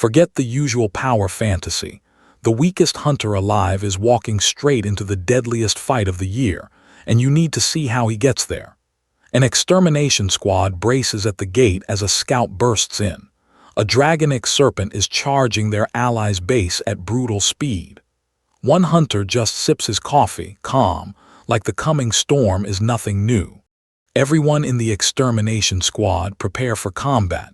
Forget the usual power fantasy. The weakest hunter alive is walking straight into the deadliest fight of the year, and you need to see how he gets there. An extermination squad braces at the gate as a scout bursts in. A dragonic serpent is charging their allies' base at brutal speed. One hunter just sips his coffee, calm, like the coming storm is nothing new. Everyone in the extermination squad prepare for combat.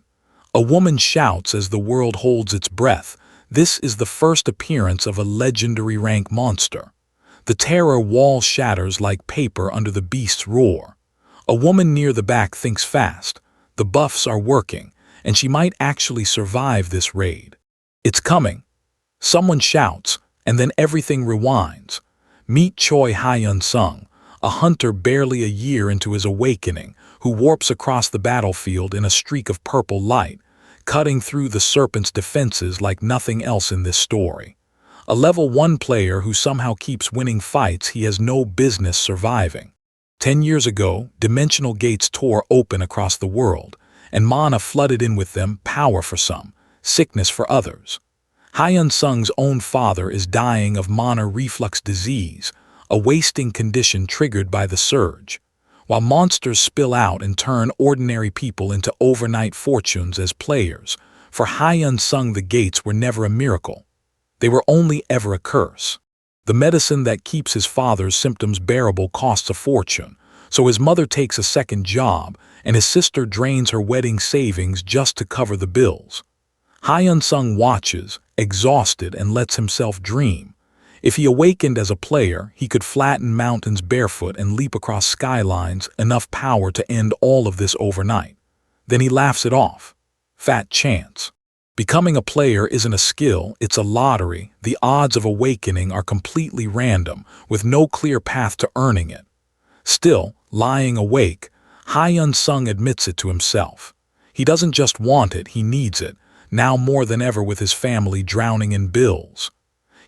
A woman shouts as the world holds its breath. This is the first appearance of a legendary rank monster. The terror wall shatters like paper under the beast's roar. A woman near the back thinks fast. The buffs are working, and she might actually survive this raid. It's coming. Someone shouts, and then everything rewinds. Meet Choi Hyun-sung, a hunter barely a year into his awakening, who warps across the battlefield in a streak of purple light, cutting through the serpent's defenses like nothing else in this story. A level 1 player who somehow keeps winning fights he has no business surviving. 10 years ago, dimensional gates tore open across the world, and mana flooded in with them, power for some, sickness for others. Hyun-sung's own father is dying of mana reflux disease, a wasting condition triggered by the surge. While monsters spill out and turn ordinary people into overnight fortunes as players, for Hyun-sung the gates were never a miracle. They were only ever a curse. The medicine that keeps his father's symptoms bearable costs a fortune, so his mother takes a second job, and his sister drains her wedding savings just to cover the bills. Hyun-sung watches, exhausted, and lets himself dream. If he awakened as a player, he could flatten mountains barefoot and leap across skylines, enough power to end all of this overnight. Then he laughs it off. Fat chance. Becoming a player isn't a skill, it's a lottery. The odds of awakening are completely random, with no clear path to earning it. Still, lying awake, Hyun-sung admits it to himself. He doesn't just want it, he needs it, now more than ever with his family drowning in bills.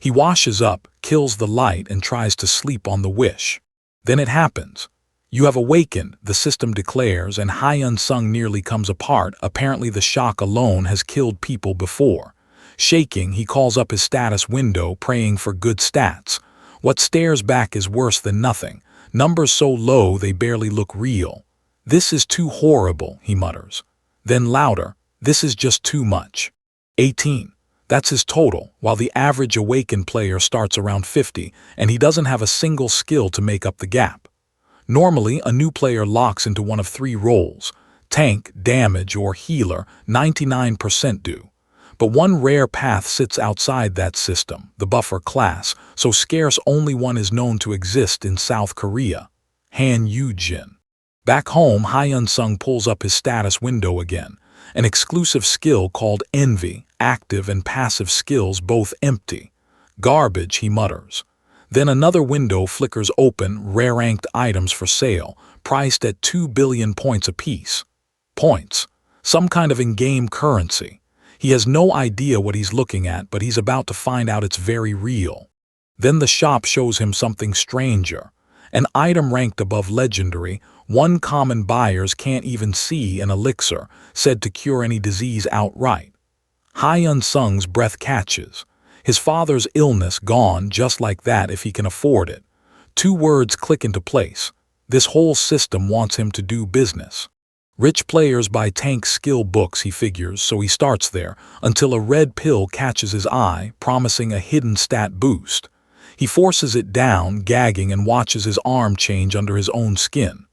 He washes up, kills the light, and tries to sleep on the wish. Then it happens. You have awakened, the system declares, and Hyun-sung nearly comes apart. Apparently the shock alone has killed people before. Shaking, he calls up his status window, praying for good stats. What stares back is worse than nothing. Numbers so low they barely look real. This is too horrible, he mutters. Then louder, this is just too much. 18. That's his total, while the average awakened player starts around 50, and he doesn't have a single skill to make up the gap. Normally, a new player locks into one of 3 roles: tank, damage, or healer. 99% do. But one rare path sits outside that system, the buffer class, so scarce only one is known to exist in South Korea. Han Yu-jin. Back home, Hyun-sung pulls up his status window again. An exclusive skill called Envy, active and passive skills both empty. Garbage, he mutters. Then another window flickers open, rare-ranked items for sale, priced at 2 billion points apiece. Points. Some kind of in-game currency. He has no idea what he's looking at, but he's about to find out it's very real. Then the shop shows him something stranger. An item ranked above legendary, one common buyers can't even see, an elixir, said to cure any disease outright. Hyun-sung's breath catches. His father's illness gone just like that if he can afford it. 2 words click into place. This whole system wants him to do business. Rich players buy tank skill books, he figures, so he starts there, until a red pill catches his eye, promising a hidden stat boost. He forces it down, gagging, and watches his arm change under his own skin.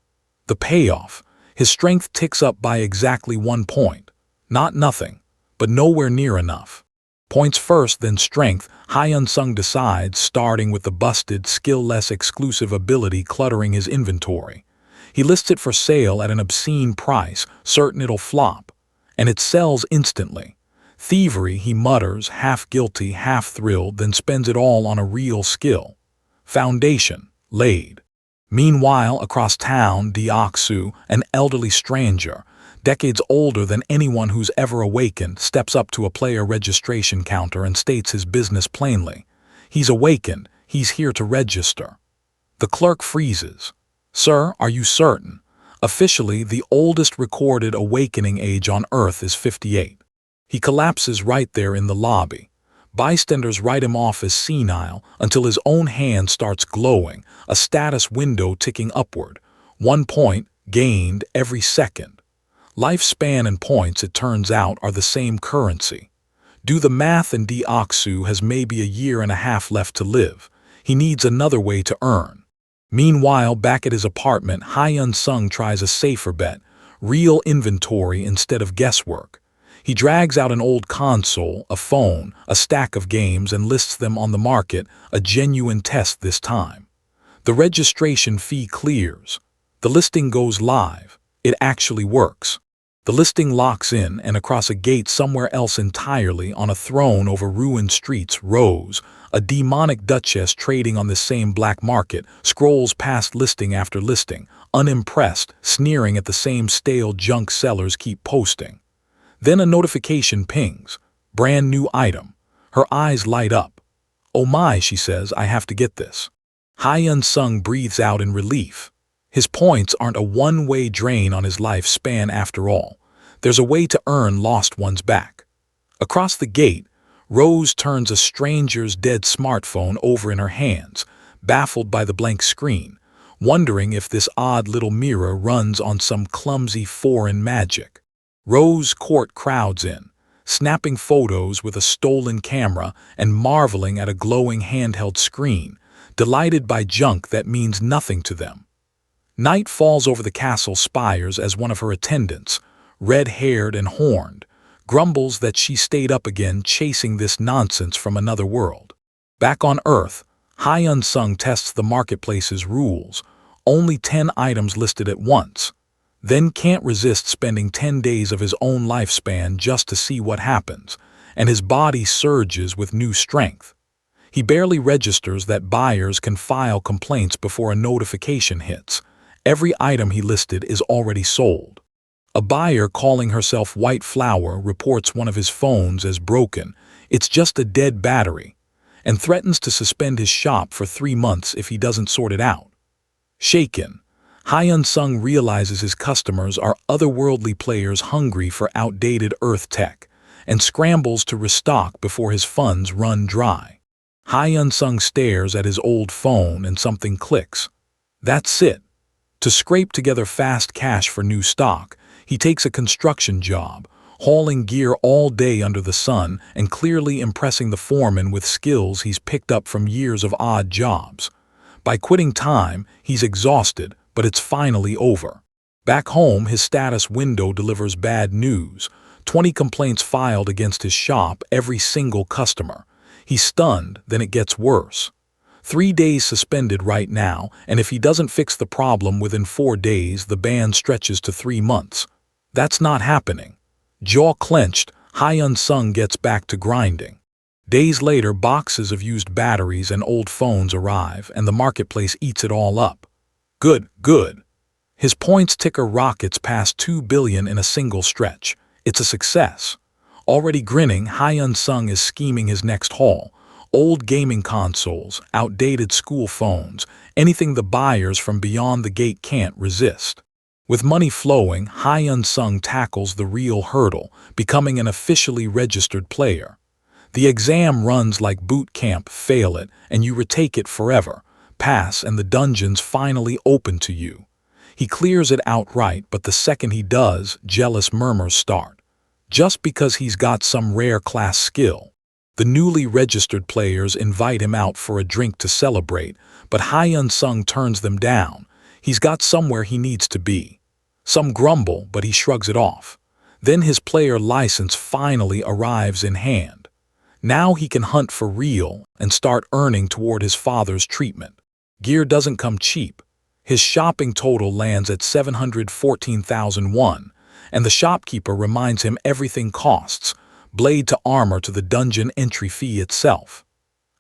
The payoff. His strength ticks up by exactly 1 point. Not nothing, but nowhere near enough. Points first, then strength, Hyun-sung decides, starting with the busted, skill-less exclusive ability cluttering his inventory. He lists it for sale at an obscene price, certain it'll flop. And it sells instantly. Thievery, he mutters, half guilty, half thrilled, then spends it all on a real skill. Foundation, laid. Meanwhile, across town, Deoksu, an elderly stranger, decades older than anyone who's ever awakened, steps up to a player registration counter and states his business plainly. He's awakened, he's here to register. The clerk freezes. Sir, are you certain? Officially, the oldest recorded awakening age on Earth is 58. He collapses right there in the lobby. Bystanders write him off as senile until his own hand starts glowing, a status window ticking upward. 1 point gained every second. Lifespan and points, it turns out, are the same currency. Do the math, and Deoksu has maybe a year and a half left to live. He needs another way to earn. Meanwhile, back at his apartment, Hyun-sung tries a safer bet, real inventory instead of guesswork. He drags out an old console, a phone, a stack of games, and lists them on the market, a genuine test this time. The registration fee clears. The listing goes live. It actually works. The listing locks in, and across a gate somewhere else entirely, on a throne over ruined streets, Rose, a demonic duchess trading on the same black market, scrolls past listing after listing, unimpressed, sneering at the same stale junk sellers keep posting. Then a notification pings. Brand new item. Her eyes light up. "Oh my," she says, "I have to get this." Hyun-sung breathes out in relief. His points aren't a one-way drain on his lifespan after all. There's a way to earn lost ones back. Across the gate, Rose turns a stranger's dead smartphone over in her hands, baffled by the blank screen, wondering if this odd little mirror runs on some clumsy foreign magic. Rose Court crowds in, snapping photos with a stolen camera and marveling at a glowing handheld screen, delighted by junk that means nothing to them. Night falls over the castle spires as one of her attendants, red-haired and horned, grumbles that she stayed up again chasing this nonsense from another world. Back on Earth, Hyun-sung tests the marketplace's rules, only 10 items listed at once, then can't resist spending 10 days of his own lifespan just to see what happens, and his body surges with new strength. He barely registers that buyers can file complaints before a notification hits. Every item he listed is already sold. A buyer calling herself White Flower reports one of his phones as broken, it's just a dead battery, and threatens to suspend his shop for 3 months if he doesn't sort it out. Shaken, Hyun-sung realizes his customers are otherworldly players hungry for outdated Earth tech, and scrambles to restock before his funds run dry. Hyun-sung stares at his old phone and something clicks. That's it. To scrape together fast cash for new stock, he takes a construction job, hauling gear all day under the sun and clearly impressing the foreman with skills he's picked up from years of odd jobs. By quitting time, he's exhausted, but it's finally over. Back home, his status window delivers bad news. 20 complaints filed against his shop, every single customer. He's stunned, then it gets worse. 3 days suspended right now, and if he doesn't fix the problem within 4 days, the ban stretches to 3 months. That's not happening. Jaw clenched, Hyun-sung gets back to grinding. Days later, boxes of used batteries and old phones arrive, and the marketplace eats it all up. Good. His points ticker rockets past 2 billion in a single stretch. It's a success. Already grinning, Hyun-sung is scheming his next haul. Old gaming consoles, outdated school phones, anything the buyers from beyond the gate can't resist. With money flowing, Hyun-sung tackles the real hurdle, becoming an officially registered player. The exam runs like boot camp, fail it, and you retake it forever. Pass, and the dungeon's finally open to you. He clears it outright, but the second he does, jealous murmurs start. Just because he's got some rare class skill. The newly registered players invite him out for a drink to celebrate, but Hyun-sung turns them down. He's got somewhere he needs to be. Some grumble, but he shrugs it off. Then his player license finally arrives in hand. Now he can hunt for real and start earning toward his father's treatment. Gear doesn't come cheap. His shopping total lands at 714,000 won, and the shopkeeper reminds him everything costs, blade to armor to the dungeon entry fee itself.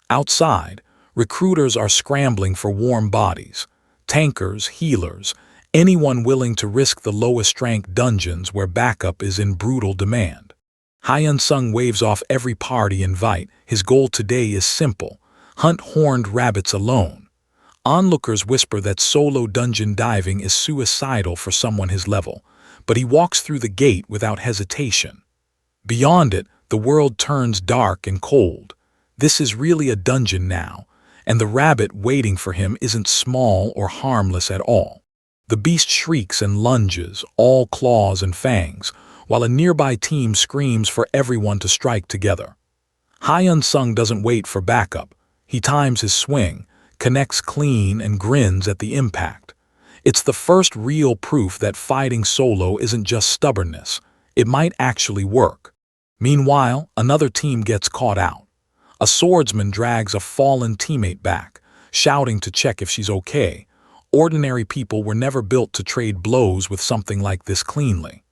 Outside, recruiters are scrambling for warm bodies, tankers, healers, anyone willing to risk the lowest rank dungeons where backup is in brutal demand. Hyun-sung waves off every party invite. His goal today is simple: hunt horned rabbits alone. Onlookers whisper that solo dungeon diving is suicidal for someone his level, but he walks through the gate without hesitation. Beyond it, the world turns dark and cold. This is really a dungeon now, and the rabbit waiting for him isn't small or harmless at all. The beast shrieks and lunges, all claws and fangs, while a nearby team screams for everyone to strike together. Hyun-sung doesn't wait for backup. He times his swing, connects clean, and grins at the impact. It's the first real proof that fighting solo isn't just stubbornness. It might actually work. Meanwhile, another team gets caught out. A swordsman drags a fallen teammate back, shouting to check if she's okay. Ordinary people were never built to trade blows with something like this cleanly.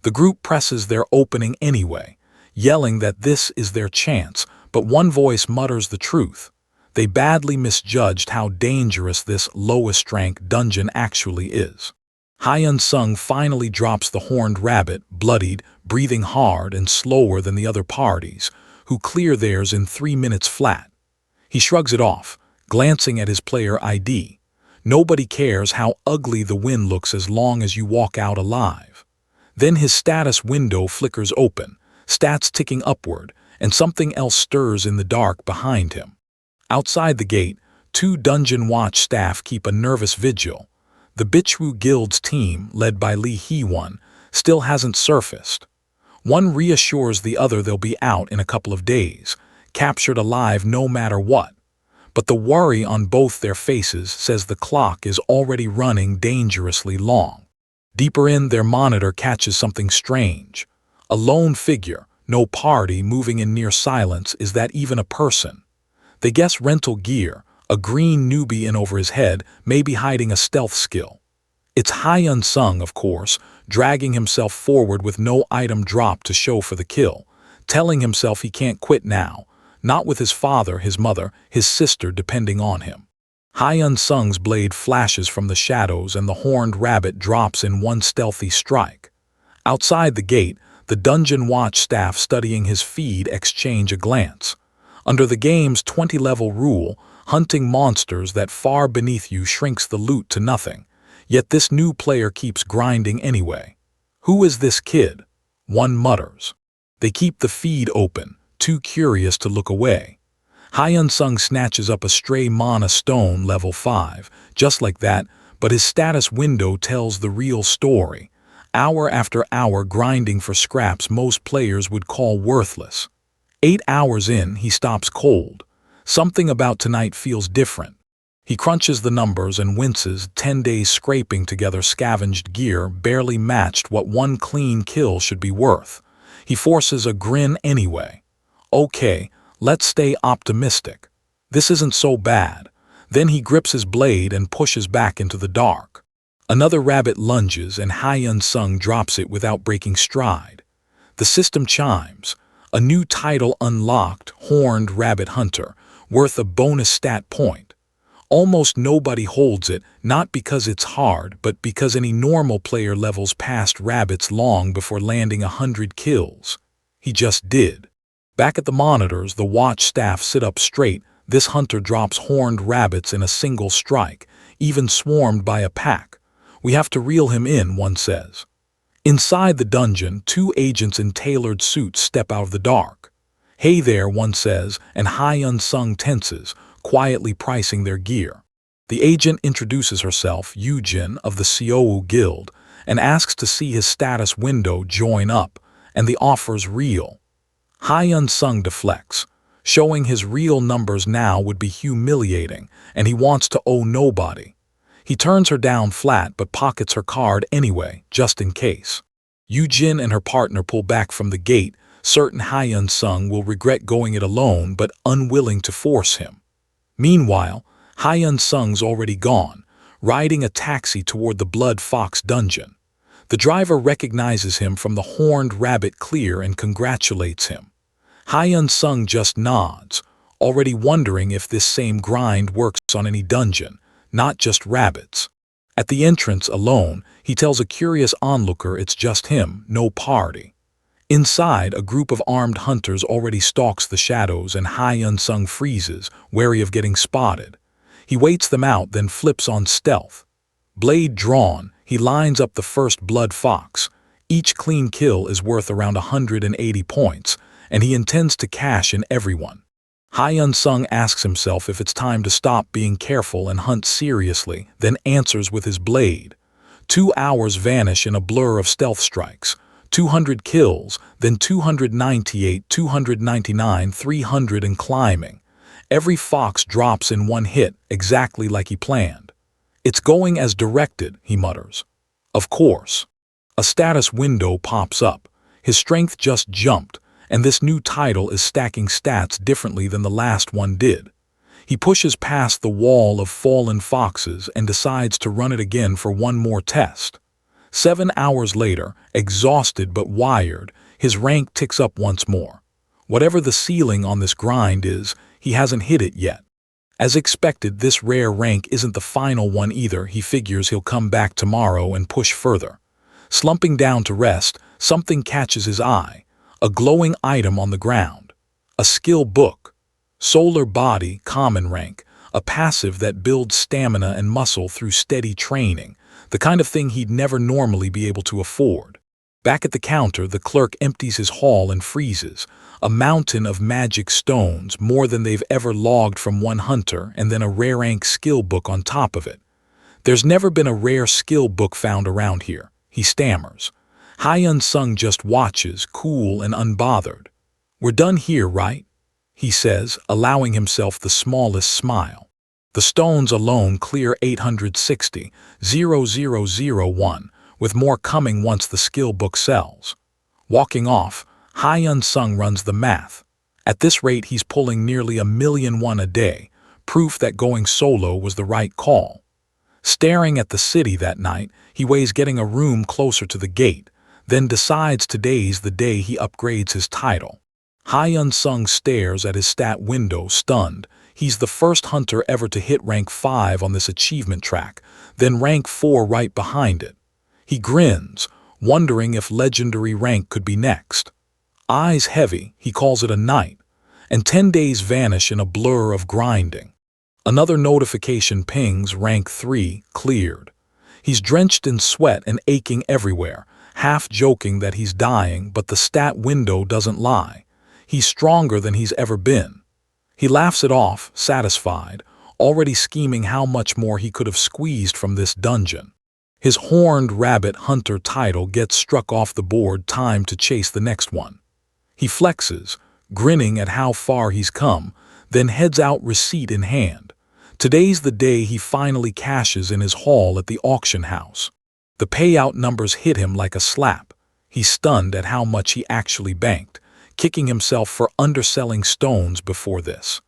The group presses their opening anyway, yelling that this is their chance, but one voice mutters the truth. They badly misjudged how dangerous this lowest rank dungeon actually is. Hyun-sung finally drops the horned rabbit, bloodied, breathing hard and slower than the other parties, who clear theirs in 3 minutes flat. He shrugs it off, glancing at his player ID. Nobody cares how ugly the win looks as long as you walk out alive. Then his status window flickers open, stats ticking upward, and something else stirs in the dark behind him. Outside the gate, 2 dungeon watch staff keep a nervous vigil. The Bichwu Guild's team, led by Lee Hee-won, still hasn't surfaced. One reassures the other they'll be out in a couple of days, captured alive no matter what. But the worry on both their faces says the clock is already running dangerously long. Deeper in, their monitor catches something strange. A lone figure, no party, moving in near silence. Is that even a person? They guess rental gear, a green newbie in over his head, maybe hiding a stealth skill. It's Hyun-sung, of course, dragging himself forward with no item drop to show for the kill, telling himself he can't quit now, not with his father, his mother, his sister depending on him. Hyun-sung's blade flashes from the shadows and the horned rabbit drops in one stealthy strike. Outside the gate, the dungeon watch staff studying his feed exchange a glance. Under the game's 20-level rule, hunting monsters that far beneath you shrinks the loot to nothing. Yet this new player keeps grinding anyway. Who is this kid? One mutters. They keep the feed open, too curious to look away. Hyun-sung snatches up a stray mana stone level 5, just like that, but his status window tells the real story. Hour after hour grinding for scraps most players would call worthless. 8 hours in, he stops cold. Something about tonight feels different. He crunches the numbers and winces. 10 days scraping together scavenged gear barely matched what one clean kill should be worth. He forces a grin anyway. Okay, let's stay optimistic. This isn't so bad. Then he grips his blade and pushes back into the dark. Another rabbit lunges and Hyun-sung drops it without breaking stride. The system chimes. A new title unlocked, Horned Rabbit Hunter, worth a bonus stat point. Almost nobody holds it, not because it's hard, but because any normal player levels past rabbits long before landing 100 kills. He just did. Back at the monitors, the watch staff sit up straight. This hunter drops horned rabbits in a single strike, even swarmed by a pack. We have to reel him in, one says. Inside the dungeon, 2 agents in tailored suits step out of the dark. Hey there, one says, and Hyun-sung tenses, quietly pricing their gear. The agent introduces herself, Yujin of the Seowu Guild, and asks to see his status window join up, and the offer's real. Hyun-sung deflects. Showing his real numbers now would be humiliating, and he wants to owe nobody. He turns her down flat but pockets her card anyway, just in case. Yujin and her partner pull back from the gate, certain Hyun-sung will regret going it alone but unwilling to force him. Meanwhile, Hyun-sung's already gone, riding a taxi toward the Blood Fox dungeon. The driver recognizes him from the Horned Rabbit clear and congratulates him. Hyun-sung just nods, already wondering if this same grind works on any dungeon, not just rabbits. At the entrance alone, he tells a curious onlooker it's just him, no party. Inside, a group of armed hunters already stalks the shadows and Hyun-sung freezes, wary of getting spotted. He waits them out, then flips on stealth. Blade drawn, he lines up the first Blood Fox. Each clean kill is worth around 180 points, and he intends to cash in every one. Choi Hyun-sung asks himself if it's time to stop being careful and hunt seriously, then answers with his blade. 2 hours vanish in a blur of stealth strikes. 200 kills, then 298, 299, 300 and climbing. Every fox drops in one hit, exactly like he planned. "It's going as directed," he mutters. Of course. A status window pops up. His strength just jumped, and this new title is stacking stats differently than the last one did. He pushes past the wall of fallen foxes and decides to run it again for one more test. 7 hours later, exhausted but wired, his rank ticks up once more. Whatever the ceiling on this grind is, he hasn't hit it yet. As expected, this rare rank isn't the final one either. He figures he'll come back tomorrow and push further. Slumping down to rest, something catches his eye. A glowing item on the ground. A skill book. Solar Body, common rank. A passive that builds stamina and muscle through steady training. The kind of thing he'd never normally be able to afford. Back at the counter, the clerk empties his haul and freezes. A mountain of magic stones, more than they've ever logged from one hunter, and then a rare rank skill book on top of it. "There's never been a rare skill book found around here," he stammers. Choi Hyun-sung just watches, cool and unbothered. "We're done here, right?" he says, allowing himself the smallest smile. The stones alone clear 860,001, with more coming once the skill book sells. Walking off, Choi Hyun-sung runs the math. At this rate, he's pulling nearly 1,000,001 a day, proof that going solo was the right call. Staring at the city that night, he weighs getting a room closer to the gate, then decides today's the day he upgrades his title. Choi Hyun-sung stares at his stat window, stunned. He's the first hunter ever to hit rank 5 on this achievement track, then rank 4 right behind it. He grins, wondering if legendary rank could be next. Eyes heavy, he calls it a night, and 10 days vanish in a blur of grinding. Another notification pings, rank 3, cleared. He's drenched in sweat and aching everywhere, half joking that he's dying, but the stat window doesn't lie. He's stronger than he's ever been. He laughs it off, satisfied, already scheming how much more he could have squeezed from this dungeon. His horned rabbit hunter title gets struck off the board, time to chase the next one. He flexes, grinning at how far he's come, then heads out receipt in hand. Today's the day he finally cashes in his haul at the auction house. The payout numbers hit him like a slap. He's stunned at how much he actually banked, kicking himself for underselling stones before this.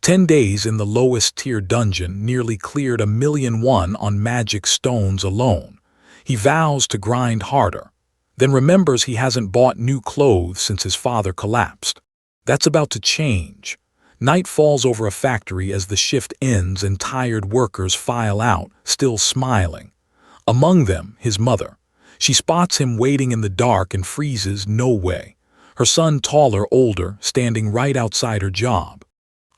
10 days in the lowest tier dungeon nearly cleared 1,000,001 on magic stones alone. He vows to grind harder, then remembers he hasn't bought new clothes since his father collapsed. That's about to change. Night falls over a factory as the shift ends and tired workers file out, still smiling. Among them, his mother. She spots him waiting in the dark and freezes, "No way." Her son, taller, older, standing right outside her job.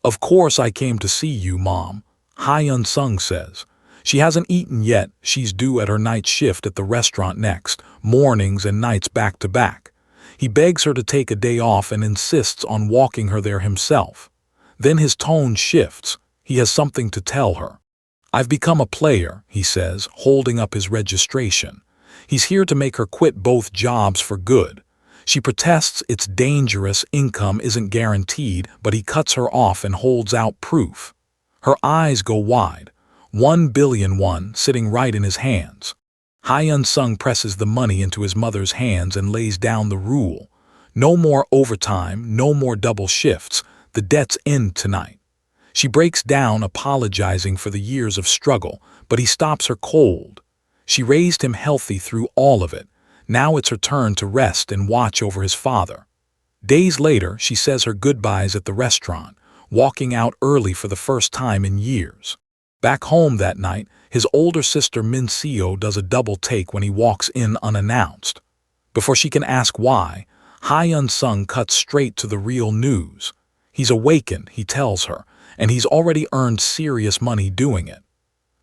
"Of course I came to see you, Mom," Choi Hyun-sung says. She hasn't eaten yet. She's due at her night shift at the restaurant next, mornings and nights back to back. He begs her to take a day off and insists on walking her there himself. Then his tone shifts. He has something to tell her. "I've become a player," he says, holding up his registration. He's here to make her quit both jobs for good. She protests it's dangerous, income isn't guaranteed, but he cuts her off and holds out proof. Her eyes go wide. 1,000,000,001 sitting right in his hands. Choi Hyun-sung presses the money into his mother's hands and lays down the rule. No more overtime, no more double shifts. The debts end tonight. She breaks down, apologizing for the years of struggle, but he stops her cold. She raised him healthy through all of it. Now it's her turn to rest and watch over his father. Days later, she says her goodbyes at the restaurant, walking out early for the first time in years. Back home that night, his older sister Min-seo does a double take when he walks in unannounced. Before she can ask why, Choi Hyun-sung cuts straight to the real news. He's awakened, he tells her, and he's already earned serious money doing it.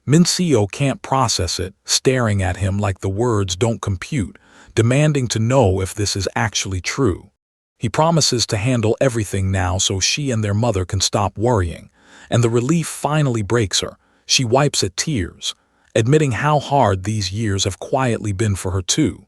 Min-seo can't process it, staring at him like the words don't compute. demanding to know if this is actually true. He promises to handle everything now so she and their mother can stop worrying, and the relief finally breaks her. She wipes at tears, admitting how hard these years have quietly been for her too.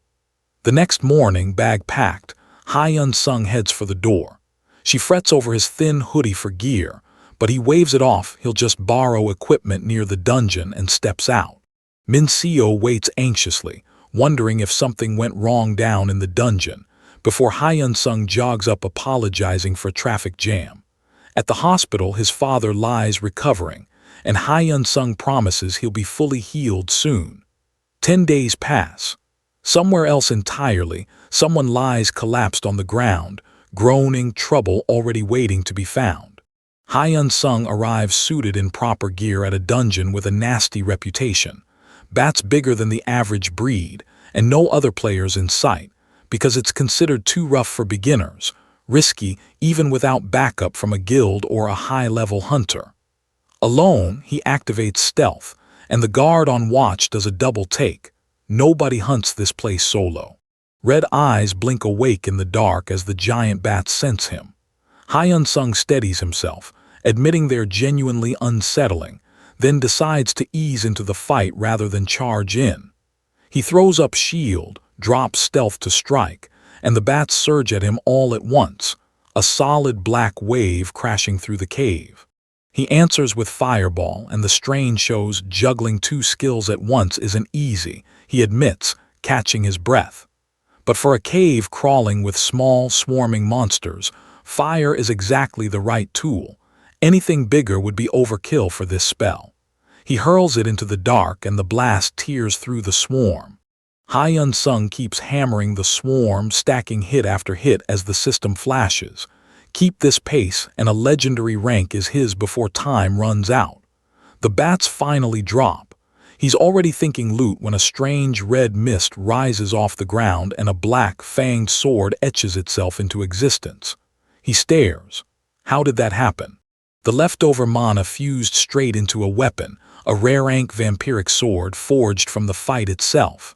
The next morning, bag packed, Hyun-sung heads for the door. She frets over his thin hoodie for gear, but he waves it off. He'll just borrow equipment near the dungeon and steps out. Min-seo waits anxiously, wondering if something went wrong down in the dungeon, before Hyun-sung jogs up apologizing for traffic jam. At the hospital, his father lies recovering, and Hyun-sung promises he'll be fully healed soon. 10 days pass. Somewhere else entirely, someone lies collapsed on the ground, groaning, trouble already waiting to be found. Hyun-sung arrives suited in proper gear at a dungeon with a nasty reputation. Bats bigger than the average breed, and no other players in sight, because it's considered too rough for beginners, risky even without backup from a guild or a high-level hunter. Alone, he activates stealth, and the guard on watch does a double take. Nobody hunts this place solo. Red eyes blink awake in the dark as the giant bats sense him. Hyun-sung steadies himself, admitting they're genuinely unsettling, then decides to ease into the fight rather than charge in. He throws up shield, drops stealth to strike, and the bats surge at him all at once, a solid black wave crashing through the cave. He answers with fireball, and the strain shows juggling two skills at once isn't easy, he admits, catching his breath. But for a cave crawling with small, swarming monsters, fire is exactly the right tool. Anything bigger would be overkill for this spell. He hurls it into the dark and the blast tears through the swarm. Hyun-sung keeps hammering the swarm, stacking hit after hit as the system flashes. Keep this pace and a legendary rank is his before time runs out. The bats finally drop. He's already thinking loot when a strange red mist rises off the ground and a black, fanged sword etches itself into existence. He stares. How did that happen? The leftover mana fused straight into a weapon, a rare-rank vampiric sword forged from the fight itself.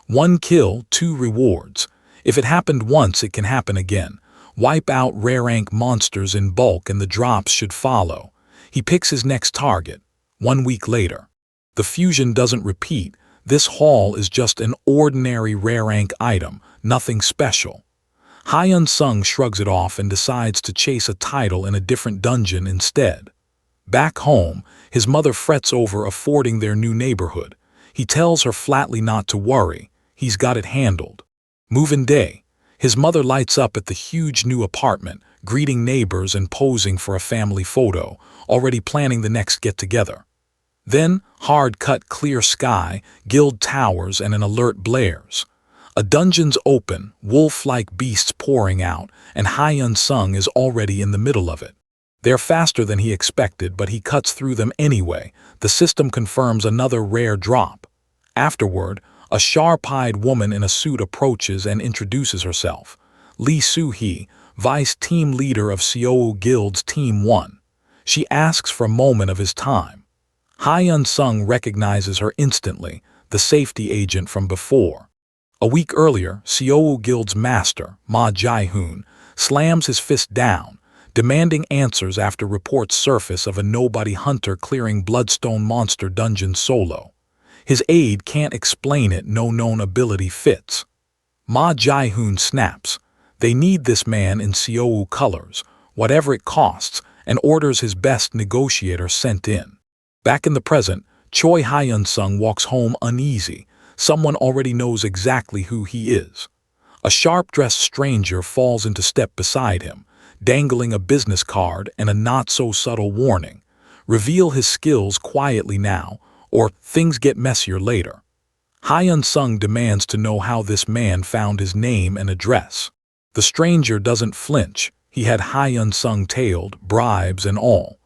1 kill, 2 rewards. If it happened once, it can happen again. Wipe out rare-rank monsters in bulk and the drops should follow. He picks his next target. 1 week later. The fusion doesn't repeat. This haul is just an ordinary rare-rank item, nothing special. Hyun-sung shrugs it off and decides to chase a title in a different dungeon instead. Back home, his mother frets over affording their new neighborhood. He tells her flatly not to worry, he's got it handled. Move-in day. His mother lights up at the huge new apartment, greeting neighbors and posing for a family photo, already planning the next get-together. Then, hard-cut clear sky, guild towers, and an alert blares. A dungeon's open, wolf-like beasts pouring out, and Hyun-sung is already in the middle of it. They're faster than he expected, but he cuts through them anyway. The system confirms another rare drop. Afterward, a sharp-eyed woman in a suit approaches and introduces herself. Lee Soo-hee, vice team leader of Seoul Guild's Team 1. She asks for a moment of his time. Hyun-sung recognizes her instantly, the safety agent from before. A week earlier, Seoul Guild's master, Ma Jae-hoon, slams his fist down, demanding answers after reports surface of a nobody hunter clearing Bloodstone Monster Dungeon solo. His aide can't explain it, no known ability fits. Ma Jae-hoon snaps. They need this man in Seoul colors, whatever it costs, and orders his best negotiator sent in. Back in the present, Choi Hyun-sung walks home uneasy. Someone already knows exactly who he is. A sharp-dressed stranger falls into step beside him, dangling a business card and a not-so-subtle warning. Reveal his skills quietly now, or things get messier later. Hyun-sung demands to know how this man found his name and address. The stranger doesn't flinch. He had Hyun-sung tailed, bribes and all.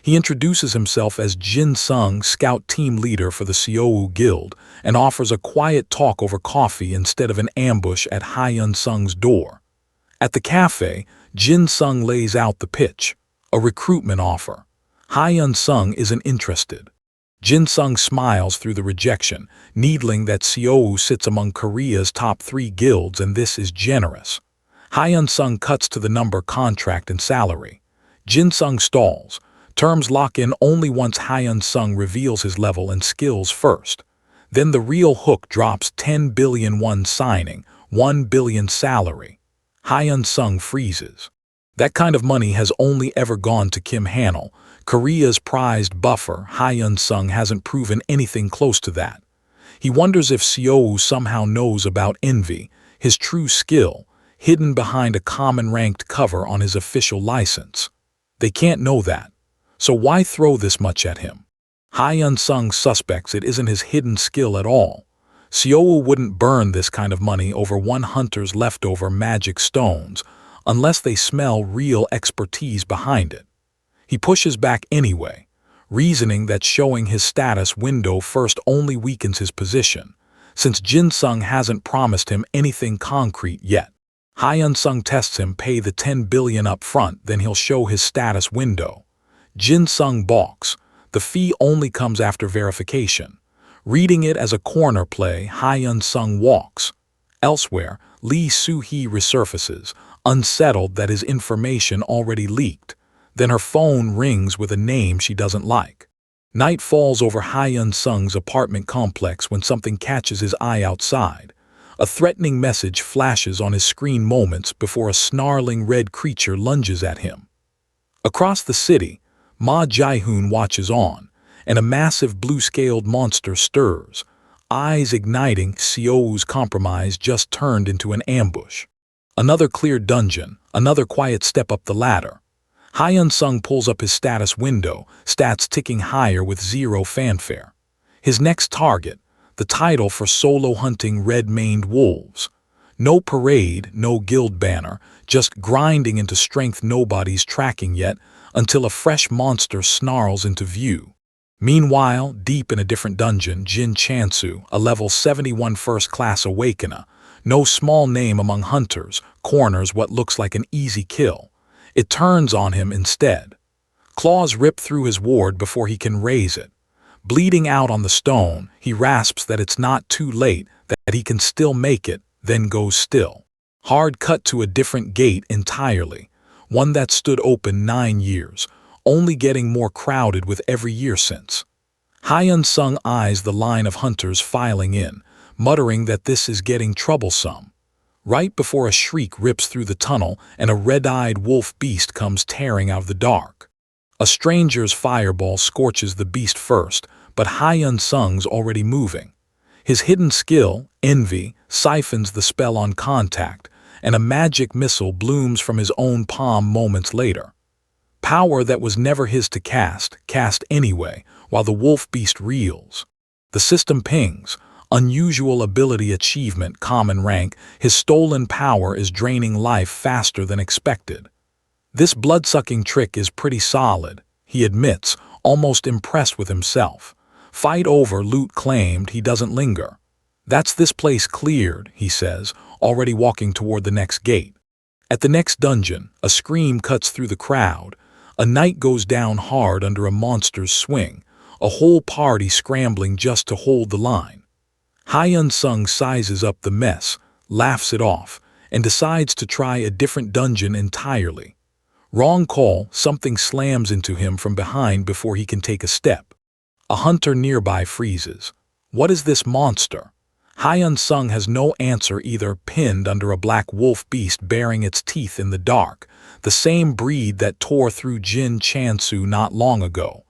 He introduces himself as Jin-sung, scout team leader for the Seoul Guild, and offers a quiet talk over coffee instead of an ambush at Hyun-sung's door. At the cafe, Jin-sung lays out the pitch, a recruitment offer. Hyun-sung isn't interested. Jin-sung smiles through the rejection, needling that Seo sits among Korea's top 3 guilds, and this is generous. Hyun-sung cuts to the number, contract, and salary. Jin-sung stalls. Terms lock in only once Hyun-sung reveals his level and skills first. Then the real hook drops: 10 billion won signing, 1 billion salary. Hyun-sung freezes. That kind of money has only ever gone to Kim Hanel, Korea's prized buffer. Hyun-sung hasn't proven anything close to that. He wonders if Seo somehow knows about envy, his true skill, hidden behind a common ranked cover on his official license. They can't know that. So why throw this much at him? Hyun-sung suspects it isn't his hidden skill at all. Seo wouldn't burn this kind of money over one hunter's leftover magic stones unless they smell real expertise behind it. He pushes back anyway, reasoning that showing his status window first only weakens his position, since Jin-sung hasn't promised him anything concrete yet. Hyun-sung tests him: pay the 10 billion up front, then he'll show his status window. Jin-sung balks. The fee only comes after verification. Reading it as a corner play, Hyun-sung walks. Elsewhere, Lee Soo-hee resurfaces, unsettled that his information already leaked. Then her phone rings with a name she doesn't like. Night falls over Hyun-sung's apartment complex when something catches his eye outside. A threatening message flashes on his screen moments before a snarling red creature lunges at him. Across the city, Ma Jae-hoon watches on, and a massive blue-scaled monster stirs, eyes igniting. Seo's compromise just turned into an ambush. Another clear dungeon, another quiet step up the ladder. Hyun-sung pulls up his status window, stats ticking higher with zero fanfare. His next target, the title for solo hunting red-maned wolves. No parade, no guild banner, just grinding into strength nobody's tracking yet, until a fresh monster snarls into view. Meanwhile, deep in a different dungeon, Jin Chansu, a level 71 first-class awakener, no small name among hunters, corners what looks like an easy kill. It turns on him instead. Claws rip through his ward before he can raise it. Bleeding out on the stone, he rasps that it's not too late, that he can still make it, then goes still. Hard cut to a different gate entirely. One that stood open 9 years, only getting more crowded with every year since. Hyun-sung eyes the line of hunters filing in, muttering that this is getting troublesome. Right before a shriek rips through the tunnel and a red-eyed wolf beast comes tearing out of the dark. A stranger's fireball scorches the beast first, but Hyun-sung's already moving. His hidden skill, envy, siphons the spell on contact, and a magic missile blooms from his own palm moments later. Power that was never his to cast anyway, while the wolf beast reels. The system pings. Unusual ability achievement, common rank. His stolen power is draining life faster than expected. This blood-sucking trick is pretty solid, he admits, almost impressed with himself. Fight over, loot claimed, he doesn't linger. That's this place cleared, he says, already walking toward the next gate. At the next dungeon, a scream cuts through the crowd. A knight goes down hard under a monster's swing, a whole party scrambling just to hold the line. Hyun-sung sizes up the mess, laughs it off, and decides to try a different dungeon entirely. Wrong call, something slams into him from behind before he can take a step. A hunter nearby freezes. What is this monster? Hyun-sung has no answer either, pinned under a black wolf beast baring its teeth in the dark, the same breed that tore through Jin Chansu not long ago.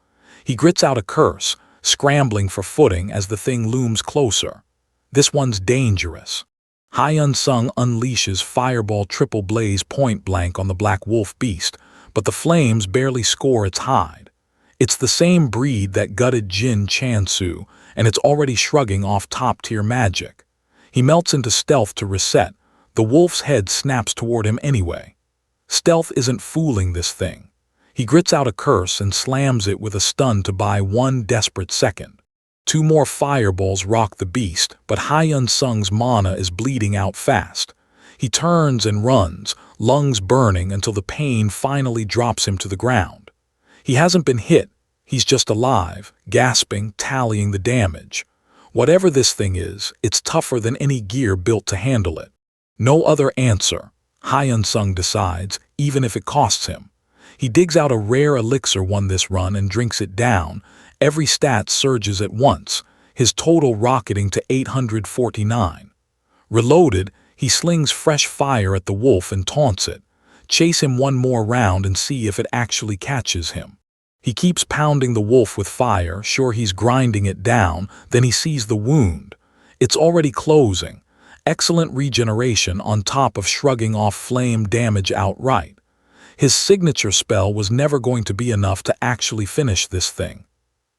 He grits out a curse, scrambling for footing as the thing looms closer. This one's dangerous. Hyun-sung unleashes fireball triple blaze point blank on the black wolf beast, but the flames barely score its hide. It's the same breed that gutted Jin Chansu, and it's already shrugging off top-tier magic. He melts into stealth to reset. The wolf's head snaps toward him anyway. Stealth isn't fooling this thing. He grits out a curse and slams it with a stun to buy 1 desperate second. 2 more fireballs rock the beast, but Hyun-sung's mana is bleeding out fast. He turns and runs, lungs burning until the pain finally drops him to the ground. He hasn't been hit. He's just alive, gasping, tallying the damage. Whatever this thing is, it's tougher than any gear built to handle it. No other answer, Hyun-sung decides, even if it costs him. He digs out a rare elixir one this run and drinks it down. Every stat surges at once, his total rocketing to 849. Reloaded, he slings fresh fire at the wolf and taunts it. Chase him one more round and see if it actually catches him. He keeps pounding the wolf with fire, sure he's grinding it down, then he sees the wound. It's already closing. Excellent regeneration on top of shrugging off flame damage outright. His signature spell was never going to be enough to actually finish this thing.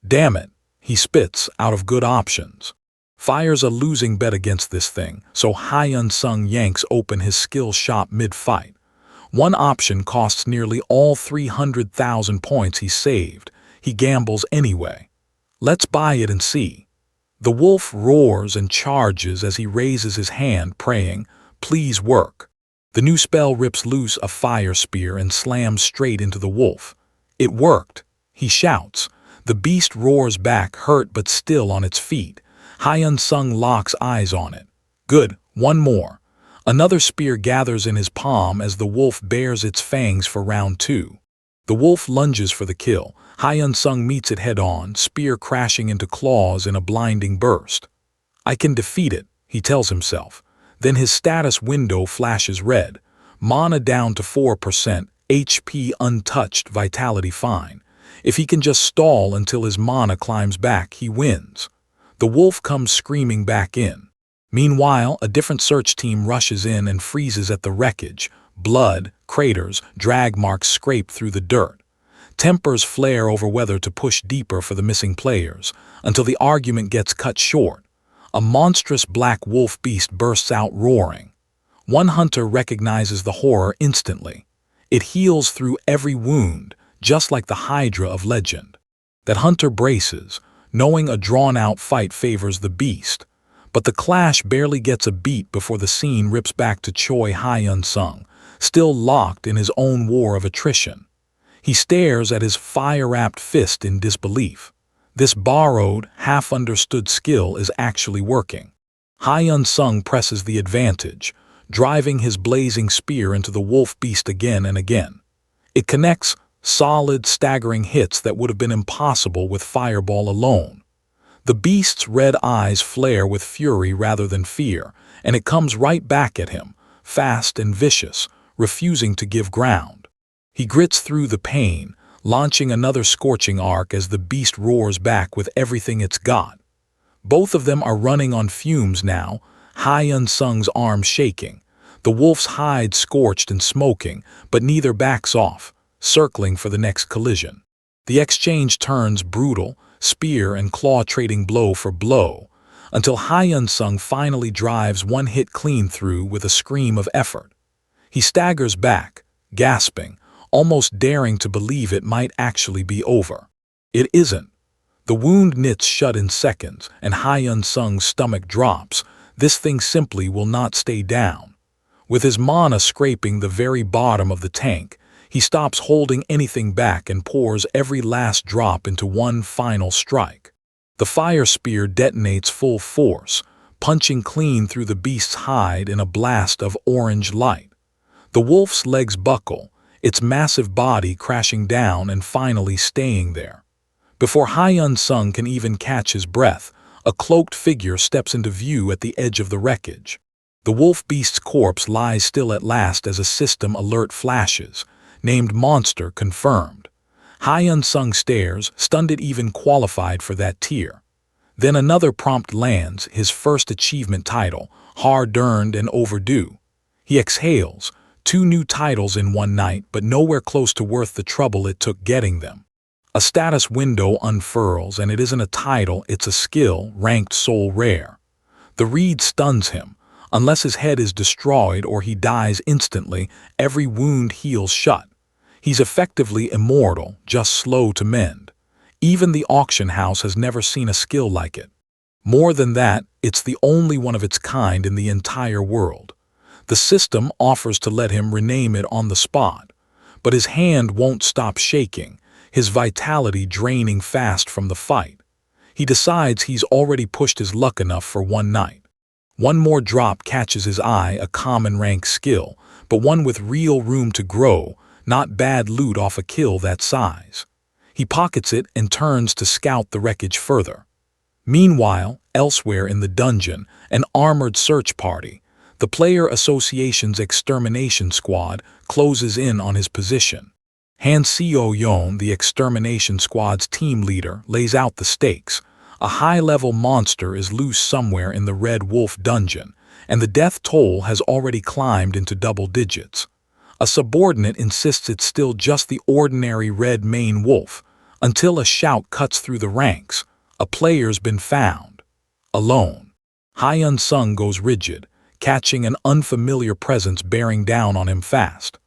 Damn it, he spits out of good options. Fire's a losing bet against this thing, so Hyun-sung yanks open his skill shop mid-fight. One option costs nearly all 300,000 points he saved. He gambles anyway. Let's buy it and see. The wolf roars and charges as he raises his hand, praying, "Please work." The new spell rips loose a fire spear and slams straight into the wolf. It worked. He shouts. The beast roars back, hurt but still on its feet. Hyun-sung locks eyes on it. Good, one more. Another spear gathers in his palm as the wolf bares its fangs for round 2. The wolf lunges for the kill. Hyun-sung meets it head-on, spear crashing into claws in a blinding burst. I can defeat it, he tells himself. Then his status window flashes red. Mana down to 4%, HP untouched, vitality fine. If he can just stall until his mana climbs back, he wins. The wolf comes screaming back in. Meanwhile, a different search team rushes in and freezes at the wreckage. Blood, craters, drag marks scrape through the dirt. Tempers flare over whether to push deeper for the missing players, until the argument gets cut short. A monstrous black wolf beast bursts out roaring. One hunter recognizes the horror instantly. It heals through every wound, just like the Hydra of legend. That hunter braces, knowing a drawn-out fight favors the beast. But the clash barely gets a beat before the scene rips back to Choi Hyun-sung, still locked in his own war of attrition. He stares at his fire-wrapped fist in disbelief. This borrowed, half-understood skill is actually working. Hyun-sung presses the advantage, driving his blazing spear into the wolf beast again and again. It connects, solid, staggering hits that would have been impossible with Fireball alone. The beast's red eyes flare with fury rather than fear, and it comes right back at him, fast and vicious, refusing to give ground. He grits through the pain, launching another scorching arc as the beast roars back with everything it's got. Both of them are running on fumes now, Hyun-sung's arm shaking, the wolf's hide scorched and smoking, but neither backs off, circling for the next collision. The exchange turns brutal, spear and claw trading blow for blow, until Hyun-sung finally drives one hit clean through with a scream of effort. He staggers back, gasping, almost daring to believe it might actually be over. It isn't. The wound knits shut in seconds, and Hyun-sung's stomach drops. This thing simply will not stay down. With his mana scraping the very bottom of the tank, he stops holding anything back and pours every last drop into one final strike. The fire spear detonates full force, punching clean through the beast's hide in a blast of orange light. The wolf's legs buckle, its massive body crashing down and finally staying there. Before Hyun-sung can even catch his breath, a cloaked figure steps into view at the edge of the wreckage. The wolf beast's corpse lies still at last as a system alert flashes. Named Monster confirmed. Hyun-sung stares, stunned it even qualified for that tier. Then another prompt lands, his first achievement title, hard-earned and overdue. He exhales, 2 new titles in one night, but nowhere close to worth the trouble it took getting them. A status window unfurls, and it isn't a title, it's a skill, ranked soul rare. The read stuns him. Unless his head is destroyed or he dies instantly, every wound heals shut. He's effectively immortal, just slow to mend. Even the auction house has never seen a skill like it. More than that, it's the only one of its kind in the entire world. The system offers to let him rename it on the spot, but his hand won't stop shaking. his vitality draining fast from the fight. He decides he's already pushed his luck enough for one night. One more drop catches his eye, a common rank skill, but one with real room to grow, not bad loot off a kill that size. He pockets it and turns to scout the wreckage further. Meanwhile, elsewhere in the dungeon, an armored search party, the Player Association's extermination squad, closes in on his position. Han Seo-yeon, the extermination squad's team leader, lays out the stakes. A high-level monster is loose somewhere in the Red Wolf dungeon, and the death toll has already climbed into double digits. A subordinate insists it's still just the ordinary red mane wolf, until a shout cuts through the ranks. A player's been found. Alone. Choi Hyun-sung goes rigid, catching an unfamiliar presence bearing down on him fast.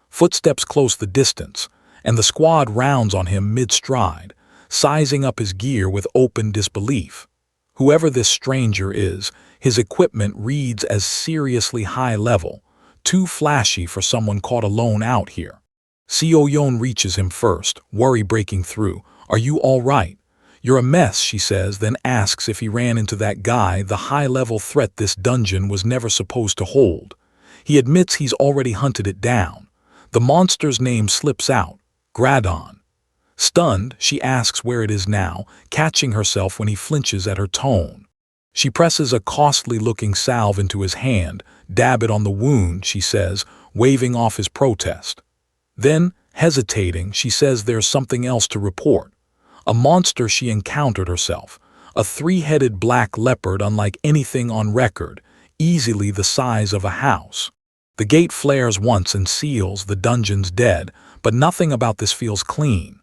Footsteps close the distance, and the squad rounds on him mid-stride, sizing up his gear with open disbelief. Whoever this stranger is, his equipment reads as seriously high level, too flashy for someone caught alone out here. Seo-yeon reaches him first, worry breaking through. "Are you all right?" "You're a mess," she says, then asks if he ran into that guy, the high-level threat this dungeon was never supposed to hold. He admits he's already hunted it down. The monster's name slips out, Gradon. Stunned, she asks where it is now, catching herself when he flinches at her tone. She presses a costly-looking salve into his hand. "Dab it on the wound," she says, waving off his protest. Then, hesitating, she says there's something else to report. A monster she encountered herself, a three-headed black leopard unlike anything on record, easily the size of a house. The gate flares once and seals the dungeon's dead, but nothing about this feels clean.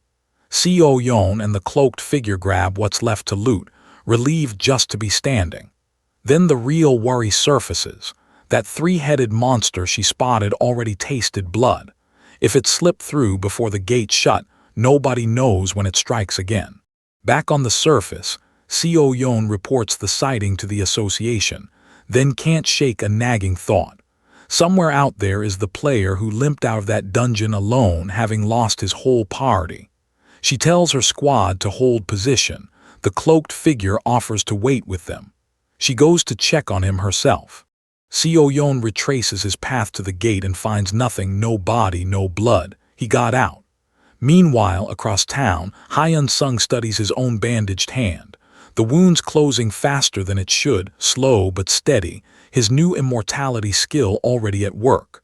Seo-yeon and the cloaked figure grab what's left to loot, relieved just to be standing. Then the real worry surfaces. That three-headed monster she spotted already tasted blood. If it slipped through before the gate shut, nobody knows when it strikes again. Back on the surface, Seo-yeon reports the sighting to the association, then can't shake a nagging thought. Somewhere out there is the player who limped out of that dungeon alone, having lost his whole party. She tells her squad to hold position. The cloaked figure offers to wait with them. She goes to check on him herself. Seo-yeon retraces his path to the gate and finds nothing, no body, no blood. He got out. Meanwhile, across town, Choi Hyun-sung studies his own bandaged hand. The wound's closing faster than it should, slow but steady, his new immortality skill already at work.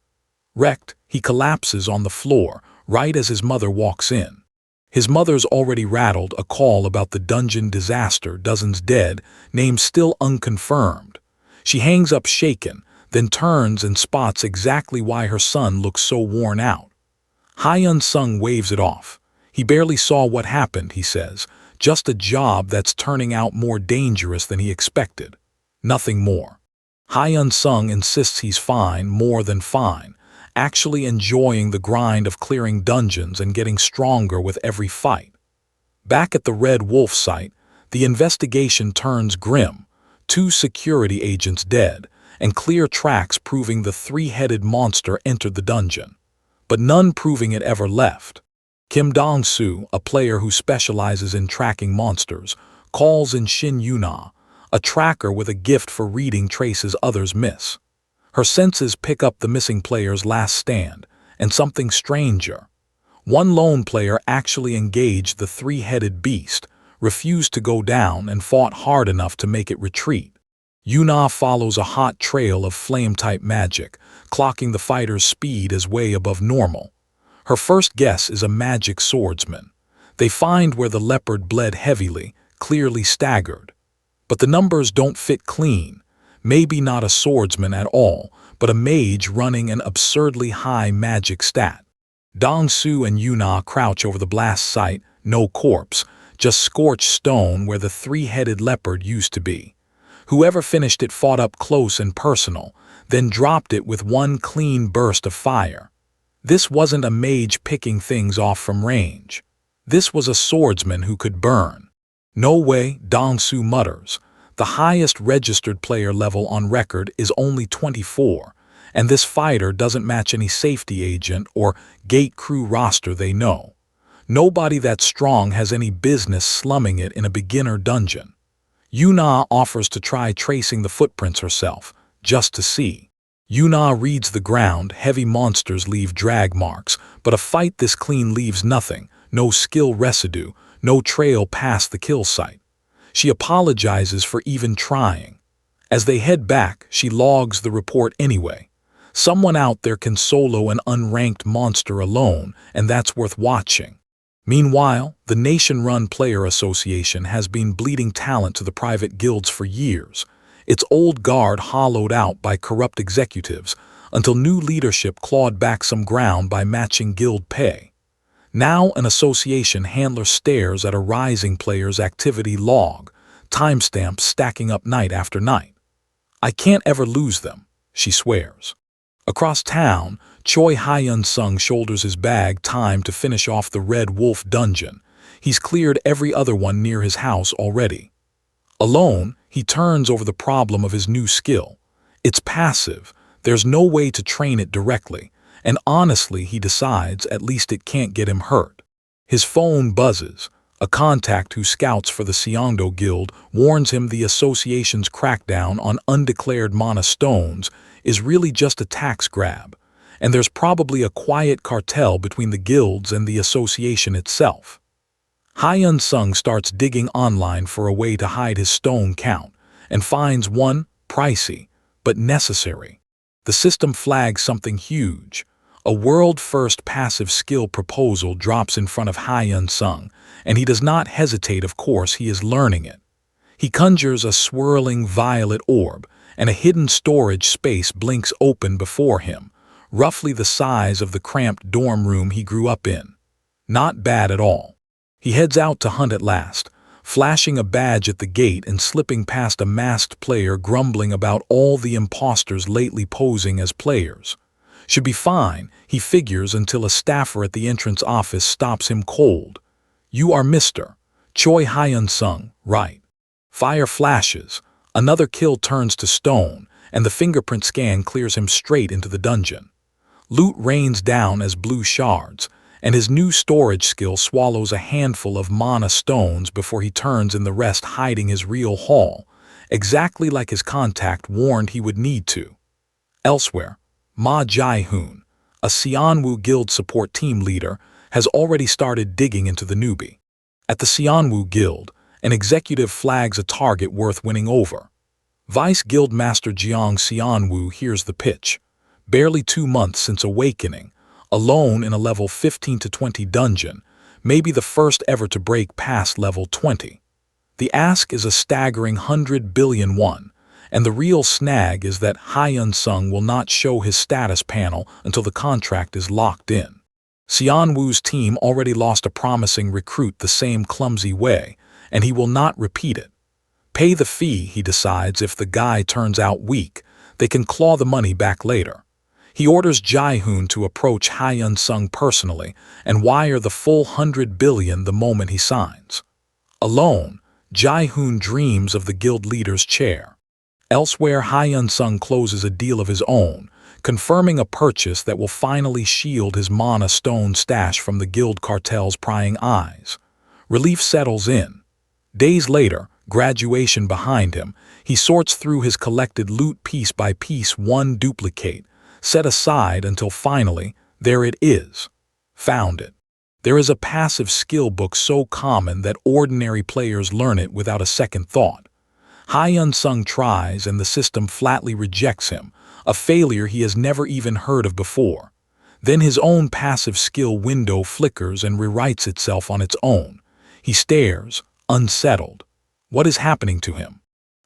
Wrecked, he collapses on the floor, right as his mother walks in. His mother's already rattled, a call about the dungeon disaster, dozens dead, names still unconfirmed. She hangs up shaken, then turns and spots exactly why her son looks so worn out. Choi Hyun-sung waves it off. He barely saw what happened, he says, just a job that's turning out more dangerous than he expected. Nothing more. Choi Hyun-sung insists he's fine, more than fine, actually enjoying the grind of clearing dungeons and getting stronger with every fight. Back at the Red Wolf site, the investigation turns grim. 2 security agents dead, and clear tracks proving the three-headed monster entered the dungeon, but none proving it ever left. Kim Dong-soo, a player who specializes in tracking monsters, calls in Shin Yuna, a tracker with a gift for reading traces others miss. Her senses pick up the missing player's last stand, and something stranger. One lone player actually engaged the three-headed beast, refused to go down, and fought hard enough to make it retreat. Yuna follows a hot trail of flame-type magic, clocking the fighter's speed as way above normal. Her first guess is a magic swordsman. They find where the leopard bled heavily, clearly staggered. But the numbers don't fit clean. Maybe not a swordsman at all, but a mage running an absurdly high magic stat. Dong-soo and Yuna crouch over the blast site, no corpse, just scorched stone where the three-headed leopard used to be. Whoever finished it fought up close and personal, then dropped it with one clean burst of fire. This wasn't a mage picking things off from range. This was a swordsman who could burn. "No way," Dong-soo mutters. The highest registered player level on record is only 24, and this fighter doesn't match any safety agent or gate crew roster they know. Nobody that strong has any business slumming it in a beginner dungeon. Yuna offers to try tracing the footprints herself, just to see. Yuna reads the ground, heavy monsters leave drag marks, but a fight this clean leaves nothing, no skill residue, no trail past the kill site. She apologizes for even trying. As they head back, she logs the report anyway. Someone out there can solo an unranked monster alone, and that's worth watching. Meanwhile, the nation-run player association has been bleeding talent to the private guilds for years, its old guard hollowed out by corrupt executives, until new leadership clawed back some ground by matching guild pay. Now an association handler stares at a rising player's activity log, timestamps stacking up night after night. "I can't ever lose them," she swears. Across town, Choi Hyun-sung shoulders his bag, time to finish off the Red Wolf dungeon. He's cleared every other one near his house already. Alone, he turns over the problem of his new skill. It's passive, there's no way to train it directly, and honestly he decides at least it can't get him hurt. His phone buzzes. A contact who scouts for the Seondo Guild warns him the association's crackdown on undeclared mana stones is really just a tax grab, and there's probably a quiet cartel between the guilds and the association itself. Hyun-sung starts digging online for a way to hide his stone count, and finds one, pricey, but necessary. The system flags something huge. A world-first passive skill proposal drops in front of Hyun-sung, and he does not hesitate. Of course, he is learning it. He conjures a swirling violet orb, and a hidden storage space blinks open before him, roughly the size of the cramped dorm room he grew up in. Not bad at all. He heads out to hunt at last, flashing a badge at the gate and slipping past a masked player grumbling about all the imposters lately posing as players. Should be fine, he figures, until a staffer at the entrance office stops him cold. "You are Mr. Choi Hyun-sung, right?" Fire flashes, another kill turns to stone, and the fingerprint scan clears him straight into the dungeon. Loot rains down as blue shards, and his new storage skill swallows a handful of mana stones before he turns in the rest, hiding his real haul, exactly like his contact warned he would need to. Elsewhere, Ma Jae-hoon, a Seonwoo Guild support team leader, has already started digging into the newbie. At the Seonwoo Guild, an executive flags a target worth winning over. Vice Guild Master Jeong Seonwoo hears the pitch. Barely 2 months since awakening, alone in a level 15 to 20 dungeon, maybe the first ever to break past level 20. The ask is a staggering 100 billion won, and the real snag is that Hyun-sung will not show his status panel until the contract is locked in. Seonwoo's team already lost a promising recruit the same clumsy way, and he will not repeat it. Pay the fee, he decides. If the guy turns out weak, they can claw the money back later. He orders Jae-hoon to approach Hyun-sung personally and wire the full 100 billion the moment he signs. Alone, Jae-hoon dreams of the guild leader's chair. Elsewhere, Hyun-sung closes a deal of his own, confirming a purchase that will finally shield his mana stone stash from the guild cartel's prying eyes. Relief settles in. Days later, graduation behind him, he sorts through his collected loot piece by piece, one duplicate, set aside until finally, there it is. Found it. There is a passive skill book so common that ordinary players learn it without a second thought. Hyun-sung tries and the system flatly rejects him, a failure he has never even heard of before. Then his own passive skill window flickers and rewrites itself on its own. He stares, unsettled. What is happening to him?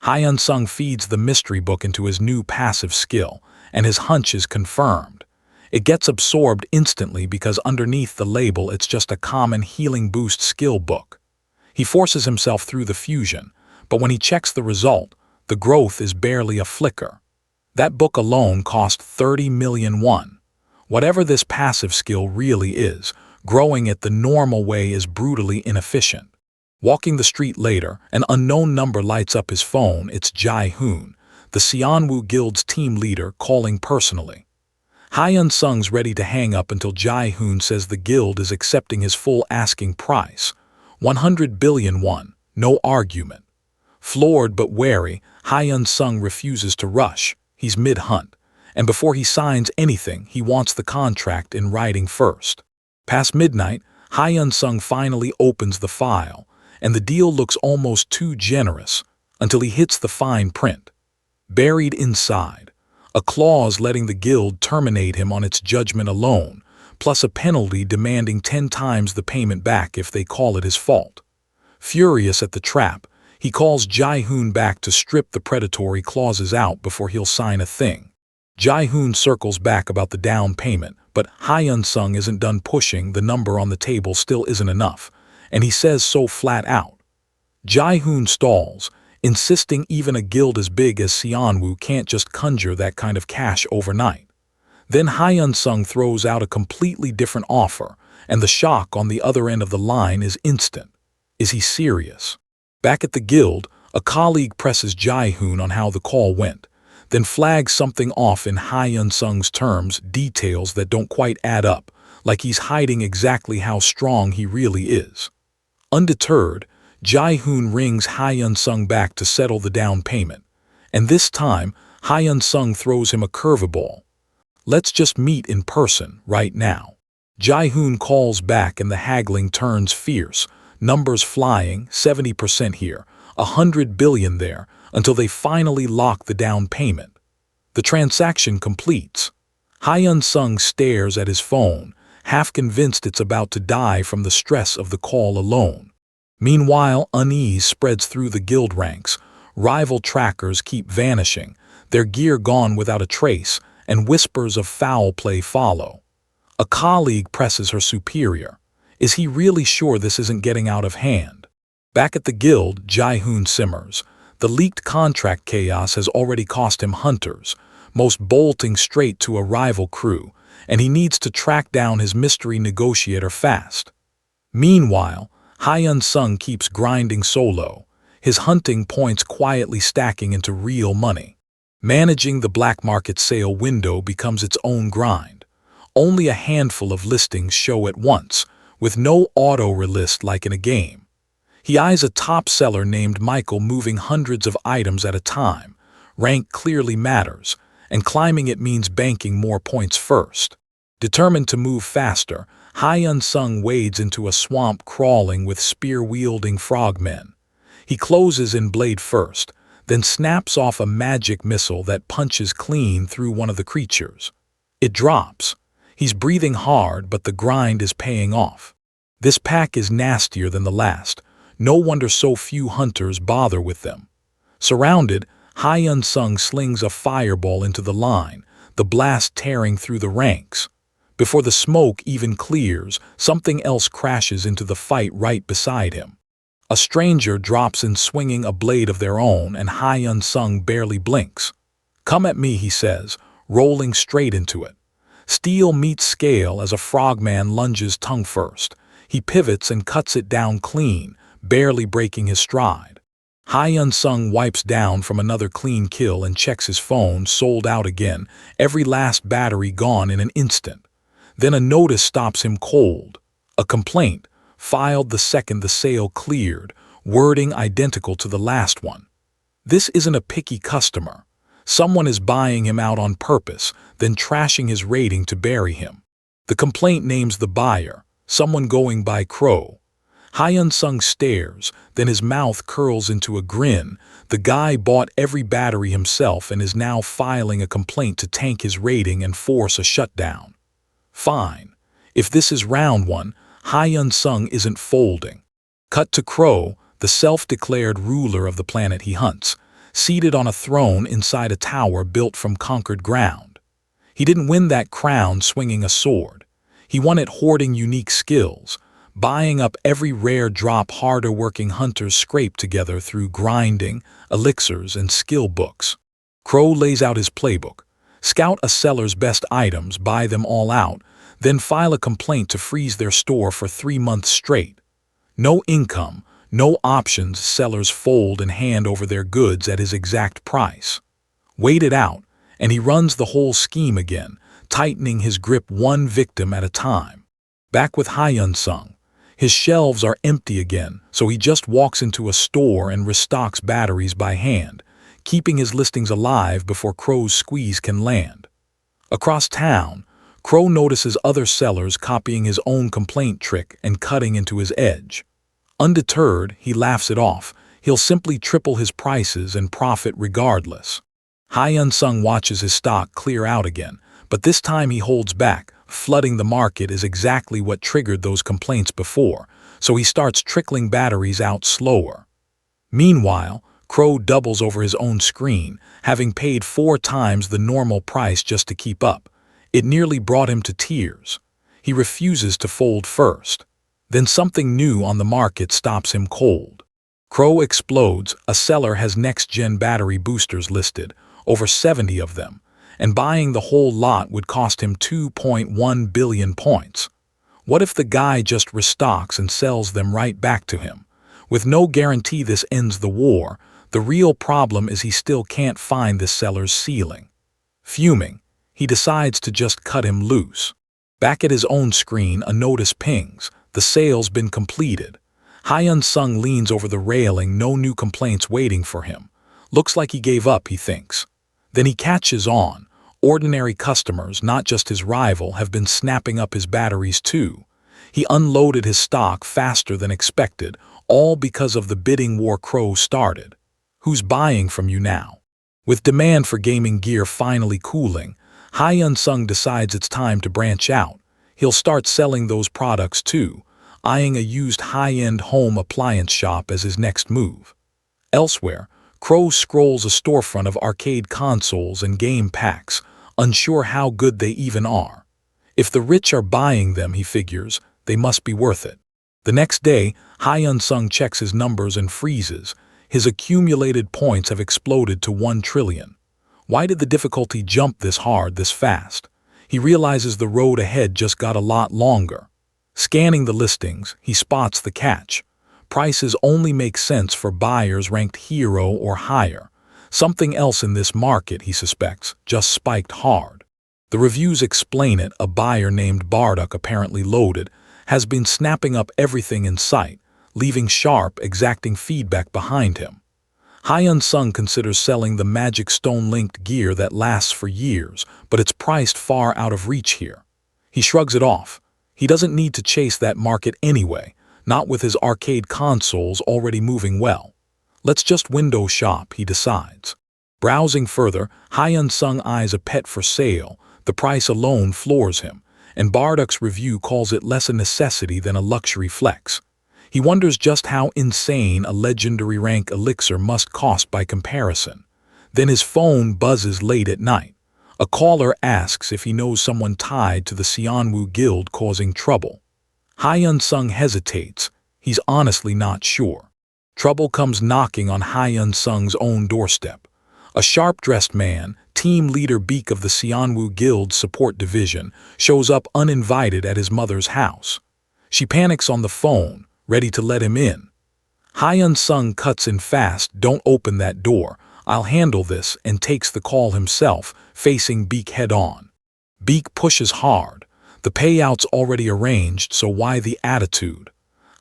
Hyun-sung feeds the mystery book into his new passive skill, and his hunch is confirmed. It gets absorbed instantly because underneath the label it's just a common healing boost skill book. He forces himself through the fusion, but when he checks the result, the growth is barely a flicker. That book alone cost 30 million won. Whatever this passive skill really is, growing it the normal way is brutally inefficient. Walking the street later, an unknown number lights up his phone. It's Jae-hoon, the Seonwoo Guild's team leader, calling personally. Hyun-sung's ready to hang up until Jae-hoon says the guild is accepting his full asking price. 100 billion won, no argument. Floored but wary, Hyun-sung refuses to rush. He's mid-hunt, and before he signs anything, he wants the contract in writing first. Past midnight, Hyun-sung finally opens the file, and the deal looks almost too generous until he hits the fine print. Buried inside, a clause letting the guild terminate him on its judgment alone, plus a penalty demanding 10 times the payment back if they call it his fault. Furious at the trap, he calls Jae-hoon back to strip the predatory clauses out before he'll sign a thing. Jae-hoon circles back about the down payment, but Hyun-sung isn't done pushing. The number on the table still isn't enough, and he says so flat out. Jae-hoon stalls, insisting even a guild as big as Seonwoo can't just conjure that kind of cash overnight. Then Hyun-sung throws out a completely different offer, and the shock on the other end of the line is instant. Is he serious? Back at the guild, a colleague presses Jae-hoon on how the call went, then flags something off in Hyun-sung's terms, details that don't quite add up, like he's hiding exactly how strong he really is. Undeterred, Jae-hoon rings Hyun-sung back to settle the down payment, and this time, Hyun-sung throws him a curveball. Let's just meet in person right now. Jae-hoon calls back and the haggling turns fierce, numbers flying, 70% here, 100 billion there, until they finally lock the down payment. The transaction completes. Hyun-sung stares at his phone, half convinced it's about to die from the stress of the call alone. Meanwhile, unease spreads through the guild ranks. Rival trackers keep vanishing, their gear gone without a trace, and whispers of foul play follow. A colleague presses her superior. Is he really sure this isn't getting out of hand? Back at the guild, Jae-hoon simmers. The leaked contract chaos has already cost him hunters, most bolting straight to a rival crew, and he needs to track down his mystery negotiator fast. Meanwhile, Hyun-sung keeps grinding solo, his hunting points quietly stacking into real money. Managing the black market sale window becomes its own grind. Only a handful of listings show at once, with no auto-relist like in a game. He eyes a top seller named Michael moving hundreds of items at a time. Rank clearly matters, and climbing it means banking more points first. Determined to move faster, Hyun-sung wades into a swamp crawling with spear-wielding frogmen. He closes in blade first, then snaps off a magic missile that punches clean through one of the creatures. It drops. He's breathing hard, but the grind is paying off. This pack is nastier than the last. No wonder so few hunters bother with them. Surrounded, Hyun-sung slings a fireball into the line, the blast tearing through the ranks. Before the smoke even clears, something else crashes into the fight right beside him. A stranger drops in swinging a blade of their own, and Hyun-sung barely blinks. "Come at me," he says, rolling straight into it. Steel meets scale as a frogman lunges tongue first. He pivots and cuts it down clean, barely breaking his stride. Hyun-sung wipes down from another clean kill and checks his phone, sold out again, every last battery gone in an instant. Then a notice stops him cold. A complaint, filed the second the sale cleared, wording identical to the last one. This isn't a picky customer. Someone is buying him out on purpose, then trashing his rating to bury him. The complaint names the buyer, someone going by Crow. Hyun-sung stares, then his mouth curls into a grin. The guy bought every battery himself and is now filing a complaint to tank his rating and force a shutdown. Fine. If this is round one, Hyun-sung isn't folding. Cut to Crow, the self-declared ruler of the planet he hunts, seated on a throne inside a tower built from conquered ground. He didn't win that crown swinging a sword. He won it hoarding unique skills, buying up every rare drop harder-working hunters scrape together through grinding, elixirs, and skill books. Crow lays out his playbook. Scout a seller's best items, buy them all out, then file a complaint to freeze their store for 3 months straight. No income, no options, sellers fold and hand over their goods at his exact price. Wait it out, and he runs the whole scheme again, tightening his grip one victim at a time. Back with Choi Hyun-sung, his shelves are empty again, so he just walks into a store and restocks batteries by hand, keeping his listings alive before Crow's squeeze can land. Across town, Crow notices other sellers copying his own complaint trick and cutting into his edge. Undeterred, he laughs it off. He'll simply triple his prices and profit regardless. Choi Hyun-sung watches his stock clear out again, but this time he holds back. Flooding the market is exactly what triggered those complaints before, so he starts trickling batteries out slower. Meanwhile, Crow doubles over his own screen, having paid 4 times the normal price just to keep up. It nearly brought him to tears. He refuses to fold first. Then something new on the market stops him cold. Crow explodes. A seller has next-gen battery boosters listed, over 70 of them, and buying the whole lot would cost him 2.1 billion points. What if the guy just restocks and sells them right back to him? With no guarantee this ends the war, the real problem is he still can't find this seller's ceiling. Fuming, he decides to just cut him loose. Back at his own screen, a notice pings. The sale's been completed. Choi Hyun-sung leans over the railing, no new complaints waiting for him. Looks like he gave up, he thinks. Then he catches on. Ordinary customers, not just his rival, have been snapping up his batteries too. He unloaded his stock faster than expected, all because of the bidding war Crow started. Who's buying from you now? With demand for gaming gear finally cooling, Choi Hyun-sung decides it's time to branch out. He'll start selling those products too, eyeing a used high-end home appliance shop as his next move. Elsewhere, Crow scrolls a storefront of arcade consoles and game packs, unsure how good they even are. If the rich are buying them, he figures, they must be worth it. The next day, Choi Hyun-sung checks his numbers and freezes. His accumulated points have exploded to 1 trillion. Why did the difficulty jump this hard, this fast? He realizes the road ahead just got a lot longer. Scanning the listings, he spots the catch. Prices only make sense for buyers ranked hero or higher. Something else in this market, he suspects, just spiked hard. The reviews explain it. A buyer named Bardock, apparently loaded, has been snapping up everything in sight, leaving sharp, exacting feedback behind him. Choi Hyun-sung considers selling the magic stone-linked gear that lasts for years, but it's priced far out of reach here. He shrugs it off. He doesn't need to chase that market anyway, not with his arcade consoles already moving well. Let's just window shop, he decides. Browsing further, Choi Hyun-sung eyes a pet for sale. The price alone floors him, and Bardock's review calls it less a necessity than a luxury flex. He wonders just how insane a legendary rank elixir must cost by comparison. Then his phone buzzes late at night. A caller asks if he knows someone tied to the Sianwoo Guild causing trouble. Choi Hyun-sung hesitates. He's honestly not sure. Trouble comes knocking on Choi Hyun-sung's own doorstep. A sharp-dressed man, team leader Beak of the Sianwoo Guild support division, shows up uninvited at his mother's house. She panics on the phone, ready to let him in. Choi Hyun-sung cuts in fast. Don't open that door. I'll handle this, and takes the call himself, facing Beak head-on. Beak pushes hard. The payout's already arranged, so why the attitude?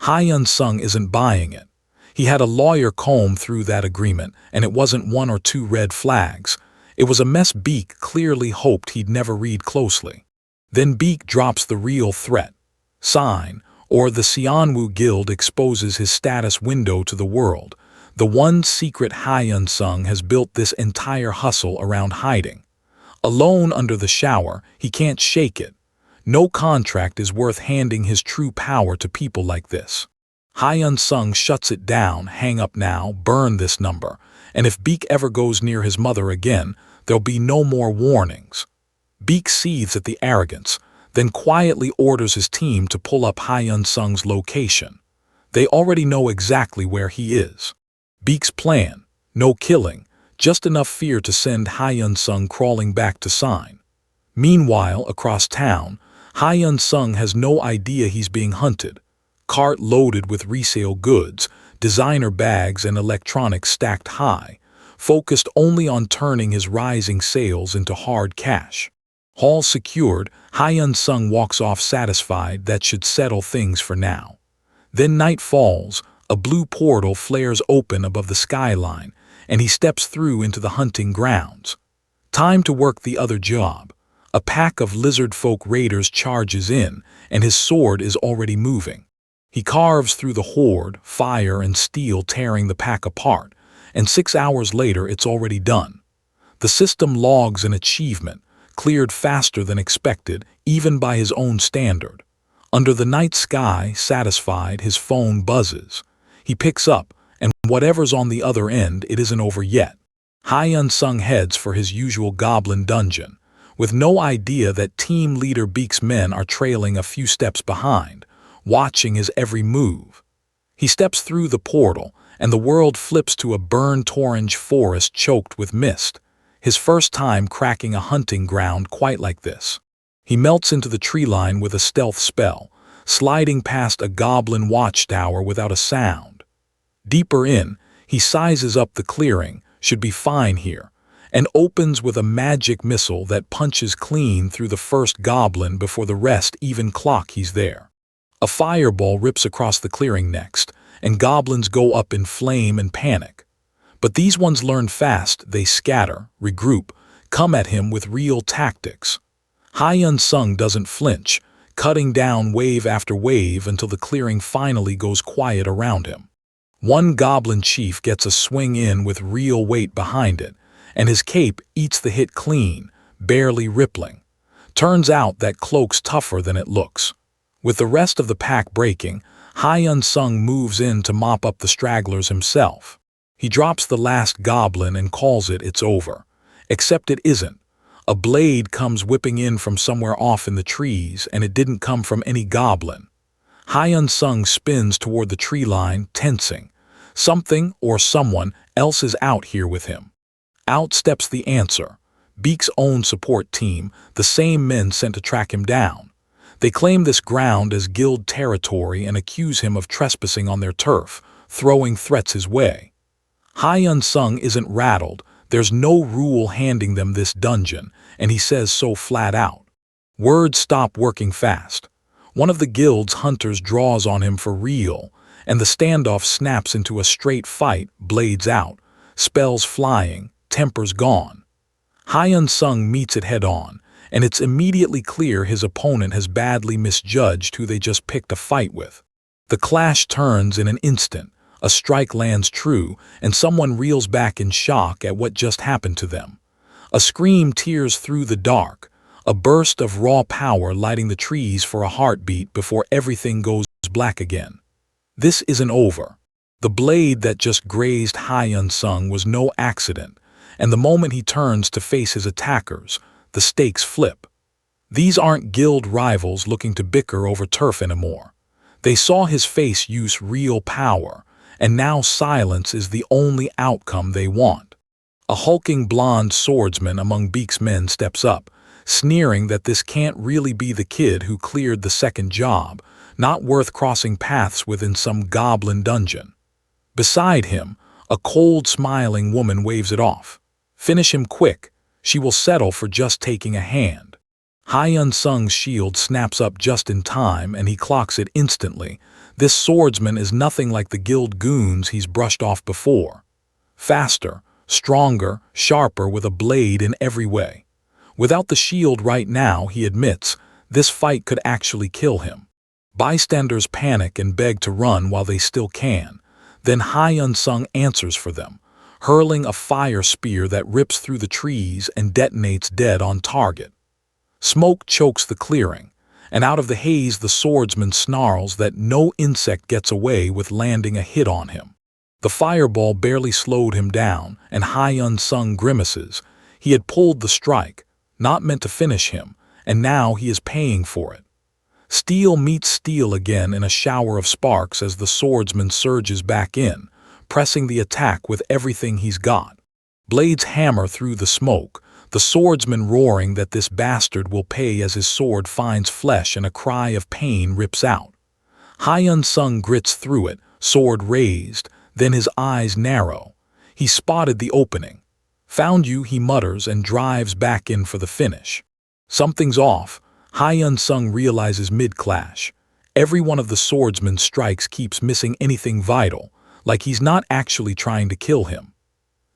Choi Hyun-sung isn't buying it. He had a lawyer comb through that agreement, and it wasn't 1 or 2 red flags. It was a mess Beak clearly hoped he'd never read closely. Then Beak drops the real threat. Sign, or the Sianwoo Guild exposes his status window to the world. The one secret Choi Hyun-sung has built this entire hustle around hiding. Alone under the shower, he can't shake it. No contract is worth handing his true power to people like this. Choi Hyun-sung shuts it down. Hang up now, burn this number, and if Beak ever goes near his mother again, there'll be no more warnings. Beak seethes at the arrogance, then quietly orders his team to pull up Choi Hyun-sung's location. They already know exactly where he is. Beak's plan: no killing, just enough fear to send Choi Hyun-sung crawling back to sign. Meanwhile, across town, Choi Hyun-sung has no idea he's being hunted. Cart loaded with resale goods, designer bags and electronics stacked high, focused only on turning his rising sales into hard cash. Hall secured, Hyun-sung walks off satisfied that should settle things for now. Then night falls, a blue portal flares open above the skyline, and he steps through into the hunting grounds. Time to work the other job. A pack of lizard folk raiders charges in, and his sword is already moving. He carves through the horde, fire and steel tearing the pack apart, and 6 hours later it's already done. The system logs an achievement, cleared faster than expected, even by his own standard. Under the night sky, satisfied, his phone buzzes. He picks up, and whatever's on the other end, it isn't over yet. Hyun-sung heads for his usual goblin dungeon, with no idea that team leader Beak's men are trailing a few steps behind, watching his every move. He steps through the portal, and the world flips to a burnt orange forest choked with mist, his first time cracking a hunting ground quite like this. He melts into the tree line with a stealth spell, sliding past a goblin watchtower without a sound. Deeper in, he sizes up the clearing, should be fine here, and opens with a magic missile that punches clean through the first goblin before the rest even clock he's there. A fireball rips across the clearing next, and goblins go up in flame and panic. But these ones learn fast, they scatter, regroup, come at him with real tactics. Hyun-sung doesn't flinch, cutting down wave after wave until the clearing finally goes quiet around him. One goblin chief gets a swing in with real weight behind it, and his cape eats the hit clean, barely rippling. Turns out that cloak's tougher than it looks. With the rest of the pack breaking, Hyun-sung moves in to mop up the stragglers himself. He drops the last goblin and calls it's over. Except it isn't. A blade comes whipping in from somewhere off in the trees, and it didn't come from any goblin. Hyun-sung spins toward the tree line, tensing. Something or someone else is out here with him. Out steps the answer. Beak's own support team, the same men sent to track him down. They claim this ground as guild territory and accuse him of trespassing on their turf, throwing threats his way. Hyun-sung isn't rattled. There's no rule handing them this dungeon, and he says so flat out. Words stop working fast. One of the guild's hunters draws on him for real, and the standoff snaps into a straight fight, blades out, spells flying, tempers gone. Hyun-sung meets it head-on, and it's immediately clear his opponent has badly misjudged who they just picked a fight with. The clash turns in an instant. A strike lands true, and someone reels back in shock at what just happened to them. A scream tears through the dark, a burst of raw power lighting the trees for a heartbeat before everything goes black again. This isn't over. The blade that just grazed Hyun-sung was no accident, and the moment he turns to face his attackers, the stakes flip. These aren't guild rivals looking to bicker over turf anymore. They saw his face use real power, and now silence is the only outcome they want. A hulking blonde swordsman among Beak's men steps up, sneering that this can't really be the kid who cleared the second job, not worth crossing paths with in some goblin dungeon. Beside him, a cold, smiling woman waves it off. Finish him quick. She will settle for just taking a hand. Hyun-sung's shield snaps up just in time, and he clocks it instantly. This swordsman is nothing like the guild goons he's brushed off before. Faster, stronger, sharper, with a blade in every way. Without the shield right now, he admits, this fight could actually kill him. Bystanders panic and beg to run while they still can. Then Hyun-sung answers for them, hurling a fire spear that rips through the trees and detonates dead on target. Smoke chokes the clearing, and out of the haze the swordsman snarls that no insect gets away with landing a hit on him. The fireball barely slowed him down, and Hyun-sung grimaces. He had pulled the strike, not meant to finish him, and now he is paying for it. Steel meets steel again in a shower of sparks as the swordsman surges back in, pressing the attack with everything he's got. Blades hammer through the smoke, the swordsman roaring that this bastard will pay as his sword finds flesh and a cry of pain rips out. Hyun-sung grits through it, sword raised, then his eyes narrow. He spotted the opening. Found you, he mutters and drives back in for the finish. Something's off. Hyun-sung realizes mid-clash. Every one of the swordsman's strikes keeps missing anything vital, like he's not actually trying to kill him.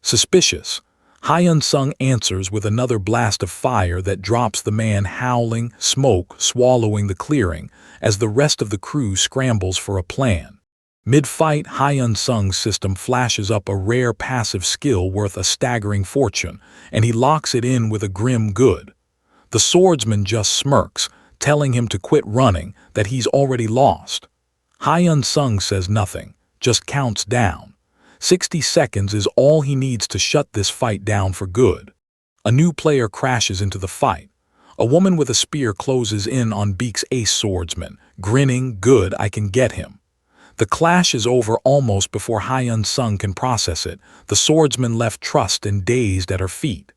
Suspicious, Hyun-sung answers with another blast of fire that drops the man howling, smoke swallowing the clearing, as the rest of the crew scrambles for a plan. Mid-fight, Hyun-sung's system flashes up a rare passive skill worth a staggering fortune, and he locks it in with a grim good. The swordsman just smirks, telling him to quit running, that he's already lost. Hyun-sung says nothing, just counts down. 60 seconds is all he needs to shut this fight down for good. A new player crashes into the fight. A woman with a spear closes in on Beak's ace swordsman, grinning, "Good, I can get him." The clash is over almost before Hyun-sung can process it, the swordsman left trussed and dazed at her feet.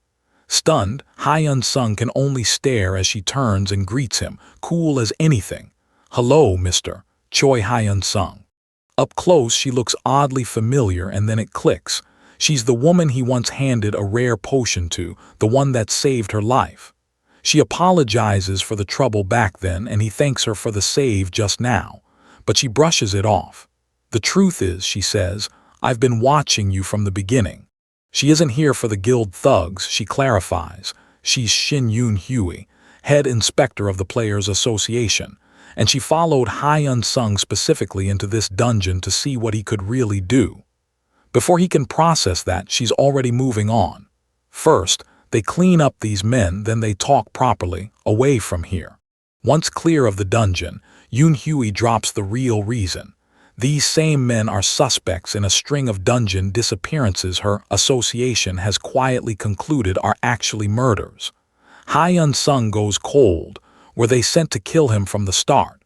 Stunned, Hyun-sung can only stare as she turns and greets him, cool as anything. "Hello, Mr. Choi Hyun-sung." Up close, she looks oddly familiar, and then it clicks. She's the woman he once handed a rare potion to, the one that saved her life. She apologizes for the trouble back then, and he thanks her for the save just now. But she brushes it off. "The truth is," she says, "I've been watching you from the beginning." She isn't here for the guild thugs, she clarifies. She's Shin Yoon-hui, head inspector of the Players Association, and she followed Hyun-sung specifically into this dungeon to see what he could really do. Before he can process that, she's already moving on. First, they clean up these men, then they talk properly, away from here. Once clear of the dungeon, Yoon-hui drops the real reason. These same men are suspects in a string of dungeon disappearances her association has quietly concluded are actually murders. Hyun-sung goes cold. Were they sent to kill him from the start?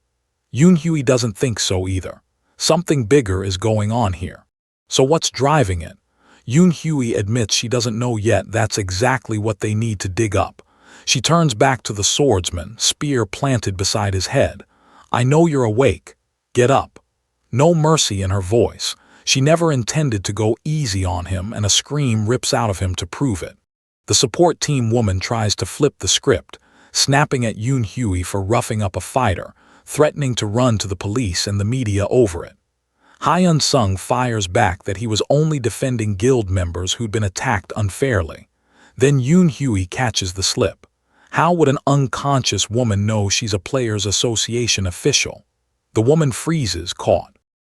Yoon-hui doesn't think so either. Something bigger is going on here. So what's driving it? Yoon-hui admits she doesn't know yet. That's exactly what they need to dig up. She turns back to the swordsman, spear planted beside his head. "I know you're awake. Get up." No mercy in her voice. She never intended to go easy on him, and a scream rips out of him to prove it. The support team woman tries to flip the script, snapping at Yoon-hui for roughing up a fighter, threatening to run to the police and the media over it. Hyun-sung fires back that he was only defending guild members who'd been attacked unfairly. Then Yoon-hui catches the slip. How would an unconscious woman know she's a Players Association official? The woman freezes, caught.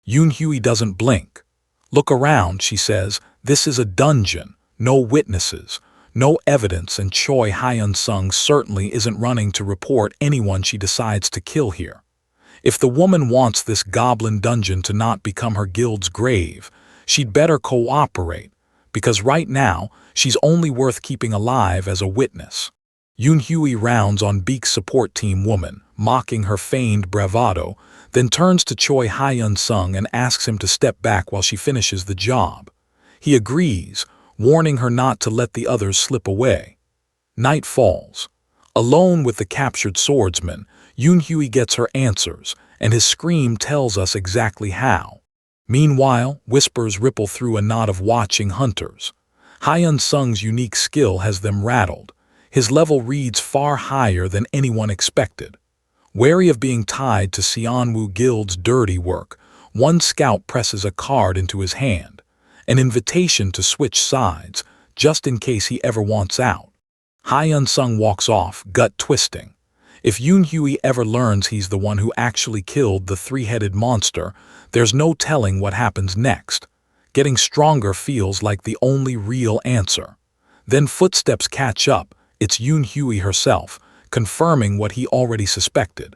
Yoon-hui doesn't blink. "Look around," she says. "This is a dungeon. No witnesses. No evidence, and Choi Hyun-sung certainly isn't running to report anyone she decides to kill here. If the woman wants this goblin dungeon to not become her guild's grave, she'd better cooperate, because right now she's only worth keeping alive as a witness." Yoon-hui rounds on Beak's support team woman, mocking her feigned bravado, then turns to Choi Hyun-sung and asks him to step back while she finishes the job. He agrees, warning her not to let the others slip away. Night falls. Alone with the captured swordsman, Yoon-hui gets her answers, and his scream tells us exactly how. Meanwhile, whispers ripple through a knot of watching hunters. Hyun-sung's unique skill has them rattled. His level reads far higher than anyone expected. Wary of being tied to Sianwoo Guild's dirty work, one scout presses a card into his hand, an invitation to switch sides, just in case he ever wants out. Hyun-sung walks off, gut twisting. If Yoon-hui ever learns he's the one who actually killed the three-headed monster, there's no telling what happens next. Getting stronger feels like the only real answer. Then footsteps catch up. It's Yoon-hui herself, confirming what he already suspected.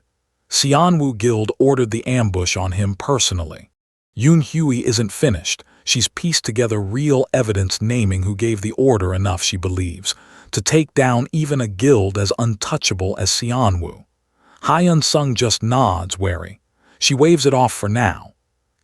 Sianwoo Guild ordered the ambush on him personally. Yoon-hui isn't finished. She's pieced together real evidence naming who gave the order enough, she believes, to take down even a guild as untouchable as Sianwoo. Hyun-sung just nods, wary. She waves it off for now.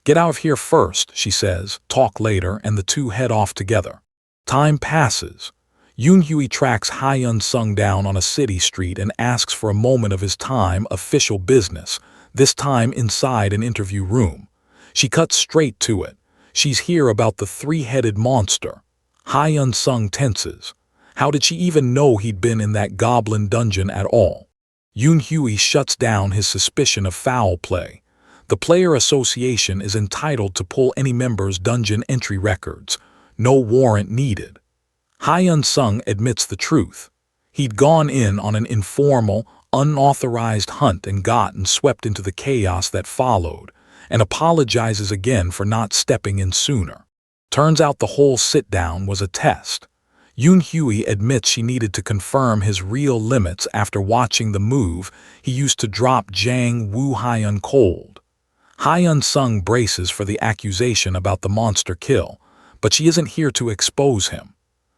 "Get out of here first," she says, "talk later," and the two head off together. Time passes. Yoon-hui tracks Hyun-sung down on a city street and asks for a moment of his time, official business, this time inside an interview room. She cuts straight to it. She's here about the three-headed monster. Hyun-sung tenses. How did she even know he'd been in that goblin dungeon at all? Yoon-Hui shuts down his suspicion of foul play. The player association is entitled to pull any member's dungeon entry records. No warrant needed. Hyun-sung admits the truth. He'd gone in on an informal, unauthorized hunt and gotten swept into the chaos that followed, and apologizes again for not stepping in sooner. Turns out the whole sit-down was a test. Yoon-Hui admits she needed to confirm his real limits after watching the move he used to drop Jang Woo-hyun cold. Hyun-sung braces for the accusation about the monster kill, but she isn't here to expose him.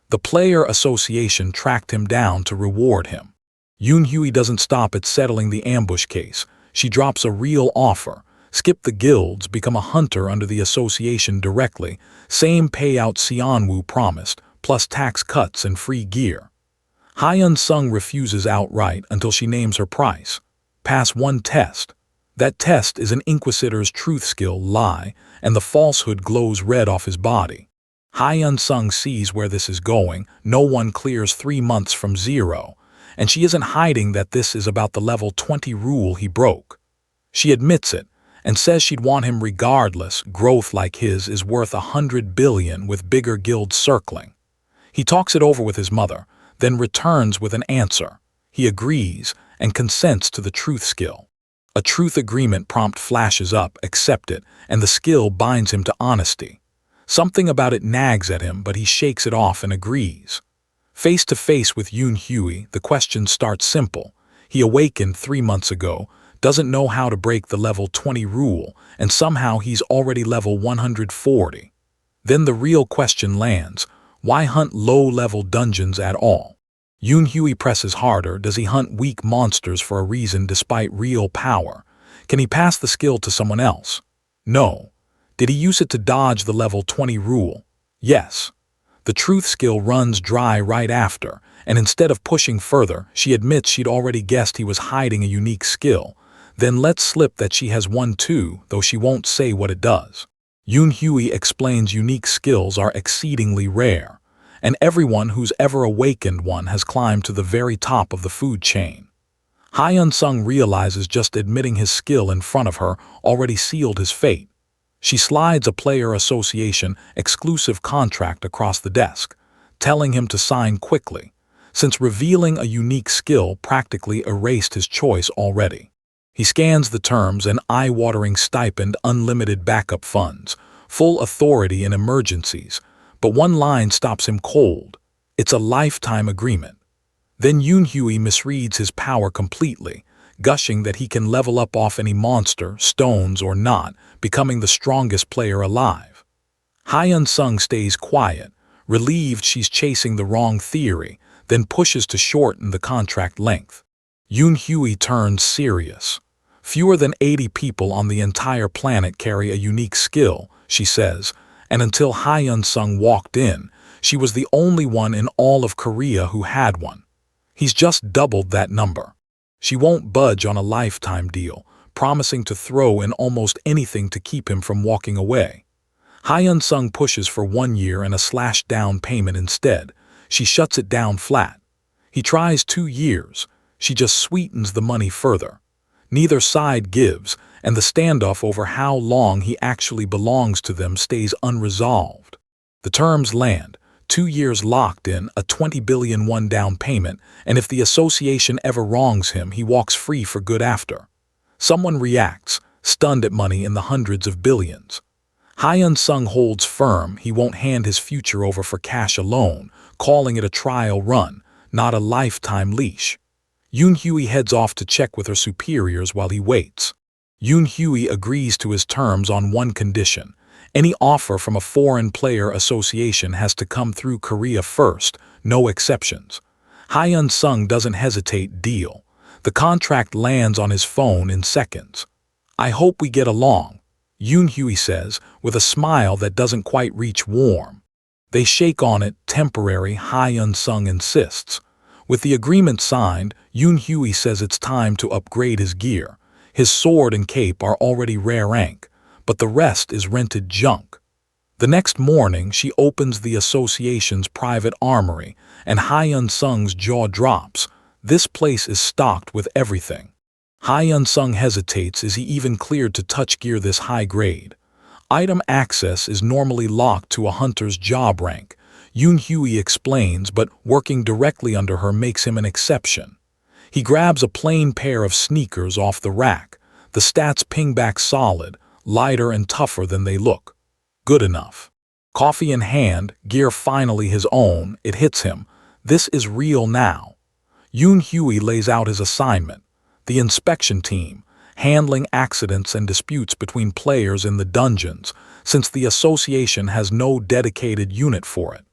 The player association tracked him down to reward him. Yoon-Hui doesn't stop at settling the ambush case. She drops a real offer. Skip the guilds, become a hunter under the association directly, same payout Seonwoo promised, plus tax cuts and free gear. Hyun-sung refuses outright until she names her price. Pass one test. That test is an inquisitor's truth skill lie, and the falsehood glows red off his body. Hyun-sung sees where this is going. No one clears 3 months from 0, and she isn't hiding that this is about the level 20 rule he broke. She admits it, and says she'd want him regardless. Growth like his is worth 100 billion with bigger guilds circling. He talks it over with his mother, then returns with an answer. He agrees and consents to the truth skill. A truth agreement prompt flashes up, accept it, and the skill binds him to honesty. Something about it nags at him, but he shakes it off and agrees. Face to face with Yoon-Hui, the questions start simple. He awakened 3 months ago, doesn't know how to break the level 20 rule, and somehow he's already level 140. Then the real question lands. Why hunt low-level dungeons at all? Yoon-Hui presses harder. Does he hunt weak monsters for a reason despite real power? Can he pass the skill to someone else? No. Did he use it to dodge the level 20 rule? Yes. The truth skill runs dry right after, and instead of pushing further, she admits she'd already guessed he was hiding a unique skill, then lets slip that she has one too, though she won't say what it does. Yoon-Hui explains unique skills are exceedingly rare, and everyone who's ever awakened one has climbed to the very top of the food chain. Hyun-sung realizes just admitting his skill in front of her already sealed his fate. She slides a player association exclusive contract across the desk, telling him to sign quickly, since revealing a unique skill practically erased his choice already. He scans the terms: an eye-watering stipend, unlimited backup funds, full authority in emergencies, but one line stops him cold. It's a lifetime agreement. Then Yoon-Hui misreads his power completely, gushing that he can level up off any monster, stones or not, becoming the strongest player alive. Hyun-sung stays quiet, relieved she's chasing the wrong theory, then pushes to shorten the contract length. Yoon-Hui turns serious. Fewer than 80 people on the entire planet carry a unique skill, she says, and until Hyun-sung walked in, she was the only one in all of Korea who had one. He's just doubled that number. She won't budge on a lifetime deal, promising to throw in almost anything to keep him from walking away. Hyun-sung pushes for 1 year and a slashed down payment instead. She shuts it down flat. He tries 2 years. She just sweetens the money further. Neither side gives, and the standoff over how long he actually belongs to them stays unresolved. The terms land: 2 years locked in, a 20 billion won down payment, and if the association ever wrongs him, he walks free for good after. Someone reacts, stunned at money in the hundreds of billions. Hyun-sung holds firm he won't hand his future over for cash alone, calling it a trial run, not a lifetime leash. Yoon-Hui heads off to check with her superiors while he waits. Yoon-Hui agrees to his terms on one condition: any offer from a foreign player association has to come through Korea first, no exceptions. Hyun-sung doesn't hesitate. Deal. The contract lands on his phone in seconds. I hope we get along, Yoon-Hui says, with a smile that doesn't quite reach warm. They shake on it, temporary. Hyun-sung insists. With the agreement signed, Yoon-Hui says it's time to upgrade his gear. His sword and cape are already rare rank, but the rest is rented junk. The next morning, she opens the association's private armory, and Hyun-sung's jaw drops. This place is stocked with everything. Hyun-sung hesitates. Is he even cleared to touch gear this high grade? Item access is normally locked to a hunter's job rank. Yoon-hui explains, but working directly under her makes him an exception. He grabs a plain pair of sneakers off the rack. The stats ping back solid, lighter and tougher than they look. Good enough. Coffee in hand, gear finally his own, it hits him. This is real now. Yoon-hui lays out his assignment. The inspection team, handling accidents and disputes between players in the dungeons, since the association has no dedicated unit for it.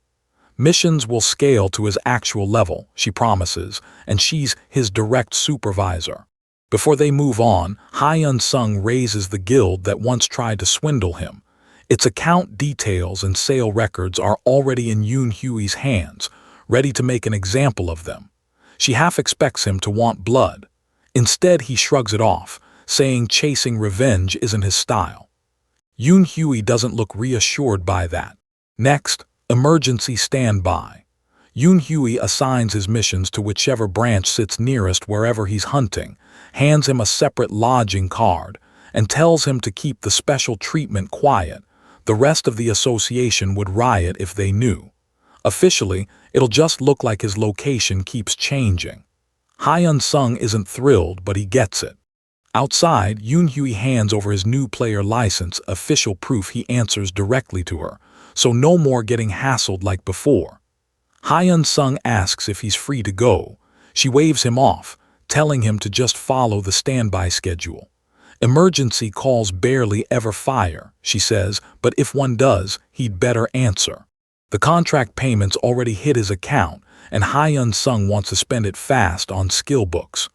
Missions will scale to his actual level, she promises, and she's his direct supervisor. Before they move on, Hyun-sung raises the guild that once tried to swindle him. Its account details and sale records are already in Yoon-hui's hands, ready to make an example of them. She half expects him to want blood. Instead, he shrugs it off, saying chasing revenge isn't his style. Yoon-hui doesn't look reassured by that. Next, emergency standby. Yoon-hui assigns his missions to whichever branch sits nearest wherever he's hunting, hands him a separate lodging card, and tells him to keep the special treatment quiet. The rest of the association would riot if they knew. Officially, it'll just look like his location keeps changing. Hyun-sung isn't thrilled, but he gets it. Outside, Yoon-hui hands over his new player license, official proof he answers directly to her, so no more getting hassled like before. Hyun-sung asks if he's free to go. She waves him off, telling him to just follow the standby schedule. Emergency calls barely ever fire, she says, but if one does, he'd better answer. The contract payments already hit his account, and Hyun-sung wants to spend it fast on skill books.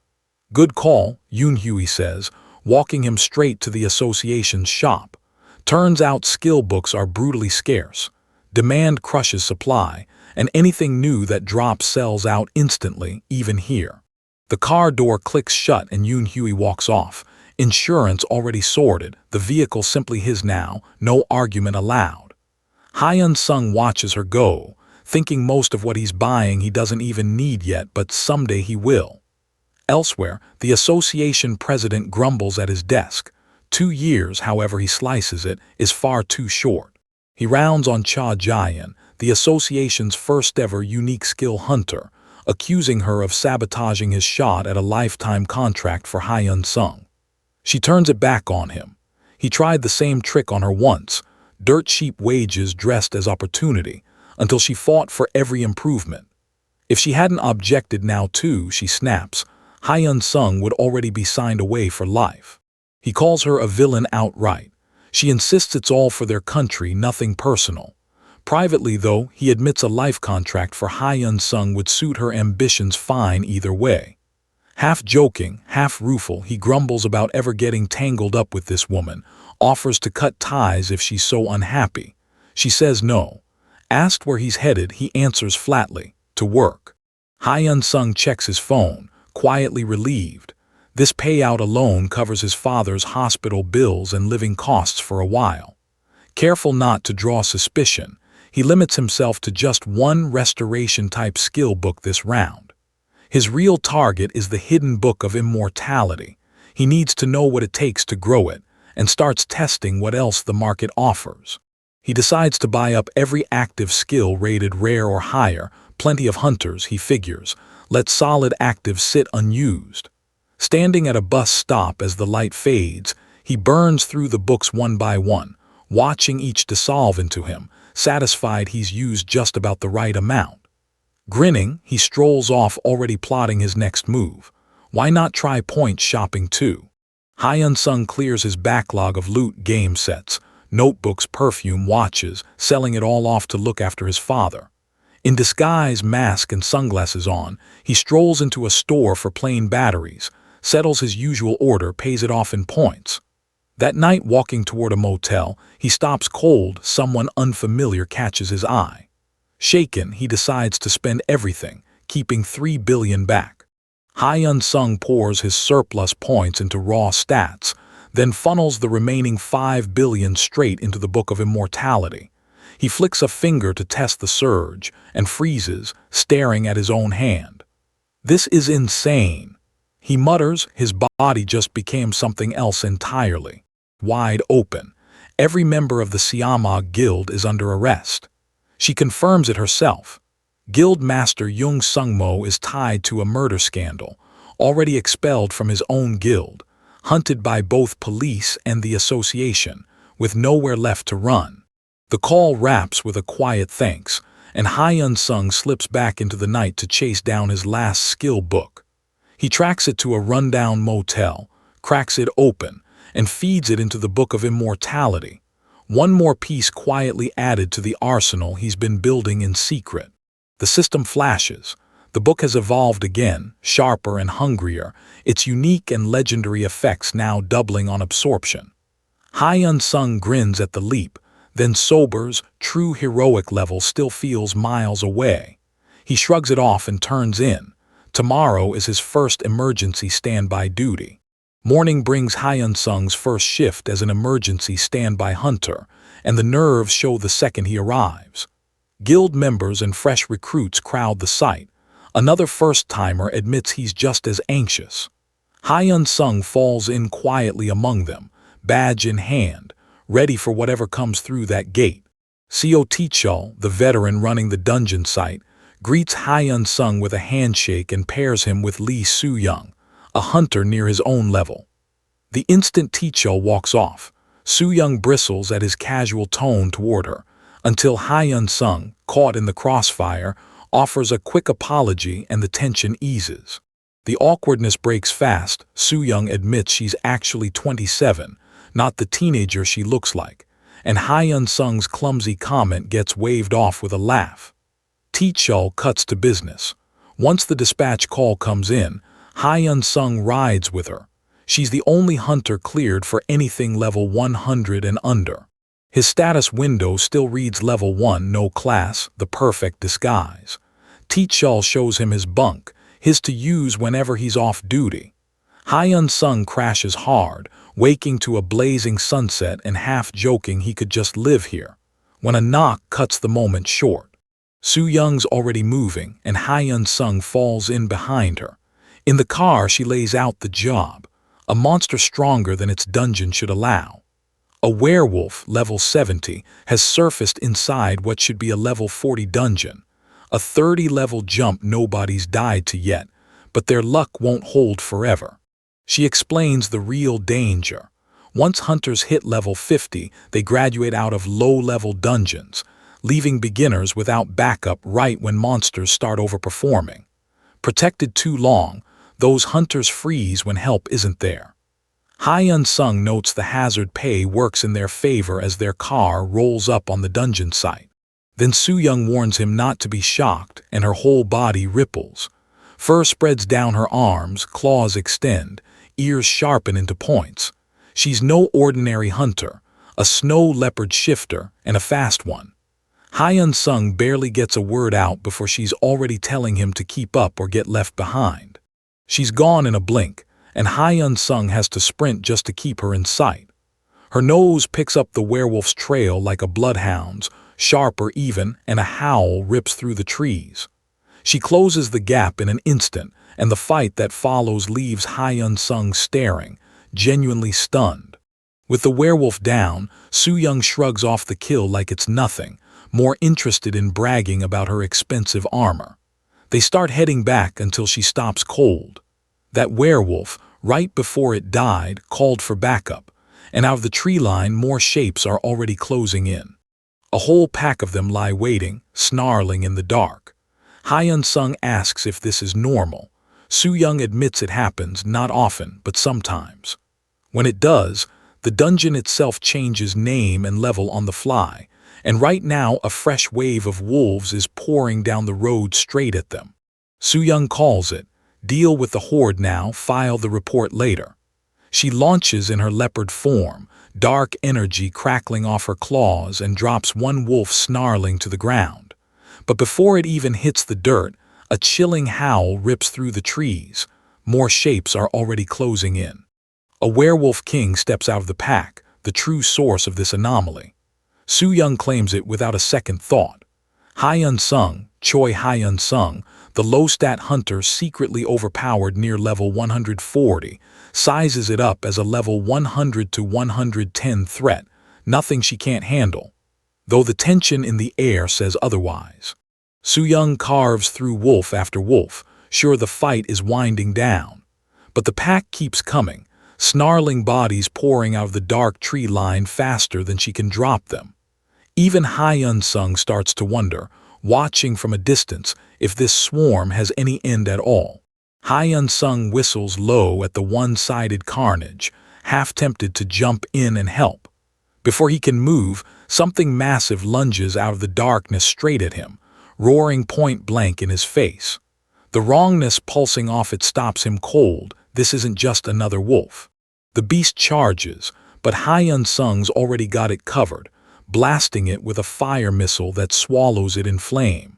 Good call, Yoon-hui says, walking him straight to the association's shop. Turns out skill books are brutally scarce. Demand crushes supply, and anything new that drops sells out instantly, even here. The car door clicks shut and Yoon-hui walks off. Insurance already sorted, the vehicle simply his now, no argument allowed. Hyun-sung watches her go, thinking most of what he's buying he doesn't even need yet, but someday he will. Elsewhere, the association president grumbles at his desk. 2 years, however he slices it, is far too short. He rounds on Choi Hyun, the association's first-ever unique skill hunter, accusing her of sabotaging his shot at a lifetime contract for Hyun-sung. She turns it back on him. He tried the same trick on her once, dirt-cheap wages dressed as opportunity, until she fought for every improvement. If she hadn't objected now too, she snaps, Hyun-sung would already be signed away for life. He calls her a villain outright. She insists it's all for their country, nothing personal. Privately, though, he admits a life contract for Hyun-sung would suit her ambitions fine either way. Half joking, half rueful, he grumbles about ever getting tangled up with this woman, offers to cut ties if she's so unhappy. She says no. Asked where he's headed, he answers flatly, to work. Hyun-sung checks his phone, quietly relieved. This payout alone covers his father's hospital bills and living costs for a while. Careful not to draw suspicion, he limits himself to just one restoration-type skill book this round. His real target is the hidden book of immortality. He needs to know what it takes to grow it, and starts testing what else the market offers. He decides to buy up every active skill rated rare or higher, plenty of hunters, he figures, let solid actives sit unused. Standing at a bus stop as the light fades, he burns through the books one by one, watching each dissolve into him, satisfied he's used just about the right amount. Grinning, he strolls off, already plotting his next move. Why not try point shopping too? Hyun-sung clears his backlog of loot, game sets, notebooks, perfume, watches, selling it all off to look after his father. In disguise, mask and sunglasses on, he strolls into a store for plain batteries, settles his usual order, pays it off in points. That night, walking toward a motel, he stops cold. Someone unfamiliar catches his eye. Shaken, he decides to spend everything, keeping 3 billion back. Hyun-sung pours his surplus points into raw stats, then funnels the remaining 5 billion straight into the Book of Immortality. He flicks a finger to test the surge and freezes, staring at his own hand. This is insane. He mutters, his body just became something else entirely. Wide open. Every member of the Siamang Guild is under arrest. She confirms it herself. Guild Master Jung Sung-mo is tied to a murder scandal, already expelled from his own guild, hunted by both police and the association, with nowhere left to run. The call wraps with a quiet thanks, and Choi Hyun-sung slips back into the night to chase down his last skill book. He tracks it to a rundown motel, cracks it open, and feeds it into the Book of Immortality, one more piece quietly added to the arsenal he's been building in secret. The system flashes. The book has evolved again, sharper and hungrier, its unique and legendary effects now doubling on absorption. Choi Hyun-sung grins at the leap, then sobers. True heroic level still feels miles away. He shrugs it off and turns in. Tomorrow is his first emergency standby duty. Morning brings Choi Hyun-sung's first shift as an emergency standby hunter, and the nerves show the second he arrives. Guild members and fresh recruits crowd the site. Another first-timer admits he's just as anxious. Choi Hyun-sung falls in quietly among them, badge in hand, ready for whatever comes through that gate. Seo Tae-chul, the veteran running the dungeon site, greets Choi Hyun-sung with a handshake and pairs him with Lee Soo-young, a hunter near his own level. The instant Tae-chul walks off, Soo-young bristles at his casual tone toward her, until Choi Hyun-sung, caught in the crossfire, offers a quick apology and the tension eases. The awkwardness breaks fast. Soo-young admits she's actually 27, not the teenager she looks like, and Choi Hyun-sung's clumsy comment gets waved off with a laugh. Tae-chul cuts to business. Once the dispatch call comes in, Choi Hyun-sung rides with her. She's the only hunter cleared for anything level 100 and under. His status window still reads level 1, no class, the perfect disguise. Tae-chul shows him his bunk, his to use whenever he's off duty. Choi Hyun-sung crashes hard, waking to a blazing sunset and half-joking he could just live here, when a knock cuts the moment short. Soo-young's already moving, and Choi Hyun-sung falls in behind her. In the car, she lays out the job, a monster stronger than its dungeon should allow. A werewolf, level 70, has surfaced inside what should be a level 40 dungeon. A 30-level jump nobody's died to yet, but their luck won't hold forever. She explains the real danger. Once hunters hit level 50, they graduate out of low-level dungeons, leaving beginners without backup right when monsters start overperforming. Protected too long, those hunters freeze when help isn't there. Choi Hyun-sung notes the hazard pay works in their favor as their car rolls up on the dungeon site. Then Soo-young warns him not to be shocked, and her whole body ripples. Fur spreads down her arms, claws extend, ears sharpen into points. She's no ordinary hunter, a snow leopard shifter, and a fast one. Choi Hyun-sung barely gets a word out before she's already telling him to keep up or get left behind. She's gone in a blink, and Choi Hyun-sung has to sprint just to keep her in sight. Her nose picks up the werewolf's trail like a bloodhound's, sharp or even, and a howl rips through the trees. She closes the gap in an instant, and the fight that follows leaves Choi Hyun-sung staring, genuinely stunned. With the werewolf down, Soo-young shrugs off the kill like it's nothing, more interested in bragging about her expensive armor. They start heading back until she stops cold. That werewolf, right before it died, called for backup, and out of the tree line more shapes are already closing in. A whole pack of them lie waiting, snarling in the dark. Choi Hyun-sung asks if this is normal. Soo-young admits it happens, not often, but sometimes. When it does, the dungeon itself changes name and level on the fly, and right now a fresh wave of wolves is pouring down the road straight at them. Soo-young calls it, deal with the horde now, file the report later. She launches in her leopard form, dark energy crackling off her claws, and drops one wolf snarling to the ground. But before it even hits the dirt, a chilling howl rips through the trees. More shapes are already closing in. A werewolf king steps out of the pack, the true source of this anomaly. Soo-young claims it without a second thought. Hyun-sung, Choi Hyun-sung, the low-stat hunter secretly overpowered near level 140, sizes it up as a level 100 to 110 threat, nothing she can't handle, though the tension in the air says otherwise. Soo-young carves through wolf after wolf, sure the fight is winding down. But the pack keeps coming, snarling bodies pouring out of the dark tree line faster than she can drop them. Even Hyun-sung starts to wonder, watching from a distance, if this swarm has any end at all. Hyun-sung whistles low at the one-sided carnage, half tempted to jump in and help. Before he can move, something massive lunges out of the darkness straight at him, roaring point blank in his face. The wrongness pulsing off it stops him cold. This isn't just another wolf. The beast charges, but Hyun-sung's already got it covered, blasting it with a fire missile that swallows it in flame.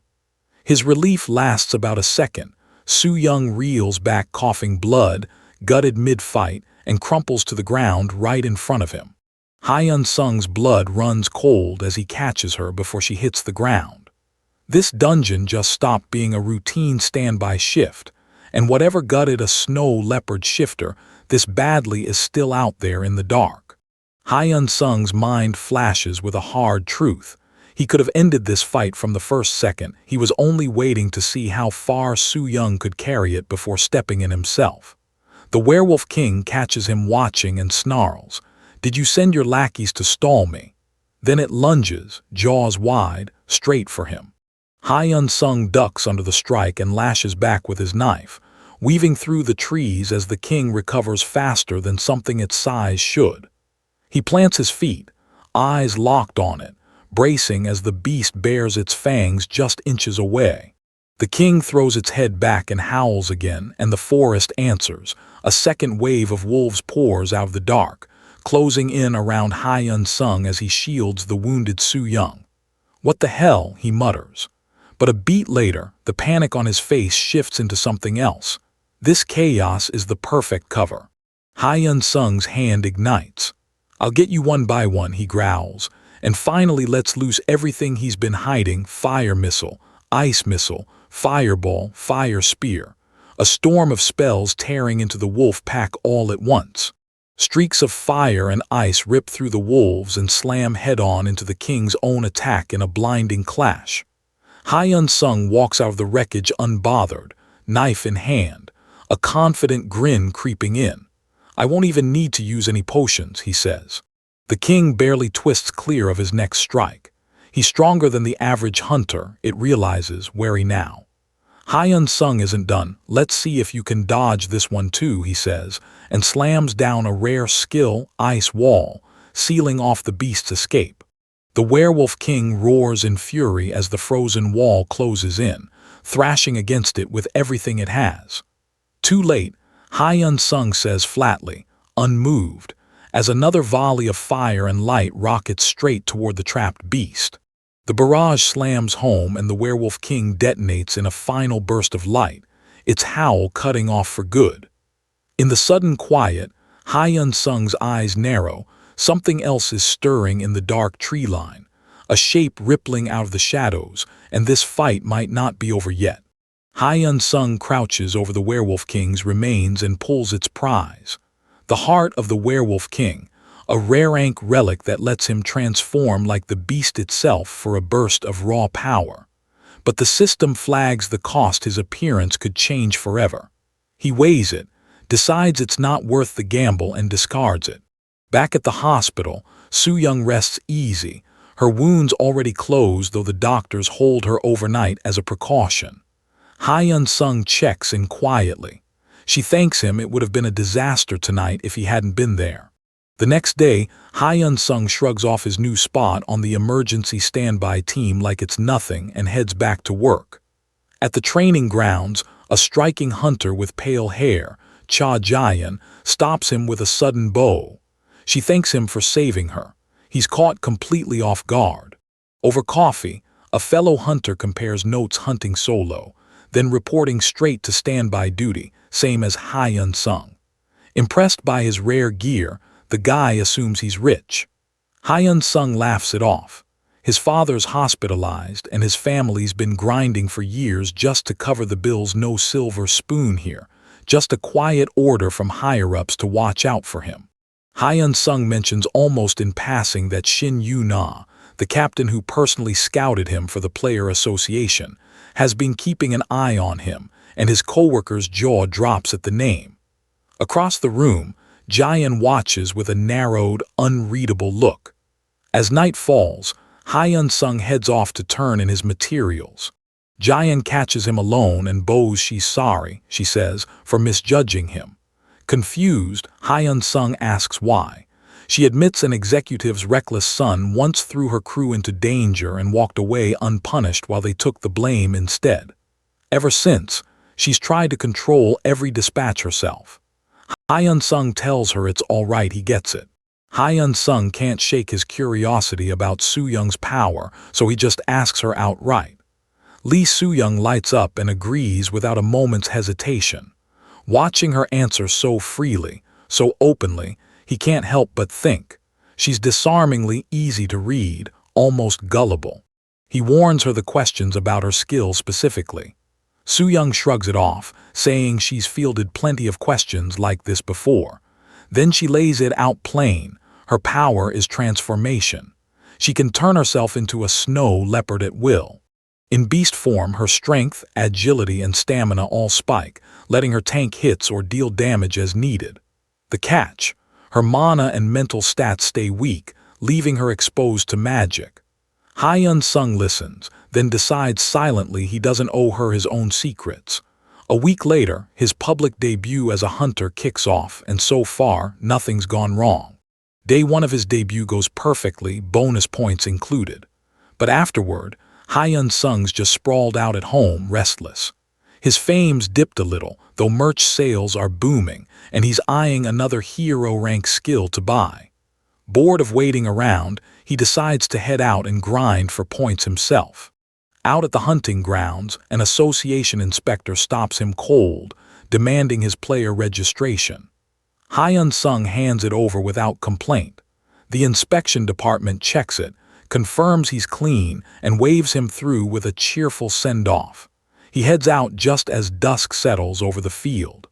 His relief lasts about a second. Soo-young reels back coughing blood, gutted mid-fight, and crumples to the ground right in front of him. Hyun-sung's blood runs cold as he catches her before she hits the ground. This dungeon just stopped being a routine standby shift, and whatever gutted a snow leopard shifter, this badly is still out there in the dark. Hyun-sung's mind flashes with a hard truth. He could have ended this fight from the first second. He was only waiting to see how far Soo-young could carry it before stepping in himself. The werewolf king catches him watching and snarls, "Did you send your lackeys to stall me?" Then it lunges, jaws wide, straight for him. Hyun-sung ducks under the strike and lashes back with his knife, weaving through the trees as the king recovers faster than something its size should. He plants his feet, eyes locked on it, bracing as the beast bares its fangs just inches away. The king throws its head back and howls again, and the forest answers. A second wave of wolves pours out of the dark, closing in around Hyun-sung as he shields the wounded Soo-young. "What the hell?" he mutters. But a beat later, the panic on his face shifts into something else. This chaos is the perfect cover. Hyun-sung's hand ignites. "I'll get you one by one," he growls, and finally lets loose everything he's been hiding: fire missile, ice missile, fireball, fire spear. A storm of spells tearing into the wolf pack all at once. Streaks of fire and ice rip through the wolves and slam head-on into the king's own attack in a blinding clash. Hyun-sung walks out of the wreckage unbothered, knife in hand, a confident grin creeping in. "I won't even need to use any potions," he says. The king barely twists clear of his next strike. He's stronger than the average hunter, it realizes, wary now. Hyun-sung isn't done. "Let's see if you can dodge this one too," he says, and slams down a rare skill, ice wall, sealing off the beast's escape. The werewolf king roars in fury as the frozen wall closes in, thrashing against it with everything it has. Too late, Hyun-sung says flatly, unmoved, as another volley of fire and light rockets straight toward the trapped beast. The barrage slams home and the werewolf king detonates in a final burst of light, its howl cutting off for good. In the sudden quiet, Hyun-sung's eyes narrow. Something else is stirring in the dark tree line, a shape rippling out of the shadows, and this fight might not be over yet. Hyun-sung crouches over the werewolf king's remains and pulls its prize. The heart of the werewolf king, a rare rank relic that lets him transform like the beast itself for a burst of raw power. But the system flags the cost his appearance could change forever. He weighs it, decides it's not worth the gamble, and discards it. Back at the hospital, Soo-young rests easy, her wounds already closed, though the doctors hold her overnight as a precaution. Hyun-sung checks in quietly. She thanks him. It would have been a disaster tonight if he hadn't been there. The next day, Hyun-sung shrugs off his new spot on the emergency standby team like it's nothing and heads back to work. At the training grounds, a striking hunter with pale hair, Choi Hyun, stops him with a sudden bow. She thanks him for saving her. He's caught completely off guard. Over coffee, a fellow hunter compares notes hunting solo, then reporting straight to standby duty, same as Hyun-sung. Impressed by his rare gear, the guy assumes he's rich. Hyun-sung laughs it off. His father's hospitalized and his family's been grinding for years just to cover the bills. No silver spoon here, just a quiet order from higher-ups to watch out for him. Hyun-sung mentions almost in passing that Shin Yu-na, the captain who personally scouted him for the player association, has been keeping an eye on him, and his co-worker's jaw drops at the name. Across the room, Jaehyun watches with a narrowed, unreadable look. As night falls, Hyun-sung heads off to turn in his materials. Jaehyun catches him alone and bows she's sorry, she says, for misjudging him. Confused, Hyun-sung asks why. She admits an executive's reckless son once threw her crew into danger and walked away unpunished while they took the blame instead. Ever since, she's tried to control every dispatch herself. Hyun-sung tells her it's all right, he gets it. Hyun-sung can't shake his curiosity about Soo-young's power, so he just asks her outright. Lee Soo-young lights up and agrees without a moment's hesitation. Watching her answer so freely, so openly, he can't help but think. She's disarmingly easy to read, almost gullible. He warns her the questions about her skills specifically. Soo-young shrugs it off, saying she's fielded plenty of questions like this before. Then she lays it out plain. Her power is transformation. She can turn herself into a snow leopard at will. In beast form, her strength, agility, and stamina all spike, letting her tank hits or deal damage as needed. The catch: her mana and mental stats stay weak, leaving her exposed to magic. Hyun-sung listens, then decides silently he doesn't owe her his own secrets. A week later, his public debut as a hunter kicks off, and so far, nothing's gone wrong. Day one of his debut goes perfectly, bonus points included. But afterward, Hyun-sung's just sprawled out at home, restless. His fame's dipped a little, though merch sales are booming, and he's eyeing another hero-rank skill to buy. Bored of waiting around, he decides to head out and grind for points himself. Out at the hunting grounds, an association inspector stops him cold, demanding his player registration. Hyun-sung hands it over without complaint. The inspection department checks it, confirms he's clean, and waves him through with a cheerful send-off. He heads out just as dusk settles over the field.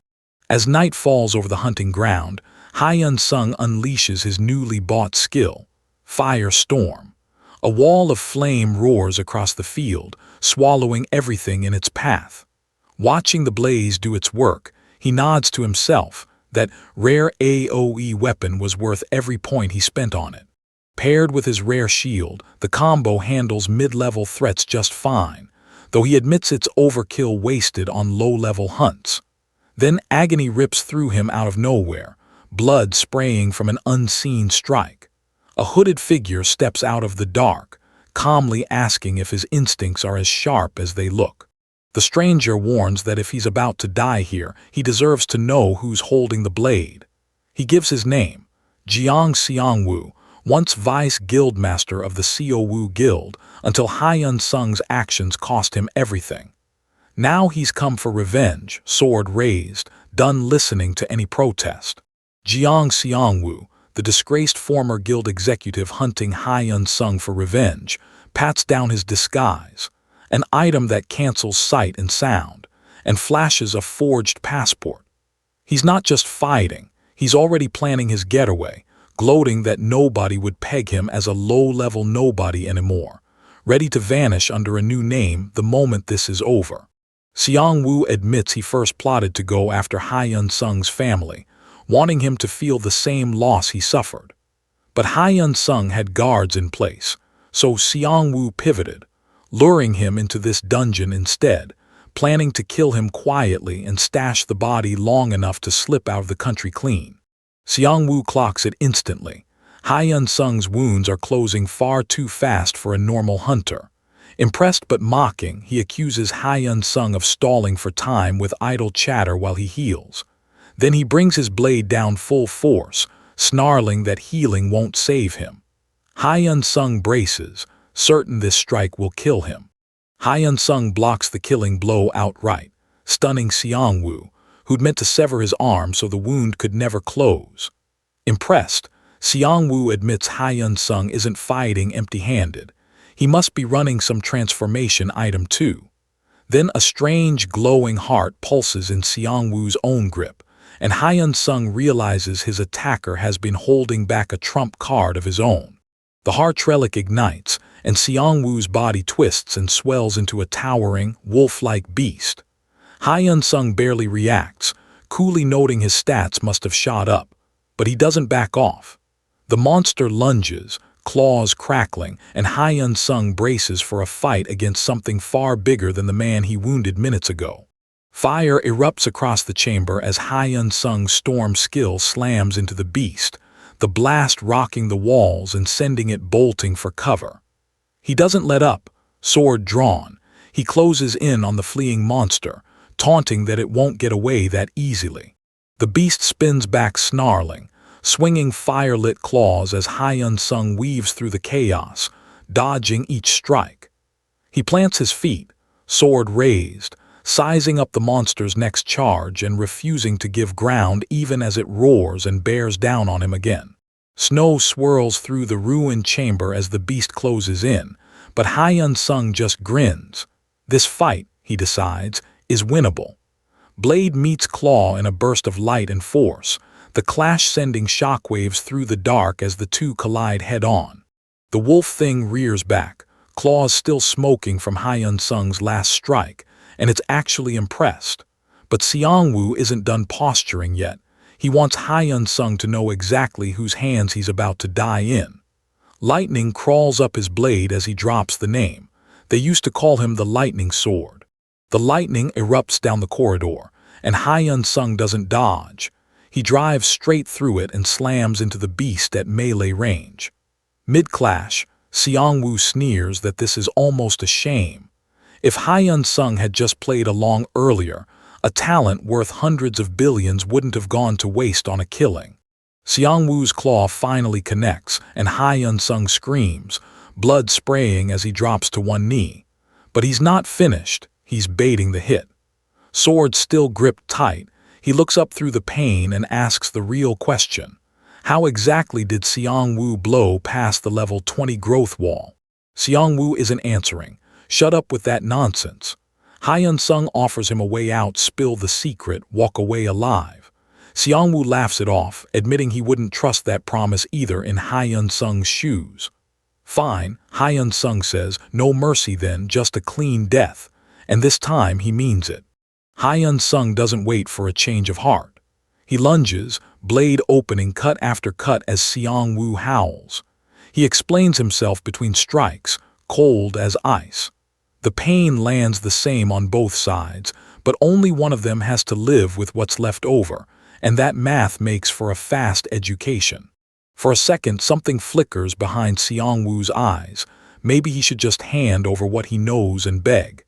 As night falls over the hunting ground, Hyun-sung unleashes his newly bought skill, Fire Storm. A wall of flame roars across the field, swallowing everything in its path. Watching the blaze do its work, he nods to himself. That rare AoE weapon was worth every point he spent on it. Paired with his rare shield, the combo handles mid-level threats just fine, though he admits it's overkill wasted on low-level hunts. Then agony rips through him out of nowhere, blood spraying from an unseen strike. A hooded figure steps out of the dark, calmly asking if his instincts are as sharp as they look. The stranger warns that if he's about to die here, he deserves to know who's holding the blade. He gives his name, Jeong Seong-woo, once vice guildmaster of the Seo-woo Guild, until Hyun-sung's actions cost him everything. Now he's come for revenge, sword raised, done listening to any protest. Jeong Seong-woo, the disgraced former guild executive hunting Hyun-sung for revenge, pats down his disguise, an item that cancels sight and sound, and flashes a forged passport. He's not just fighting, he's already planning his getaway, gloating that nobody would peg him as a low-level nobody anymore, ready to vanish under a new name the moment this is over. Seong-woo admits he first plotted to go after Hyun-sung's family, wanting him to feel the same loss he suffered. But Hyun-sung had guards in place, so Seong-woo pivoted, luring him into this dungeon instead, planning to kill him quietly and stash the body long enough to slip out of the country clean. Seong-woo clocks it instantly. Hyun-sung's wounds are closing far too fast for a normal hunter. Impressed but mocking, he accuses Hyun-sung of stalling for time with idle chatter while he heals. Then he brings his blade down full force, snarling that healing won't save him. Hyun-sung braces, certain this strike will kill him. Hyun-sung blocks the killing blow outright, stunning Seong-woo, who'd meant to sever his arm so the wound could never close. Impressed, Seong-woo admits Hyun-sung isn't fighting empty-handed. He must be running some transformation item too. Then a strange, glowing heart pulses in Seong-woo's own grip, and Hyun-sung realizes his attacker has been holding back a trump card of his own. The heart relic ignites, and Seong-woo's body twists and swells into a towering, wolf-like beast. Hyun-sung barely reacts, coolly noting his stats must have shot up, but he doesn't back off. The monster lunges, claws crackling, and Hyun-sung braces for a fight against something far bigger than the man he wounded minutes ago. Fire erupts across the chamber as Hyun-sung's storm skill slams into the beast, the blast rocking the walls and sending it bolting for cover. He doesn't let up, sword drawn. He closes in on the fleeing monster, taunting that it won't get away that easily. The beast spins back snarling, swinging fire-lit claws as Hyun-sung weaves through the chaos, dodging each strike. He plants his feet, sword raised, sizing up the monster's next charge and refusing to give ground even as it roars and bears down on him again. Snow swirls through the ruined chamber as the beast closes in, but Hyun-sung just grins. This fight, he decides, is winnable. Blade meets claw in a burst of light and force, the clash sending shockwaves through the dark as the two collide head-on. The wolf thing rears back, claws still smoking from Hyun-sung's last strike, and it's actually impressed. But Seong-woo isn't done posturing yet. He wants Hyun-sung to know exactly whose hands he's about to die in. Lightning crawls up his blade as he drops the name. They used to call him the lightning sword. The lightning erupts down the corridor, and Hyun-sung doesn't dodge. He drives straight through it and slams into the beast at melee range. Mid-clash, Seong-woo sneers that this is almost a shame. If Hyun-sung had just played along earlier, a talent worth hundreds of billions wouldn't have gone to waste on a killing. Seong-woo's claw finally connects, and Hyun-sung screams, blood spraying as he drops to one knee. But he's not finished, he's baiting the hit. Sword still gripped tight, he looks up through the pain and asks the real question. How exactly did Seong-woo blow past the level 20 growth wall? Seong-woo isn't answering. Shut up with that nonsense. Hyun-sung offers him a way out, spill the secret, walk away alive. Seong-woo laughs it off, admitting he wouldn't trust that promise either in Hyun-sung's shoes. Fine, Hyun-sung says, no mercy then, just a clean death. And this time he means it. Hyun-sung doesn't wait for a change of heart. He lunges, blade opening cut after cut as Seong-woo howls. He explains himself between strikes, cold as ice. The pain lands the same on both sides, but only one of them has to live with what's left over, and that math makes for a fast education. For a second, something flickers behind Seong-woo's eyes. Maybe he should just hand over what he knows and beg.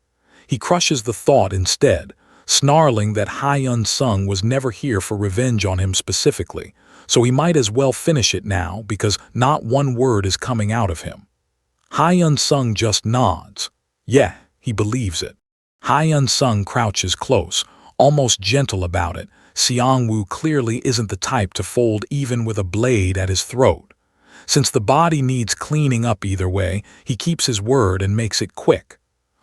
He crushes the thought instead, snarling that Hyun-sung was never here for revenge on him specifically, so he might as well finish it now because not one word is coming out of him. Hyun-sung just nods. Yeah, he believes it. Hyun-sung crouches close, almost gentle about it. Seong-woo clearly isn't the type to fold even with a blade at his throat. Since the body needs cleaning up either way, he keeps his word and makes it quick.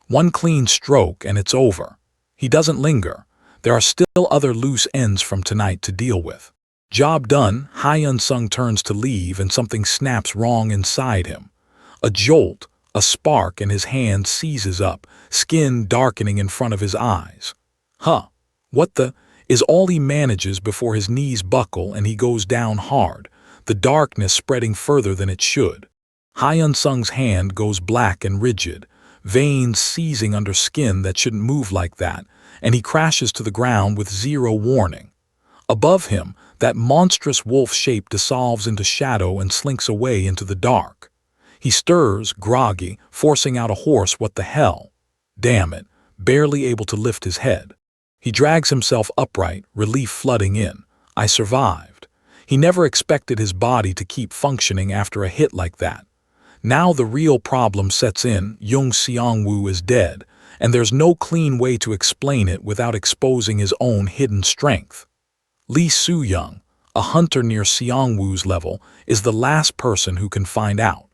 One clean stroke and it's over. He doesn't linger. There are still other loose ends from tonight to deal with. Job done, Hyun-sung turns to leave and something snaps wrong inside him. A jolt, a spark, and his hand seizes up, skin darkening in front of his eyes. Huh, what the, is all he manages before his knees buckle and he goes down hard, the darkness spreading further than it should. Hyun-sung's hand goes black and rigid, veins seizing under skin that shouldn't move like that, and he crashes to the ground with zero warning. Above him, that monstrous wolf shape dissolves into shadow and slinks away into the dark. He stirs, groggy, forcing out a hoarse "what the hell?" Damn it, barely able to lift his head. He drags himself upright, relief flooding in. I survived. He never expected his body to keep functioning after a hit like that. Now the real problem sets in. Young Seong-woo is dead, and there's no clean way to explain it without exposing his own hidden strength. Lee Soo-young, a hunter near Seongwoo's level, is the last person who can find out.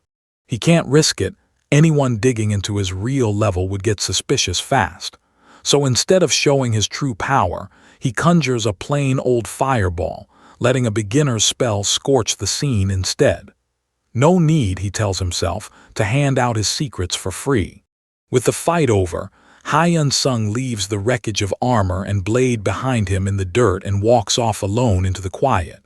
He can't risk it. Anyone digging into his real level would get suspicious fast. So instead of showing his true power, he conjures a plain old fireball, letting a beginner's spell scorch the scene instead. No need, he tells himself, to hand out his secrets for free. With the fight over, Choi Hyun-sung leaves the wreckage of armor and blade behind him in the dirt and walks off alone into the quiet.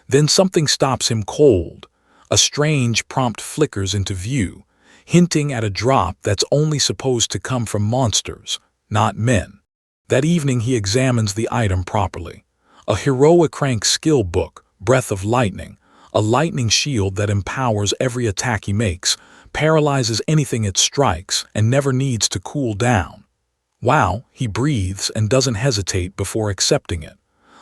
Then something stops him cold. A strange prompt flickers into view, hinting at a drop that's only supposed to come from monsters, not men. That evening he examines the item properly. A heroic rank skill book, Breath of Lightning, a lightning shield that empowers every attack he makes, paralyzes anything it strikes, and never needs to cool down. Wow, he breathes and doesn't hesitate before accepting it.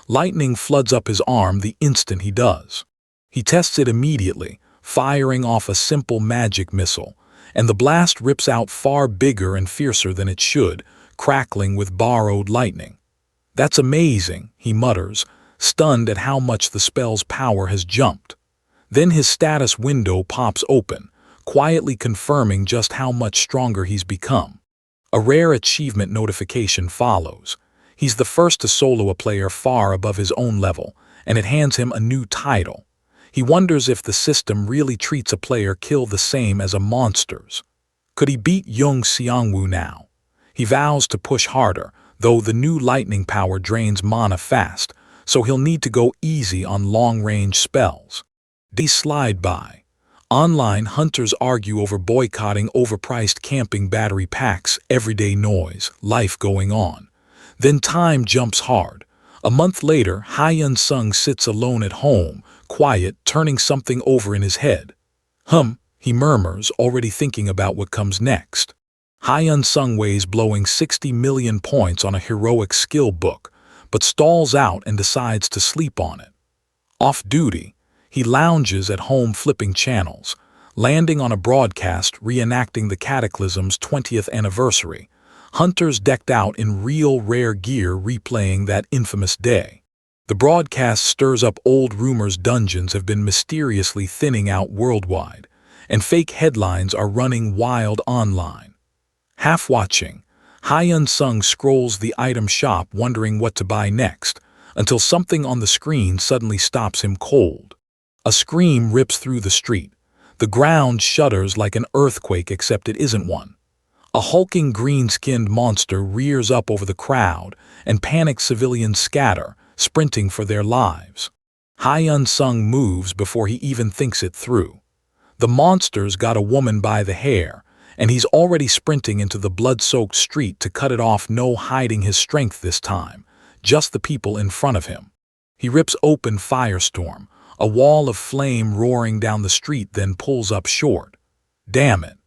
Lightning floods up his arm the instant he does. He tests it immediately, firing off a simple magic missile, and the blast rips out far bigger and fiercer than it should, crackling with borrowed lightning. That's amazing, he mutters, stunned at how much the spell's power has jumped. Then his status window pops open, quietly confirming just how much stronger he's become. A rare achievement notification follows. He's the first to solo a player far above his own level, and it hands him a new title. He wonders if the system really treats a player kill the same as a monster's. Could he beat young Seongwoo now? He vows to push harder, though the new lightning power drains mana fast, so he'll need to go easy on long-range spells. Days slide by. Online, hunters argue over boycotting overpriced camping battery packs, everyday noise, life going on. Then time jumps hard. A month later, Choi Hyun-sung sits alone at home, quiet, turning something over in his head. He murmurs, already thinking about what comes next. Choi Hyun-sung weighs blowing 60 million points on a heroic skill book, but stalls out and decides to sleep on it. Off duty, he lounges at home flipping channels, landing on a broadcast reenacting the Cataclysm's 20th anniversary, hunters decked out in real rare gear replaying that infamous day. The broadcast stirs up old rumors dungeons have been mysteriously thinning out worldwide, and fake headlines are running wild online. Half watching, Choi Hyun-sung scrolls the item shop wondering what to buy next, until something on the screen suddenly stops him cold. A scream rips through the street. The ground shudders like an earthquake, except it isn't one. A hulking green-skinned monster rears up over the crowd, and panicked civilians scatter, sprinting for their lives. Choi Hyun-sung moves before he even thinks it through. The monster's got a woman by the hair, and he's already sprinting into the blood-soaked street to cut it off, no hiding his strength this time, just the people in front of him. He rips open Firestorm, a wall of flame roaring down the street, then pulls up short. Damn it.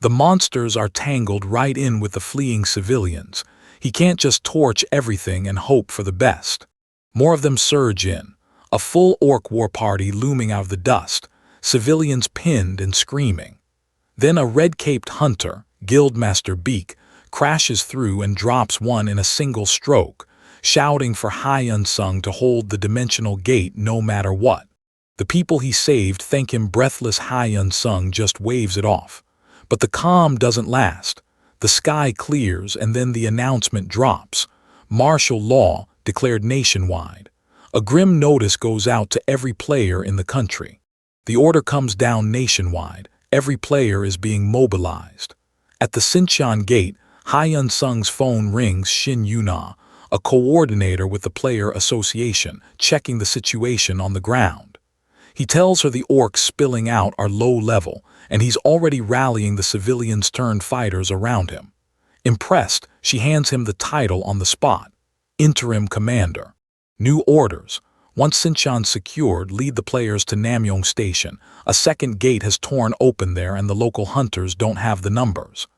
The monsters are tangled right in with the fleeing civilians. He can't just torch everything and hope for the best. More of them surge in, a full orc war party looming out of the dust, civilians pinned and screaming. Then a red-caped hunter, Guildmaster Beak, crashes through and drops one in a single stroke, shouting for Choi Hyun-sung to hold the dimensional gate no matter what. The people he saved thank him. Breathless Choi Hyun-sung just waves it off. But the calm doesn't last. The sky clears and then the announcement drops. Martial law declared nationwide. A grim notice goes out to every player in the country. The order comes down nationwide. Every player is being mobilized. At the Sinchon gate, Choi Hyun-sung's phone rings. Shin Yuna, a coordinator with the Player Association, checking the situation on the ground. He tells her the orcs spilling out are low level, and he's already rallying the civilians turned fighters around him. Impressed, she hands him the title on the spot, Interim Commander. New orders. Once Sinchon's secured, lead the players to Namyong Station. A second gate has torn open there and the local hunters don't have the numbers.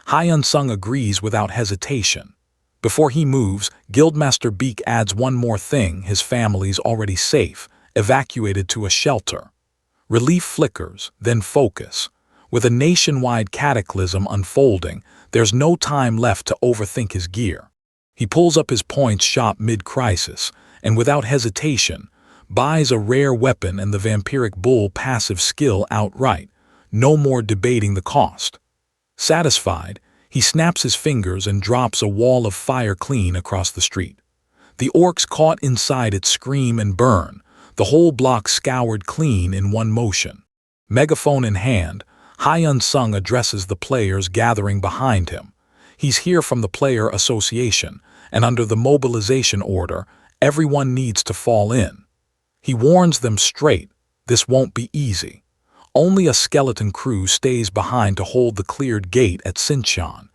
Choi Hyun-sung agrees without hesitation. Before he moves, Guildmaster Beak adds one more thing: his family's already safe, evacuated to a shelter. Relief flickers, then focus. With a nationwide cataclysm unfolding, there's no time left to overthink his gear. He pulls up his points shop mid-crisis, and without hesitation, buys a rare weapon and the vampiric bull passive skill outright, no more debating the cost. Satisfied, he snaps his fingers and drops a wall of fire clean across the street. The orcs caught inside it scream and burn, the whole block scoured clean in one motion. Megaphone in hand, Choi Hyun-sung addresses the players gathering behind him. He's here from the player association, and under the mobilization order, everyone needs to fall in. He warns them straight, this won't be easy. Only a skeleton crew stays behind to hold the cleared gate at Sincheon.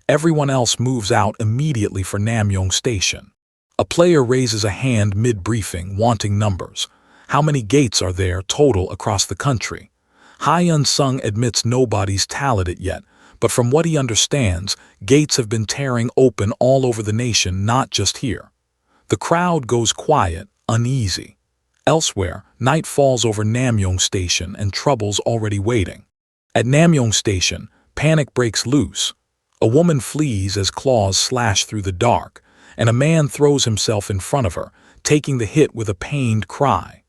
Everyone else moves out immediately for Namyong Station. A player raises a hand mid-briefing, wanting numbers. How many gates are there total across the country? Choi Hyun-sung admits nobody's tallied it yet, but from what he understands, gates have been tearing open all over the nation, not just here. The crowd goes quiet, uneasy. Elsewhere, night falls over Namyong Station and trouble's already waiting. At Namyong Station, panic breaks loose. A woman flees as claws slash through the dark, and a man throws himself in front of her, taking the hit with a pained cry.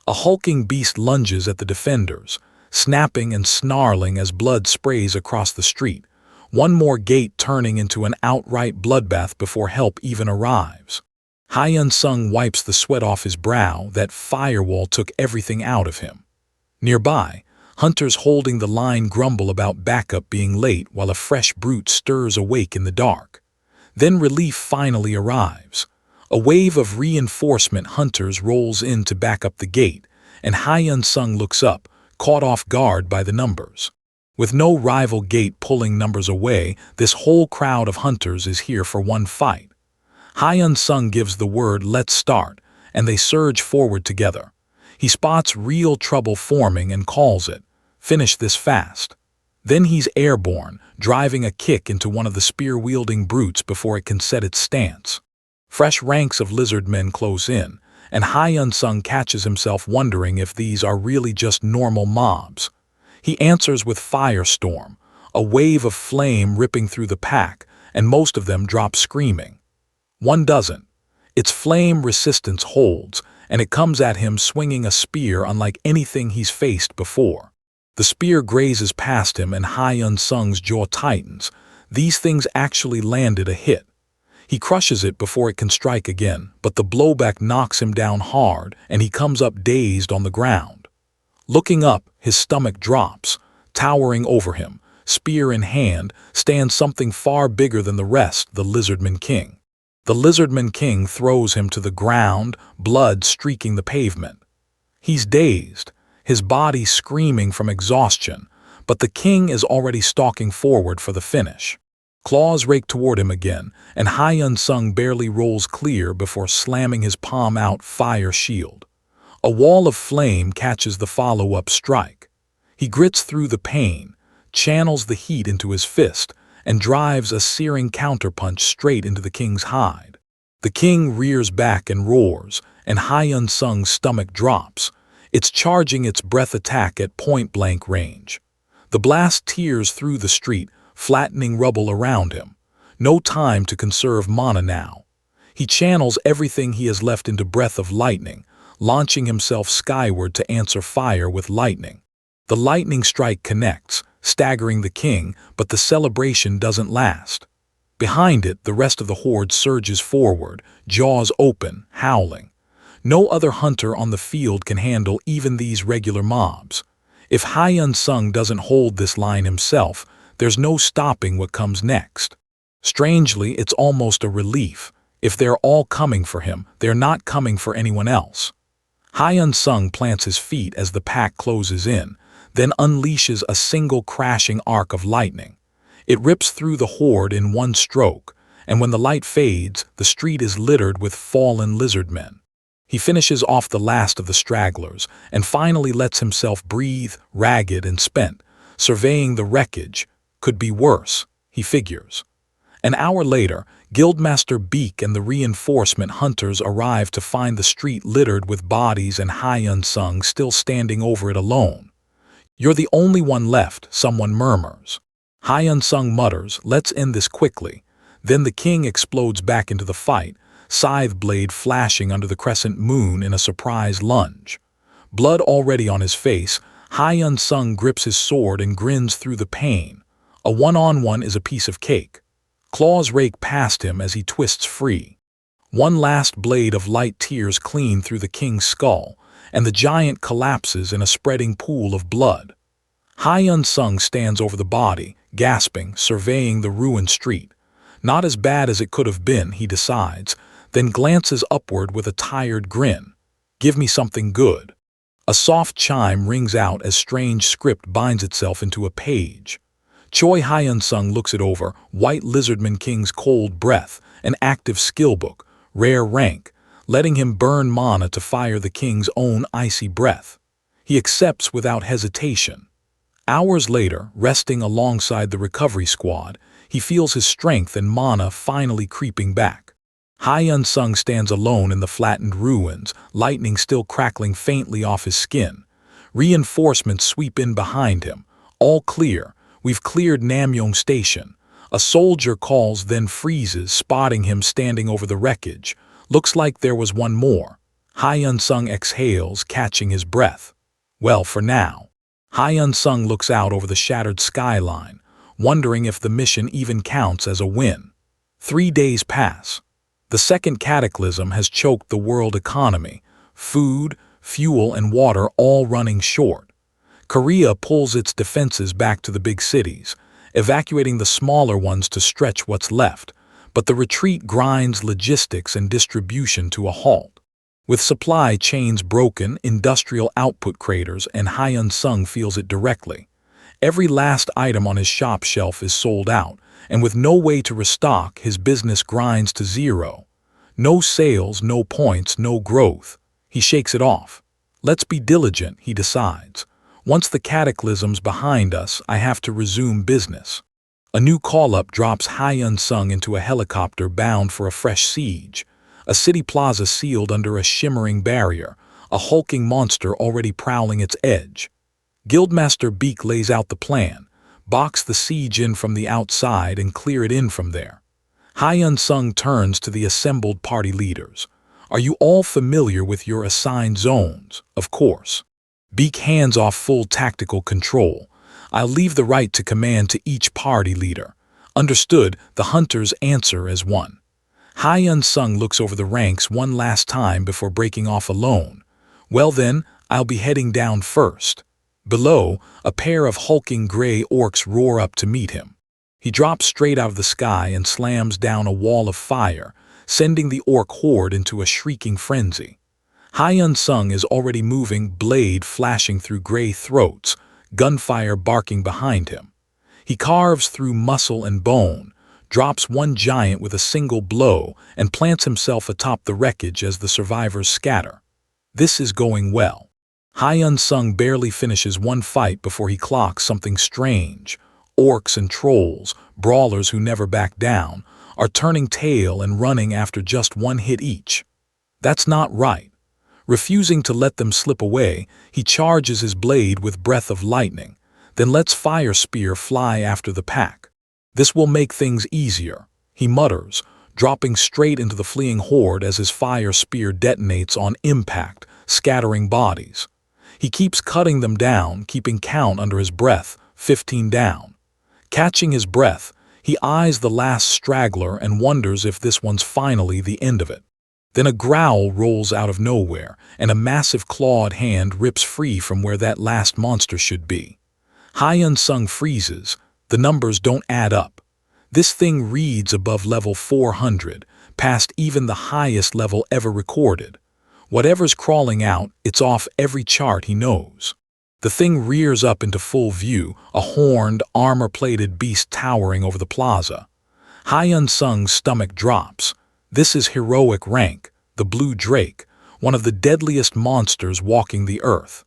A hulking beast lunges at the defenders, snapping and snarling as blood sprays across the street, one more gate turning into an outright bloodbath before help even arrives. Choi Hyun-sung wipes the sweat off his brow. That firewall took everything out of him. Nearby, hunters holding the line grumble about backup being late while a fresh brute stirs awake in the dark. Then relief finally arrives. A wave of reinforcement hunters rolls in to back up the gate, and Choi Hyun-sung looks up, caught off guard by the numbers. With no rival gate pulling numbers away, this whole crowd of hunters is here for one fight. Choi Hyun-sung gives the word, "Let's start," and they surge forward together. He spots real trouble forming and calls it, "Finish this fast." Then he's airborne, driving a kick into one of the spear-wielding brutes before it can set its stance. Fresh ranks of lizard men close in, and Choi Hyun-sung catches himself wondering if these are really just normal mobs. He answers with firestorm, a wave of flame ripping through the pack, and most of them drop screaming. One doesn't. Its flame resistance holds, and it comes at him swinging a spear unlike anything he's faced before. The spear grazes past him and Choi Hyun-sung's jaw tightens. These things actually landed a hit. He crushes it before it can strike again, but the blowback knocks him down hard and he comes up dazed on the ground. Looking up, his stomach drops. Towering over him, spear in hand, stands something far bigger than the rest, the Lizardman King. The Lizardman King throws him to the ground, blood streaking the pavement. He's dazed, his body screaming from exhaustion, but the king is already stalking forward for the finish. Claws rake toward him again, and Choi Hyun-sung barely rolls clear before slamming his palm out fire shield. A wall of flame catches the follow-up strike. He grits through the pain, channels the heat into his fist, and drives a searing counterpunch straight into the king's hide. The king rears back and roars, and Choi Hyun-sung's stomach drops. It's charging its breath attack at point-blank range. The blast tears through the street, flattening rubble around him. No time to conserve mana now. He channels everything he has left into Breath of Lightning, launching himself skyward to answer fire with lightning. The lightning strike connects, staggering the king, but the celebration doesn't last. Behind it, the rest of the horde surges forward, jaws open, howling. No other hunter on the field can handle even these regular mobs. If Choi Hyun-sung doesn't hold this line himself, there's no stopping what comes next. Strangely, it's almost a relief. If they're all coming for him, they're not coming for anyone else. Choi Hyun-sung plants his feet as the pack closes in, then unleashes a single crashing arc of lightning. It rips through the horde in one stroke, and when the light fades, the street is littered with fallen lizardmen. He finishes off the last of the stragglers, and finally lets himself breathe, ragged and spent, surveying the wreckage. Could be worse, he figures. An hour later, Guildmaster Beak and the reinforcement hunters arrive to find the street littered with bodies and Choi Hyun-sung still standing over it alone. "You're the only one left," someone murmurs. Choi Hyun-sung mutters, "Let's end this quickly." Then the king explodes back into the fight, scythe blade flashing under the crescent moon in a surprise lunge. Blood already on his face, Choi Hyun-sung grips his sword and grins through the pain. A one-on-one is a piece of cake. Claws rake past him as he twists free. One last blade of light tears clean through the king's skull, and the giant collapses in a spreading pool of blood. Choi Hyun-sung stands over the body, gasping, surveying the ruined street. Not as bad as it could have been, he decides, then glances upward with a tired grin. Give me something good. A soft chime rings out as strange script binds itself into a page. Choi Hyun-sung looks it over, White Lizardman King's cold breath, an active skill book, rare rank, letting him burn mana to fire the king's own icy breath. He accepts without hesitation. Hours later, resting alongside the recovery squad, he feels his strength and mana finally creeping back. Choi Hyun-sung stands alone in the flattened ruins, lightning still crackling faintly off his skin. Reinforcements sweep in behind him. All clear. We've cleared Namyong Station. A soldier calls, then freezes, spotting him standing over the wreckage. Looks like there was one more. Choi Hyun-sung exhales, catching his breath. Well, for now. Choi Hyun-sung looks out over the shattered skyline, wondering if the mission even counts as a win. 3 days pass. The second cataclysm has choked the world economy. Food, fuel, and water all running short. Korea pulls its defenses back to the big cities, evacuating the smaller ones to stretch what's left, but the retreat grinds logistics and distribution to a halt. With supply chains broken, industrial output craters, and Choi Hyun-sung feels it directly. Every last item on his shop shelf is sold out, and with no way to restock, his business grinds to zero. No sales, no points, no growth. He shakes it off. Let's be diligent, he decides. Once the cataclysm's behind us, I have to resume business. A new call-up drops Choi Hyun-sung into a helicopter bound for a fresh siege. A city plaza sealed under a shimmering barrier, a hulking monster already prowling its edge. Guildmaster Beak lays out the plan, box the siege in from the outside and clear it in from there. Choi Hyun-sung turns to the assembled party leaders. Are you all familiar with your assigned zones? Of course. Beak hands off full tactical control. I'll leave the right to command to each party leader. Understood, the hunters answer as one. Choi Hyun-sung looks over the ranks one last time before breaking off alone. Well then, I'll be heading down first. Below, a pair of hulking gray orcs roar up to meet him. He drops straight out of the sky and slams down a wall of fire, sending the orc horde into a shrieking frenzy. Choi Hyun-sung is already moving, blade flashing through gray throats, gunfire barking behind him. He carves through muscle and bone, drops one giant with a single blow, and plants himself atop the wreckage as the survivors scatter. This is going well. Choi Hyun-sung barely finishes one fight before he clocks something strange. Orcs and trolls, brawlers who never back down, are turning tail and running after just one hit each. That's not right. Refusing to let them slip away, he charges his blade with breath of lightning, then lets fire spear fly after the pack. This will make things easier, he mutters, dropping straight into the fleeing horde as his fire spear detonates on impact, scattering bodies. He keeps cutting them down, keeping count under his breath, 15 down. Catching his breath, he eyes the last straggler and wonders if this one's finally the end of it. Then a growl rolls out of nowhere, and a massive clawed hand rips free from where that last monster should be. Choi Hyun-sung freezes. The numbers don't add up. This thing reads above level 400, past even the highest level ever recorded. Whatever's crawling out, it's off every chart he knows. The thing rears up into full view, a horned, armor-plated beast towering over the plaza. Choi Hyun-sung's stomach drops. This is heroic rank, the Blue Drake, one of the deadliest monsters walking the earth.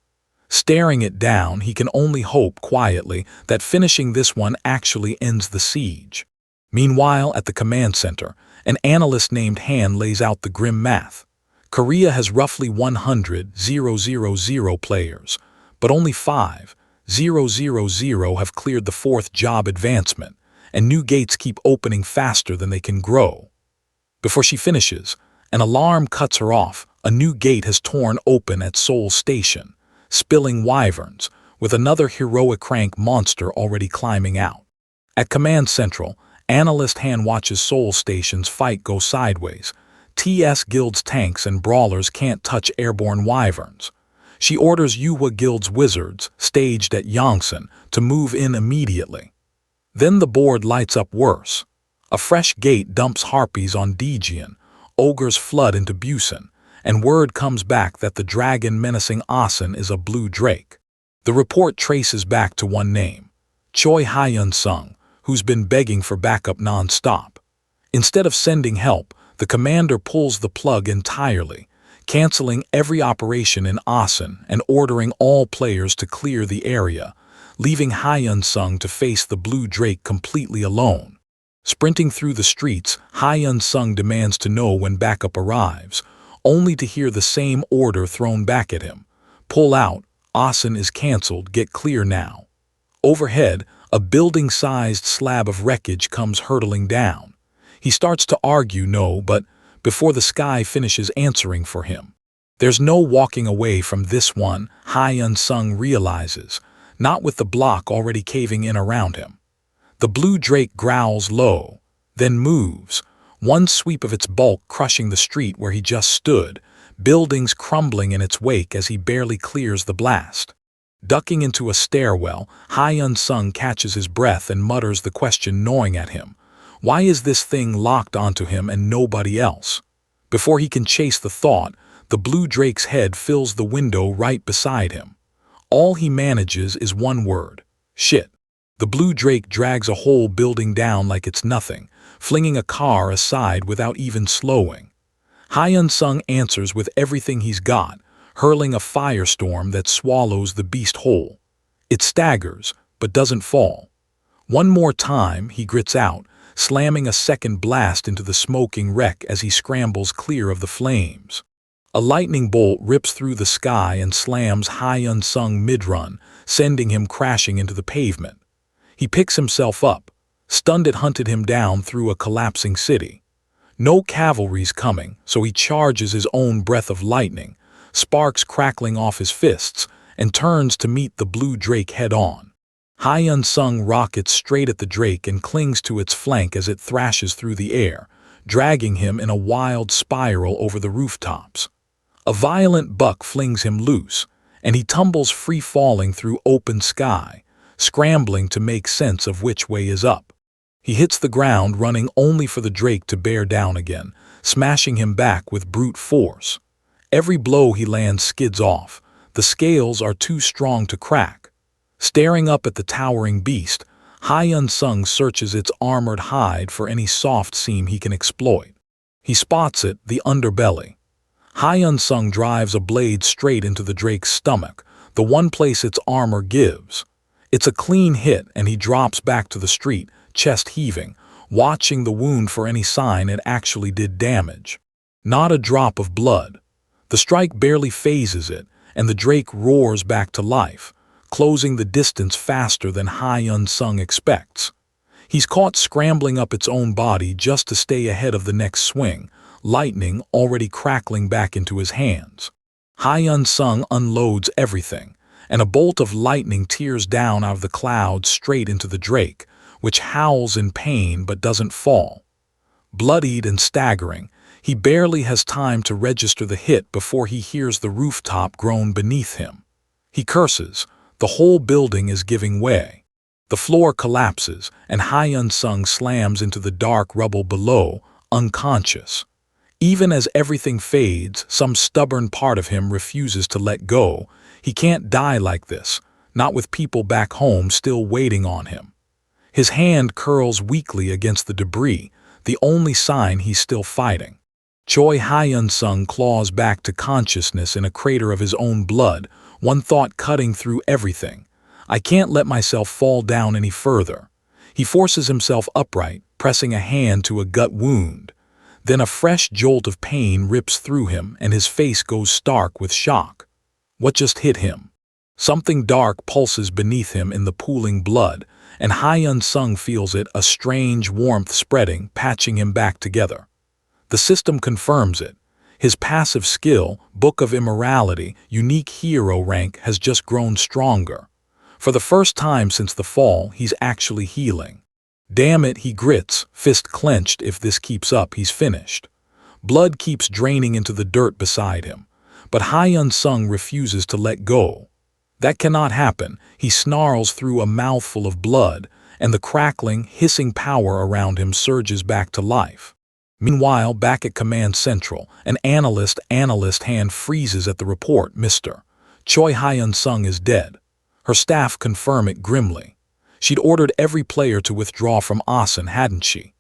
Staring it down, he can only hope quietly that finishing this one actually ends the siege. Meanwhile, at the command center, an analyst named Han lays out the grim math. Korea has roughly 100,000 players, but only 5,000 have cleared the 4th job advancement, and new gates keep opening faster than they can grow. Before she finishes, An alarm cuts her off. A new gate has torn open at Seoul Station, spilling wyverns, with another heroic rank monster already climbing out. At Command Central, Analyst Han watches Seoul Station's fight go sideways. TS Guild's tanks and brawlers can't touch airborne wyverns. She orders Yuhua Guild's wizards, staged at Yongsan, to move in immediately. Then the board lights up worse. A fresh gate dumps harpies on Dejian, ogres flood into Busan, and word comes back that the dragon menacing Asen is a blue drake. The report traces back to one name, Choi Hyun-sung, who's been begging for backup non-stop. Instead of sending help, the commander pulls the plug entirely, canceling every operation in Asen and ordering all players to clear the area, leaving Hyun-sung to face the blue drake completely alone. Sprinting through the streets, Hyun-sung demands to know when backup arrives, only to hear the same order thrown back at him. Pull out, Asen is cancelled, get clear now. Overhead, a building-sized slab of wreckage comes hurtling down. He starts to argue no, but before the sky finishes answering for him. There's no walking away from this one, Hyun-sung realizes, not with the block already caving in around him. The blue drake growls low, then moves, one sweep of its bulk crushing the street where he just stood, buildings crumbling in its wake as he barely clears the blast. Ducking into a stairwell, Hyun-sung catches his breath and mutters the question gnawing at him. Why is this thing locked onto him and nobody else? Before he can chase the thought, the blue drake's head fills the window right beside him. All he manages is one word: shit. The blue drake drags a whole building down like it's nothing, flinging a car aside without even slowing. Hyun-sung answers with everything he's got, hurling a firestorm that swallows the beast whole. It staggers, but doesn't fall. One more time, he grits out, slamming a second blast into the smoking wreck as he scrambles clear of the flames. A lightning bolt rips through the sky and slams Hyun-sung mid-run, sending him crashing into the pavement. He picks himself up. Stunned, it hunted him down through a collapsing city. No cavalry's coming, so he charges his own breath of lightning, sparks crackling off his fists, and turns to meet the blue drake head-on. Hyun-sung rockets straight at the drake and clings to its flank as it thrashes through the air, dragging him in a wild spiral over the rooftops. A violent buck flings him loose, and he tumbles free-falling through open sky, scrambling to make sense of which way is up. He hits the ground, running only for the drake to bear down again, smashing him back with brute force. Every blow he lands skids off. The scales are too strong to crack. Staring up at the towering beast, Hyun-sung searches its armored hide for any soft seam he can exploit. He spots it, the underbelly. Hyun-sung drives a blade straight into the drake's stomach, the one place its armor gives. It's a clean hit, and he drops back to the street, chest heaving, watching the wound for any sign it actually did damage. Not a drop of blood. The strike barely phases it, and the drake roars back to life, closing the distance faster than Hyun-sung expects. He's caught scrambling up its own body just to stay ahead of the next swing, lightning already crackling back into his hands. Hyun-sung unloads everything, and a bolt of lightning tears down out of the clouds straight into the drake, which howls in pain but doesn't fall. Bloodied and staggering, he barely has time to register the hit before he hears the rooftop groan beneath him. He curses. The whole building is giving way. The floor collapses, and Hyun-sung slams into the dark rubble below, unconscious. Even as everything fades, some stubborn part of him refuses to let go. He can't die like this, not with people back home still waiting on him. His hand curls weakly against the debris, the only sign he's still fighting. Choi Hyun-sung claws back to consciousness in a crater of his own blood, one thought cutting through everything. I can't let myself fall down any further. He forces himself upright, pressing a hand to a gut wound. Then a fresh jolt of pain rips through him, and his face goes stark with shock. What just hit him? Something dark pulses beneath him in the pooling blood, and Hyun-sung feels it, a strange warmth spreading, patching him back together. The system confirms it. His passive skill, Book of Immorality, unique hero rank has just grown stronger. For the first time since the fall, he's actually healing. Damn it, he grits, fist clenched. If this keeps up, he's finished. Blood keeps draining into the dirt beside him, but Choi Hyun-sung refuses to let go. That cannot happen. He snarls through a mouthful of blood, and the crackling, hissing power around him surges back to life. Meanwhile, back at Command Central, an analyst hand freezes at the report. Mr. Choi Hyun-sung is dead. Her staff confirm it grimly. She'd ordered every player to withdraw from Asen, hadn't she?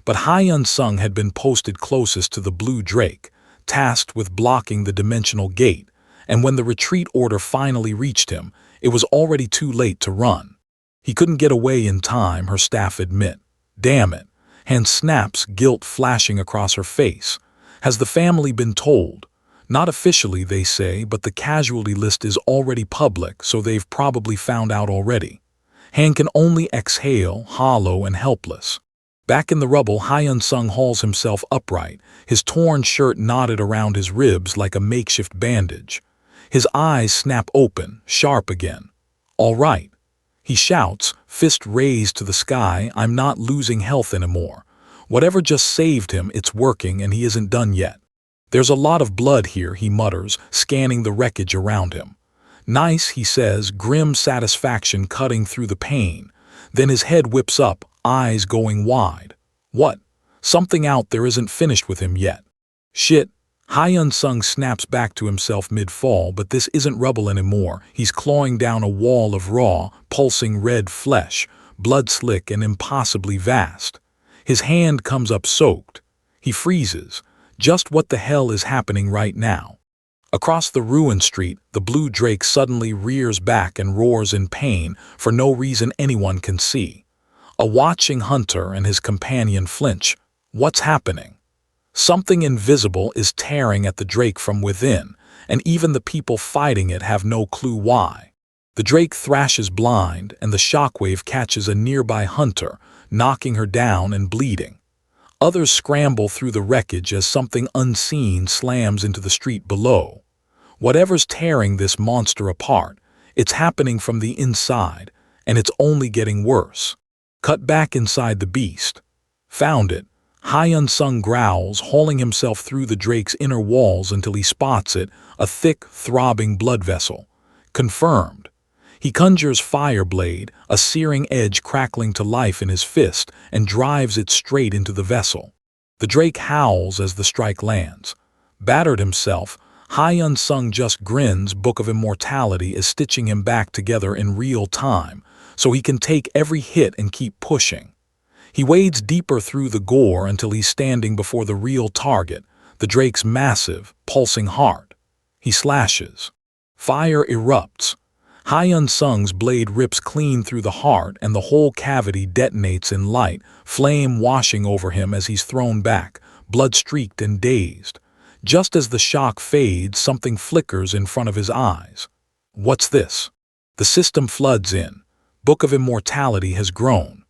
But Choi Hyun-sung had been posted closest to the Blue Drake, tasked with blocking the dimensional gate, and when the retreat order finally reached him, it was already too late to run. He couldn't get away in time, her staff admit. Damn it. Han snaps, guilt flashing across her face. Has the family been told? Not officially, they say, but the casualty list is already public, so they've probably found out already. Han can only exhale, hollow and helpless. Back in the rubble, Choi Hyun-sung hauls himself upright, his torn shirt knotted around his ribs like a makeshift bandage. His eyes snap open, sharp again. All right. He shouts, fist raised to the sky, I'm not losing health anymore. Whatever just saved him, it's working and he isn't done yet. There's a lot of blood here, he mutters, scanning the wreckage around him. Nice, he says, grim satisfaction cutting through the pain. Then his head whips up, eyes going wide. What? Something out there isn't finished with him yet. Shit. Choi Hyun-sung snaps back to himself mid-fall, but this isn't rubble anymore. He's clawing down a wall of raw, pulsing red flesh, blood-slick and impossibly vast. His hand comes up soaked. He freezes. Just what the hell is happening right now? Across the ruined street, the Blue Drake suddenly rears back and roars in pain for no reason anyone can see. A watching hunter and his companion flinch. What's happening? Something invisible is tearing at the Drake from within, and even the people fighting it have no clue why. The Drake thrashes blind, and the shockwave catches a nearby hunter, knocking her down and bleeding. Others scramble through the wreckage as something unseen slams into the street below. Whatever's tearing this monster apart, it's happening from the inside, and it's only getting worse. Cut back inside the beast. Found it. Choi Hyun-sung growls, hauling himself through the Drake's inner walls until he spots it, a thick, throbbing blood vessel. Confirmed. He conjures Fireblade, a searing edge crackling to life in his fist, and drives it straight into the vessel. The Drake howls as the strike lands. Battered himself, Choi Hyun-sung just grins. Book of Immortality is stitching him back together in real time, so he can take every hit and keep pushing. He wades deeper through the gore until he's standing before the real target, the Drake's massive, pulsing heart. He slashes. Fire erupts. Choi Hyun-sung's blade rips clean through the heart and the whole cavity detonates in light, flame washing over him as he's thrown back, blood-streaked and dazed. Just as the shock fades, something flickers in front of his eyes. What's this? The system floods in. Book of Immortality has grown.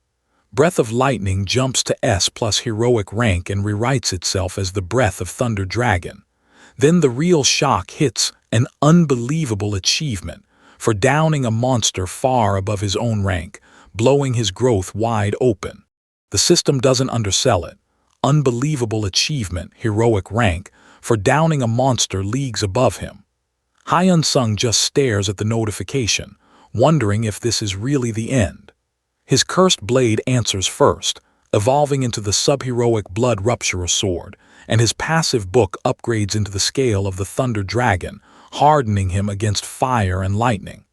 Breath of Lightning jumps to S+ heroic rank and rewrites itself as the Breath of Thunder Dragon. Then the real shock hits, an unbelievable achievement for downing a monster far above his own rank, blowing his growth wide open. The system doesn't undersell it. Unbelievable achievement, heroic rank, for downing a monster leagues above him. Choi Hyun-sung just stares at the notification, wondering if this is really the end. His cursed blade answers first, evolving into the subheroic Blood Rupturer sword, and his passive book upgrades into the scale of the Thunder Dragon, hardening him against fire and lightning.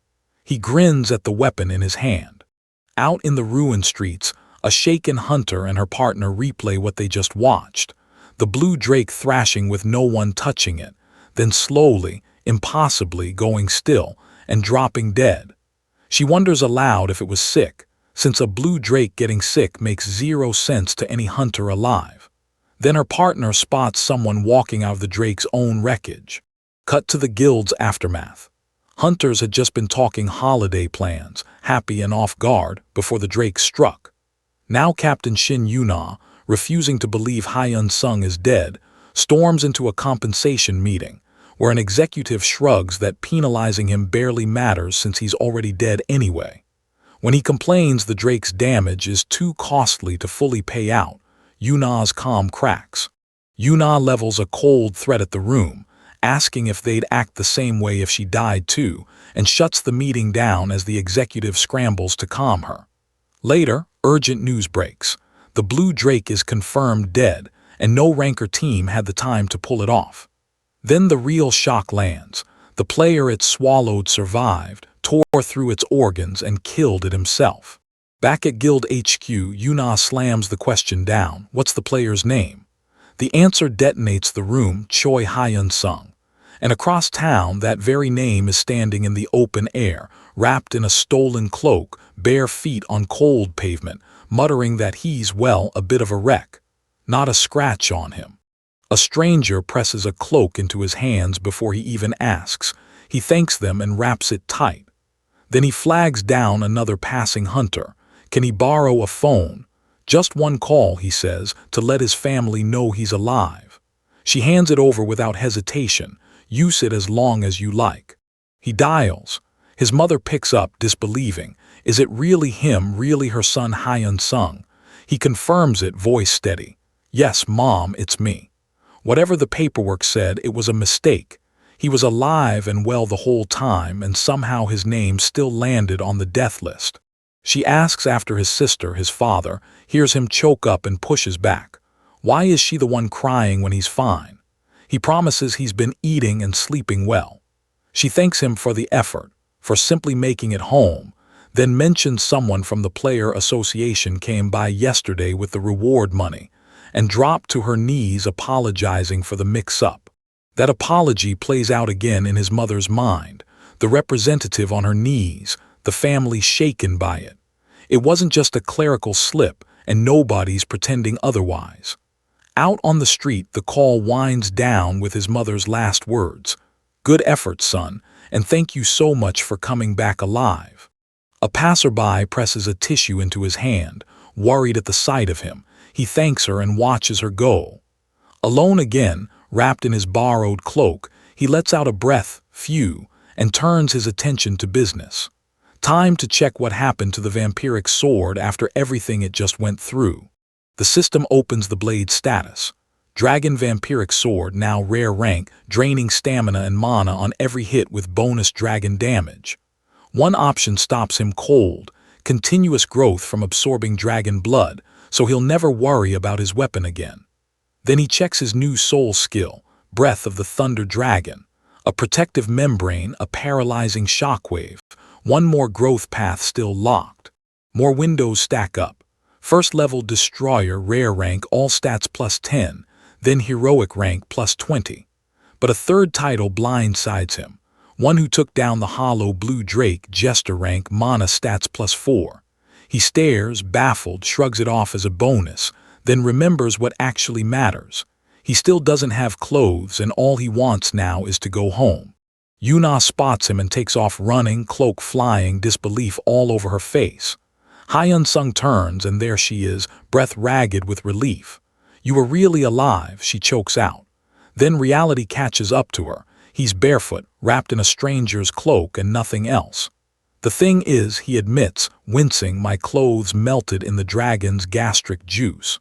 He grins at the weapon in his hand. Out in the ruined streets, a shaken hunter and her partner replay what they just watched, the Blue Drake thrashing with no one touching it, then slowly, impossibly going still and dropping dead. She wonders aloud if it was sick, since a Blue Drake getting sick makes zero sense to any hunter alive. Then her partner spots someone walking out of the Drake's own wreckage. Cut to the guild's aftermath. Hunters had just been talking holiday plans, happy and off guard, before the Drake struck. Now Captain Shin Yuna, refusing to believe Choi Hyun-sung is dead, storms into a compensation meeting, where an executive shrugs that penalizing him barely matters since he's already dead anyway. When he complains the Drake's damage is too costly to fully pay out, Yuna's calm cracks. Yuna levels a cold threat at the room, asking if they'd act the same way if she died too, and shuts the meeting down as the executive scrambles to calm her. Later, urgent news breaks. The Blue Drake is confirmed dead, and no Ranker team had the time to pull it off. Then the real shock lands. The player it swallowed survived, tore through its organs, and killed it himself. Back at Guild HQ, Yuna slams the question down, what's the player's name? The answer detonates the room, Choi Hyun-sung. And across town, that very name is standing in the open air, wrapped in a stolen cloak, bare feet on cold pavement, muttering that he's, well, a bit of a wreck. Not a scratch on him. A stranger presses a cloak into his hands before he even asks. He thanks them and wraps it tight. Then he flags down another passing hunter. Can he borrow a phone? Just one call, he says, to let his family know he's alive. She hands it over without hesitation. Use it as long as you like. He dials. His mother picks up, disbelieving. Is it really him, really her son Hyun-sung? He confirms it, voice steady. Yes, Mom, it's me. Whatever the paperwork said, it was a mistake. He was alive and well the whole time, and somehow his name still landed on the death list. She asks after his sister, his father, hears him choke up and pushes back. Why is she the one crying when he's fine? He promises he's been eating and sleeping well. She thanks him for the effort, for simply making it home, then mentions someone from the player association came by yesterday with the reward money, and dropped to her knees apologizing for the mix-up. That apology plays out again in his mother's mind, the representative on her knees, the family shaken by it. It wasn't just a clerical slip, and nobody's pretending otherwise. Out on the street, the call winds down with his mother's last words. Good effort, son, and thank you so much for coming back alive. A passerby presses a tissue into his hand, worried at the sight of him. He thanks her and watches her go. Alone again, wrapped in his borrowed cloak, he lets out a breath, phew, and turns his attention to business. Time to check what happened to the vampiric sword after everything it just went through. The system opens the blade status. Dragon Vampiric Sword, now rare rank, draining stamina and mana on every hit with bonus dragon damage. One option stops him cold, continuous growth from absorbing dragon blood, so he'll never worry about his weapon again. Then he checks his new soul skill, Breath of the Thunder Dragon, a protective membrane, a paralyzing shockwave, one more growth path still locked. More windows stack up. First level Destroyer, rare rank, all stats plus 10, then heroic rank plus 20. But a third title blindsides him, one who took down the hollow Blue Drake, Jester rank, mana stats plus 4. He stares, baffled, shrugs it off as a bonus, then remembers what actually matters. He still doesn't have clothes, and all he wants now is to go home. Yuna spots him and takes off running, cloak flying, disbelief all over her face. Hyun-sung turns, and there she is, breath ragged with relief. You were really alive, she chokes out. Then reality catches up to her. He's barefoot, wrapped in a stranger's cloak and nothing else. The thing is, he admits, wincing, my clothes melted in the dragon's gastric juice.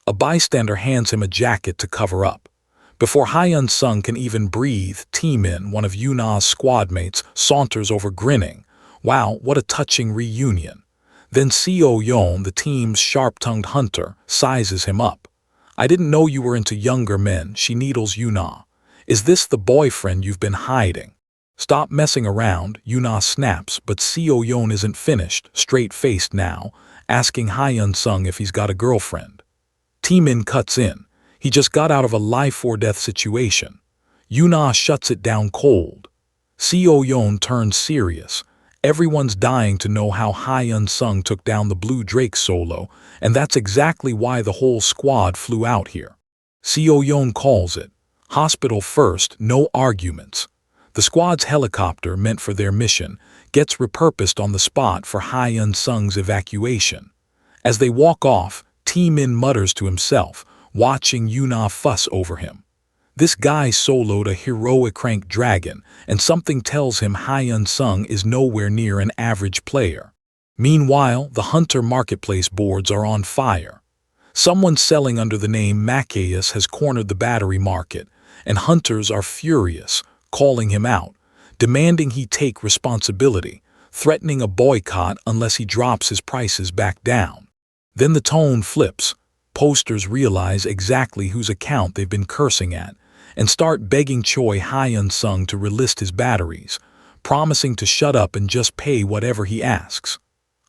A bystander hands him a jacket to cover up. Before Hyun-sung can even breathe, Taemin, one of Yuna's squadmates, saunters over grinning. Wow, what a touching reunion. Then Seo-yeon, the team's sharp-tongued hunter, sizes him up. I didn't know you were into younger men, she needles Yuna. Is this the boyfriend you've been hiding? Stop messing around, Yuna snaps, but Seo-yeon isn't finished, straight-faced now, asking Hyun-sung if he's got a girlfriend. Taemin cuts in. He just got out of a life-or-death situation. Yuna shuts it down cold. Seo-yeon turns serious. Everyone's dying to know how Hyun-sung took down the Blue Drake solo, and that's exactly why the whole squad flew out here. Seo-yeon calls it. Hospital first, no arguments. The squad's helicopter, meant for their mission, gets repurposed on the spot for Hyun-sung's evacuation. As they walk off, Taemin mutters to himself, watching Yuna fuss over him. This guy soloed a heroic rank dragon, and something tells him Choi Hyun-sung is nowhere near an average player. Meanwhile, the Hunter marketplace boards are on fire. Someone selling under the name MOCKS has cornered the battery market, and hunters are furious, calling him out, demanding he take responsibility, threatening a boycott unless he drops his prices back down. Then the tone flips. Posters realize exactly whose account they've been cursing at, and start begging Choi Hyun-sung to relist his batteries, promising to shut up and just pay whatever he asks.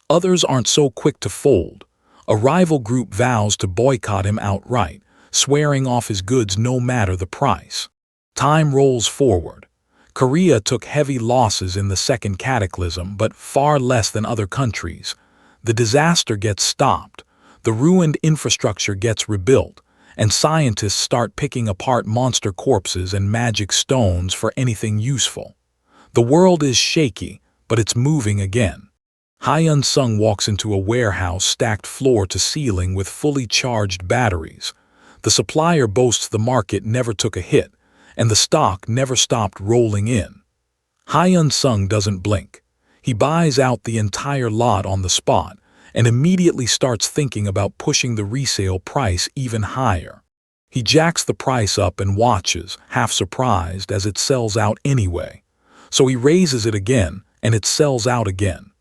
Others aren't so quick to fold. A rival group vows to boycott him outright, swearing off his goods no matter the price. Time rolls forward. Korea took heavy losses in the second cataclysm, but far less than other countries. The disaster gets stopped, the ruined infrastructure gets rebuilt, and scientists start picking apart monster corpses and magic stones for anything useful. The world is shaky, but it's moving again. Hyun-sung walks into a warehouse stacked floor to ceiling with fully charged batteries. The supplier boasts the market never took a hit, and the stock never stopped rolling in. Hyun-sung doesn't blink. He buys out the entire lot on the spot, and immediately starts thinking about pushing the resale price even higher. He jacks the price up and watches, half surprised, as it sells out anyway. So he raises it again, and it sells out again.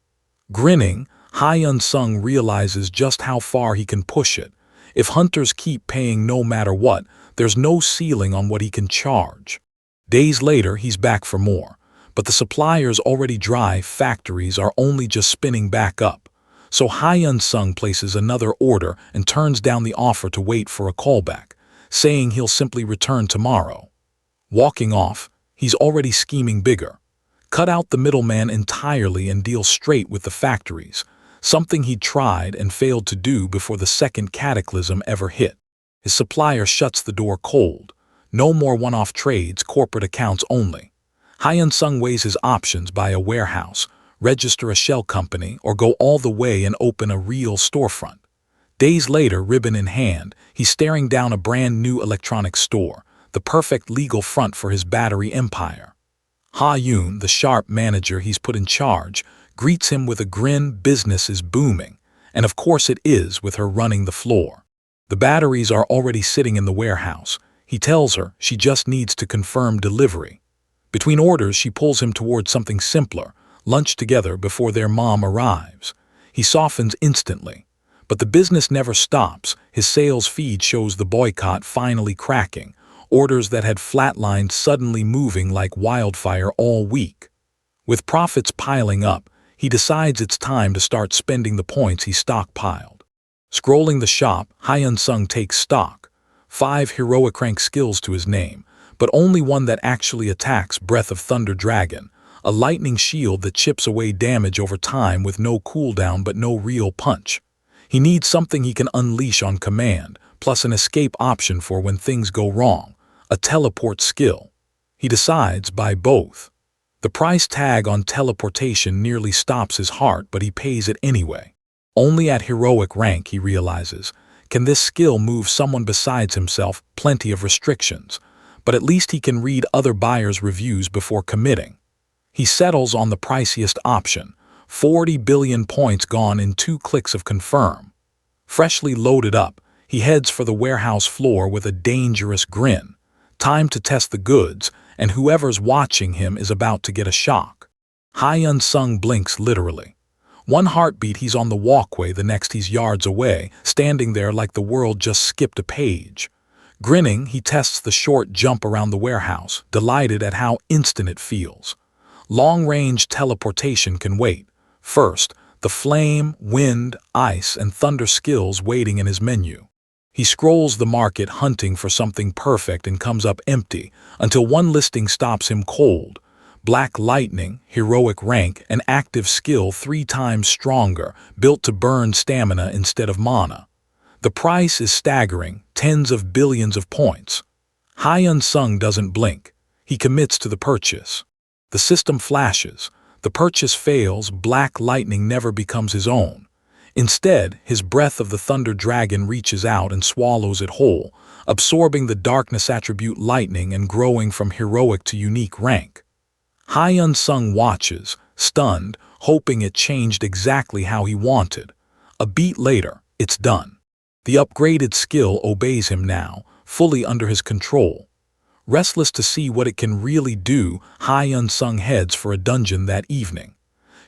Grinning, Hyun-sung realizes just how far he can push it. If hunters keep paying no matter what, there's no ceiling on what he can charge. Days later, he's back for more, but the supplier's already dry factories are only just spinning back up. So Hyun-sung places another order and turns down the offer to wait for a callback, saying he'll simply return tomorrow. Walking off, he's already scheming bigger. Cut out the middleman entirely and deal straight with the factories, something he'd tried and failed to do before the second cataclysm ever hit. His supplier shuts the door cold. No more one-off trades, corporate accounts only. Hyun-sung weighs his options: buy a warehouse, register a shell company, or go all the way and open a real storefront. Days later, ribbon in hand, he's staring down a brand new electronics store, the perfect legal front for his battery empire. Ha-yoon, the sharp manager he's put in charge, greets him with a grin. Business is booming, and of course it is with her running the floor. The batteries are already sitting in the warehouse. He tells her she just needs to confirm delivery. Between orders, she pulls him towards something simpler: lunch together before their mom arrives. He softens instantly. But the business never stops. His sales feed shows the boycott finally cracking, orders that had flatlined suddenly moving like wildfire all week. With profits piling up, he decides it's time to start spending the points he stockpiled. Scrolling the shop, Hyun-sung takes stock. 5 heroic rank skills to his name, but only one that actually attacks: Breath of Thunder Dragon, a lightning shield that chips away damage over time with no cooldown but no real punch. He needs something he can unleash on command, plus an escape option for when things go wrong, a teleport skill. He decides buy both. The price tag on teleportation nearly stops his heart, but he pays it anyway. Only at heroic rank, he realizes, can this skill move someone besides himself. Plenty of restrictions, but at least he can read other buyers' reviews before committing. He settles on the priciest option: 40 billion points gone in 2 clicks of confirm. Freshly loaded up, he heads for the warehouse floor with a dangerous grin. Time to test the goods, and whoever's watching him is about to get a shock. Hyun-sung blinks literally. One heartbeat he's on the walkway, the next he's yards away, standing there like the world just skipped a page. Grinning, he tests the short jump around the warehouse, delighted at how instant it feels. Long-range teleportation can wait. First, the flame, wind, ice, and thunder skills waiting in his menu. He scrolls the market hunting for something perfect and comes up empty, until one listing stops him cold. Black Lightning, heroic rank, an active skill 3 times stronger, built to burn stamina instead of mana. The price is staggering, tens of billions of points. Hyun-sung doesn't blink. He commits to the purchase. The system flashes. The purchase fails. Black Lightning never becomes his own. Instead, his breath of the thunder dragon reaches out and swallows it whole, absorbing the darkness attribute lightning and growing from heroic to unique rank. Choi Hyun-sung watches, stunned, hoping it changed exactly how he wanted. A beat later, it's done. The upgraded skill obeys him now, fully under his control. Restless to see what it can really do, Choi Hyun-sung heads for a dungeon that evening.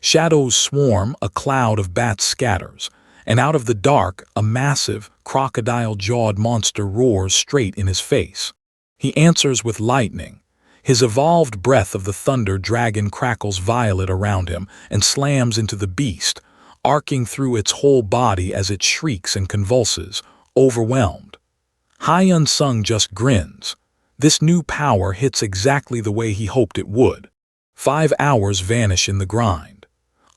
Shadows swarm, a cloud of bats scatters, and out of the dark, a massive, crocodile-jawed monster roars straight in his face. He answers with lightning. His evolved breath of the thunder dragon crackles violet around him and slams into the beast, arcing through its whole body as it shrieks and convulses, overwhelmed. Choi Hyun-sung just grins. This new power hits exactly the way he hoped it would. 5 hours vanish in the grind.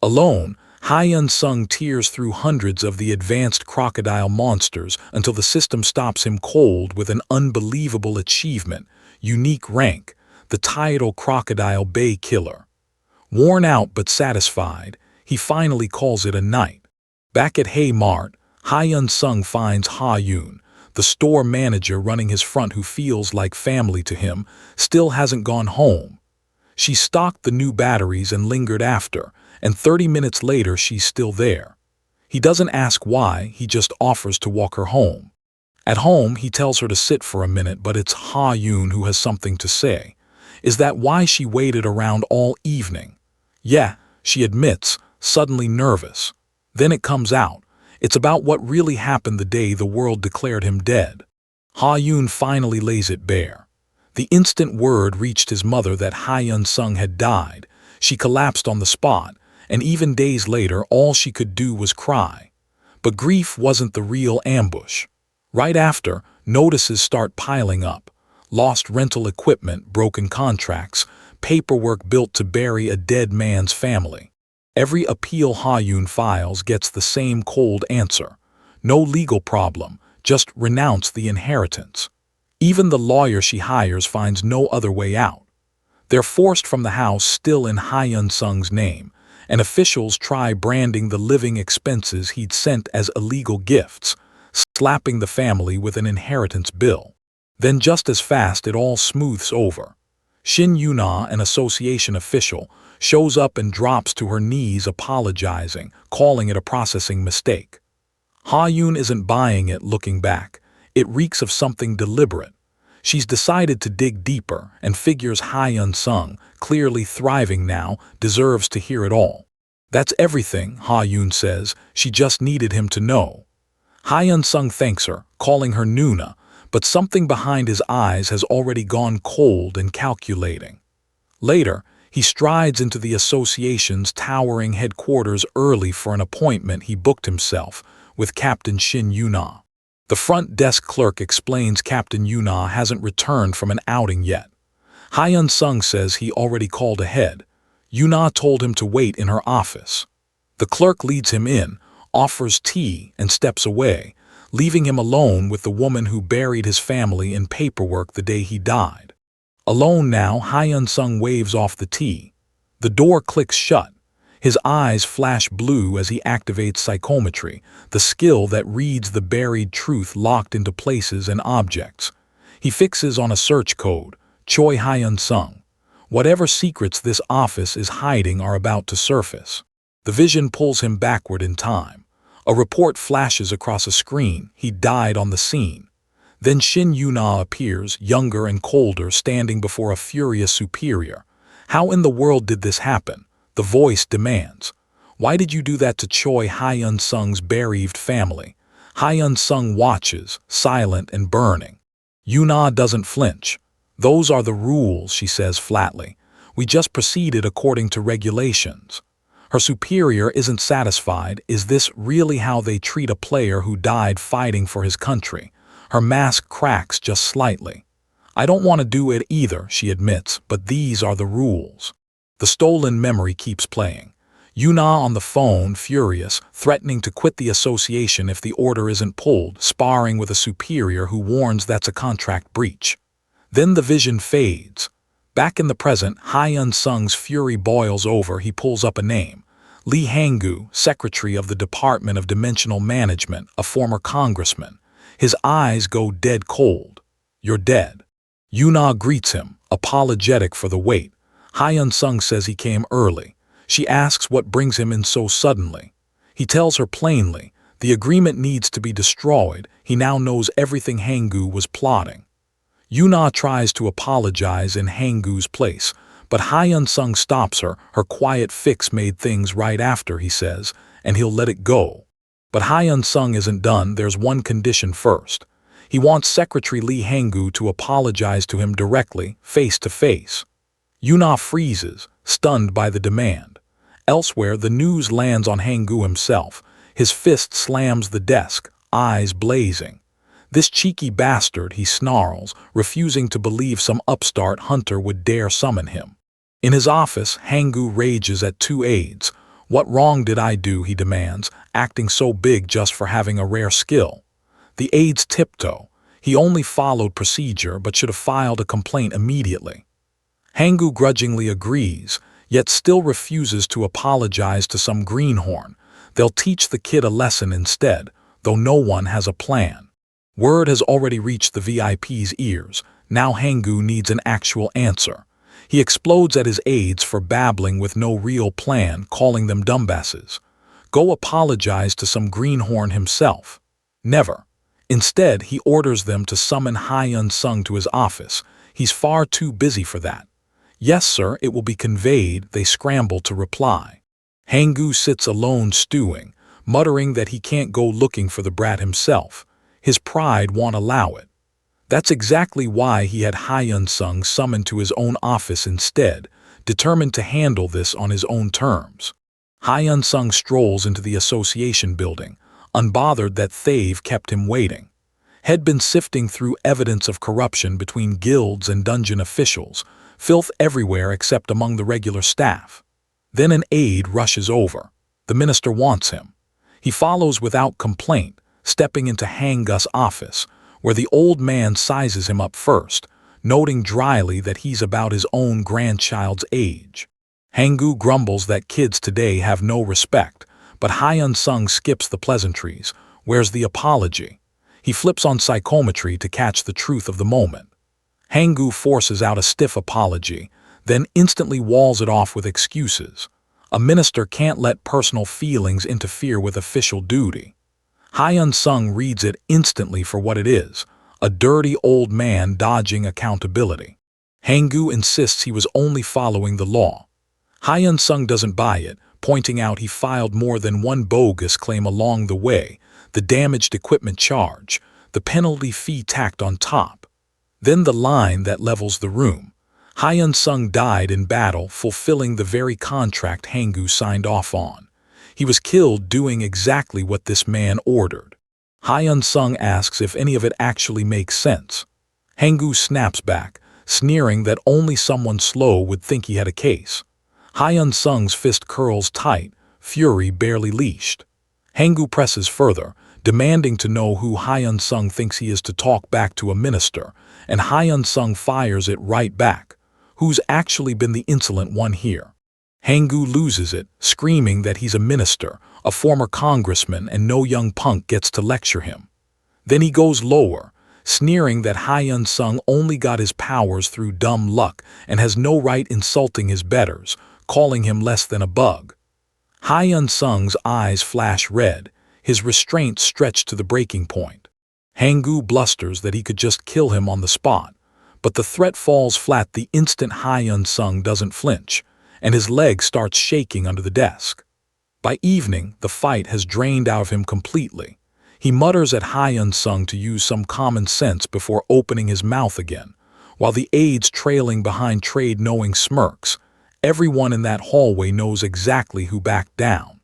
Alone, Choi Hyun-sung tears through hundreds of the advanced crocodile monsters until the system stops him cold with an unbelievable achievement, unique rank, the title Crocodile Bay Killer. Worn out but satisfied, he finally calls it a night. Back at Hay Mart, Choi Hyun-sung finds Ha-yoon, the store manager running his front who feels like family to him, still hasn't gone home. She stocked the new batteries and lingered after, and 30 minutes later she's still there. He doesn't ask why, he just offers to walk her home. At home, he tells her to sit for a minute, but it's Ha-yoon who has something to say. Is that why she waited around all evening? Yeah, she admits, suddenly nervous. Then it comes out. It's about what really happened the day the world declared him dead. Ha-yoon finally lays it bare. The instant word reached his mother that Choi Hyun-sung had died, she collapsed on the spot, and even days later all she could do was cry. But grief wasn't the real ambush. Right after, notices start piling up. Lost rental equipment, broken contracts, paperwork built to bury a dead man's family. Every appeal Ha-yoon files gets the same cold answer. No legal problem, just renounce the inheritance. Even the lawyer she hires finds no other way out. They're forced from the house still in Choi Hyun-sung's name, and officials try branding the living expenses he'd sent as illegal gifts, slapping the family with an inheritance bill. Then just as fast it all smooths over. Shin Yuna, an association official, shows up and drops to her knees apologizing, calling it a processing mistake. Ha-yoon isn't buying it looking back. It reeks of something deliberate. She's decided to dig deeper and figures Choi Hyun-sung, clearly thriving now, deserves to hear it all. That's everything, Ha-yoon says, she just needed him to know. Choi Hyun-sung thanks her, calling her Nuna, but something behind his eyes has already gone cold and calculating. Later, he strides into the association's towering headquarters early for an appointment he booked himself with Captain Shin Yuna. The front desk clerk explains Captain Yuna hasn't returned from an outing yet. Choi Hyun-sung says he already called ahead. Yuna told him to wait in her office. The clerk leads him in, offers tea, and steps away, leaving him alone with the woman who buried his family in paperwork the day he died. Alone now, Choi Hyun-sung waves off the tea. The door clicks shut. His eyes flash blue as he activates psychometry, the skill that reads the buried truth locked into places and objects. He fixes on a search code, Choi Hyun-sung. Whatever secrets this office is hiding are about to surface. The vision pulls him backward in time. A report flashes across a screen. He died on the scene. Then Shin Yuna appears, younger and colder, standing before a furious superior. How in the world did this happen? The voice demands. Why did you do that to Choi Hyun-sung's bereaved family? Choi Hyun-sung watches, silent and burning. Yuna doesn't flinch. Those are the rules, she says flatly. We just proceeded according to regulations. Her superior isn't satisfied. Is this really how they treat a player who died fighting for his country? Her mask cracks just slightly. I don't want to do it either, she admits, but these are the rules. The stolen memory keeps playing. Yuna on the phone, furious, threatening to quit the association if the order isn't pulled, sparring with a superior who warns that's a contract breach. Then the vision fades. Back in the present, Choi Hyun-sung's fury boils over. He pulls up a name. Lee Hang-gu, secretary of the Department of Dimensional Management, a former congressman. His eyes go dead cold. "You're dead." Yuna greets him, apologetic for the wait. Hyun-sung says he came early. She asks what brings him in so suddenly. He tells her plainly, the agreement needs to be destroyed. He now knows everything Hang-gu was plotting. Yuna tries to apologize in Hang-gu's place, but Hyun-sung stops her. Her quiet fix made things right after, he says, and he'll let it go. But Hyun-sung isn't done. There's one condition first. He wants Secretary Lee Hang-gu to apologize to him directly, face to face. Yuna freezes, stunned by the demand. Elsewhere, the news lands on Hang-gu himself. His fist slams the desk, eyes blazing. "This cheeky bastard," he snarls, refusing to believe some upstart hunter would dare summon him. In his office, Hang-gu rages at two aides. "What wrong did I do?" he demands, acting so big just for having a rare skill. The aides tiptoe. He only followed procedure but should have filed a complaint immediately. Hang-gu grudgingly agrees, yet still refuses to apologize to some greenhorn. They'll teach the kid a lesson instead, though no one has a plan. Word has already reached the VIP's ears. Now Hang-gu needs an actual answer. He explodes at his aides for babbling with no real plan, calling them dumbasses. Go apologize to some greenhorn himself. Never. Instead, he orders them to summon Hyun-sung to his office. He's far too busy for that. "Yes, sir, it will be conveyed," they scramble to reply. Hang-gu sits alone stewing, muttering that he can't go looking for the brat himself. His pride won't allow it. That's exactly why he had Hyun-sung summoned to his own office instead, determined to handle this on his own terms. Hyun-sung strolls into the association building, unbothered that Thave kept him waiting. Had been sifting through evidence of corruption between guilds and dungeon officials, filth everywhere except among the regular staff. Then an aide rushes over. The minister wants him. He follows without complaint, stepping into Hang-gu's office, where the old man sizes him up first, noting dryly that he's about his own grandchild's age. Hang-gu grumbles that kids today have no respect, but Hyun-sung skips the pleasantries. Where's the apology? He flips on psychometry to catch the truth of the moment. Hang-gu forces out a stiff apology, then instantly walls it off with excuses. A minister can't let personal feelings interfere with official duty. Hyun-sung reads it instantly for what it is, a dirty old man dodging accountability. Hang-gu insists he was only following the law. Hyun-sung doesn't buy it, pointing out he filed more than one bogus claim along the way, the damaged equipment charge, the penalty fee tacked on top. Then the line that levels the room. Hyun-sung died in battle, fulfilling the very contract Hang-gu signed off on. He was killed doing exactly what this man ordered. Hyun-sung asks if any of it actually makes sense. Hang-gu snaps back, sneering that only someone slow would think he had a case. Hyun-sung's fist curls tight, fury barely leashed. Hang-gu presses further, demanding to know who Hyun-sung thinks he is to talk back to a minister, and Hyun-sung fires it right back. Who's actually been the insolent one here? Hang-gu loses it, screaming that he's a minister, a former congressman, and no young punk gets to lecture him. Then he goes lower, sneering that Hyun-sung only got his powers through dumb luck and has no right insulting his betters, calling him less than a bug. Hyun-sung's eyes flash red, his restraint stretched to the breaking point. Hang-gu blusters that he could just kill him on the spot, but the threat falls flat the instant Hyun-sung doesn't flinch, and his leg starts shaking under the desk. By evening, the fight has drained out of him completely. He mutters at Hyun-sung to use some common sense before opening his mouth again, while the aides trailing behind trade knowing smirks. Everyone in that hallway knows exactly who backed down.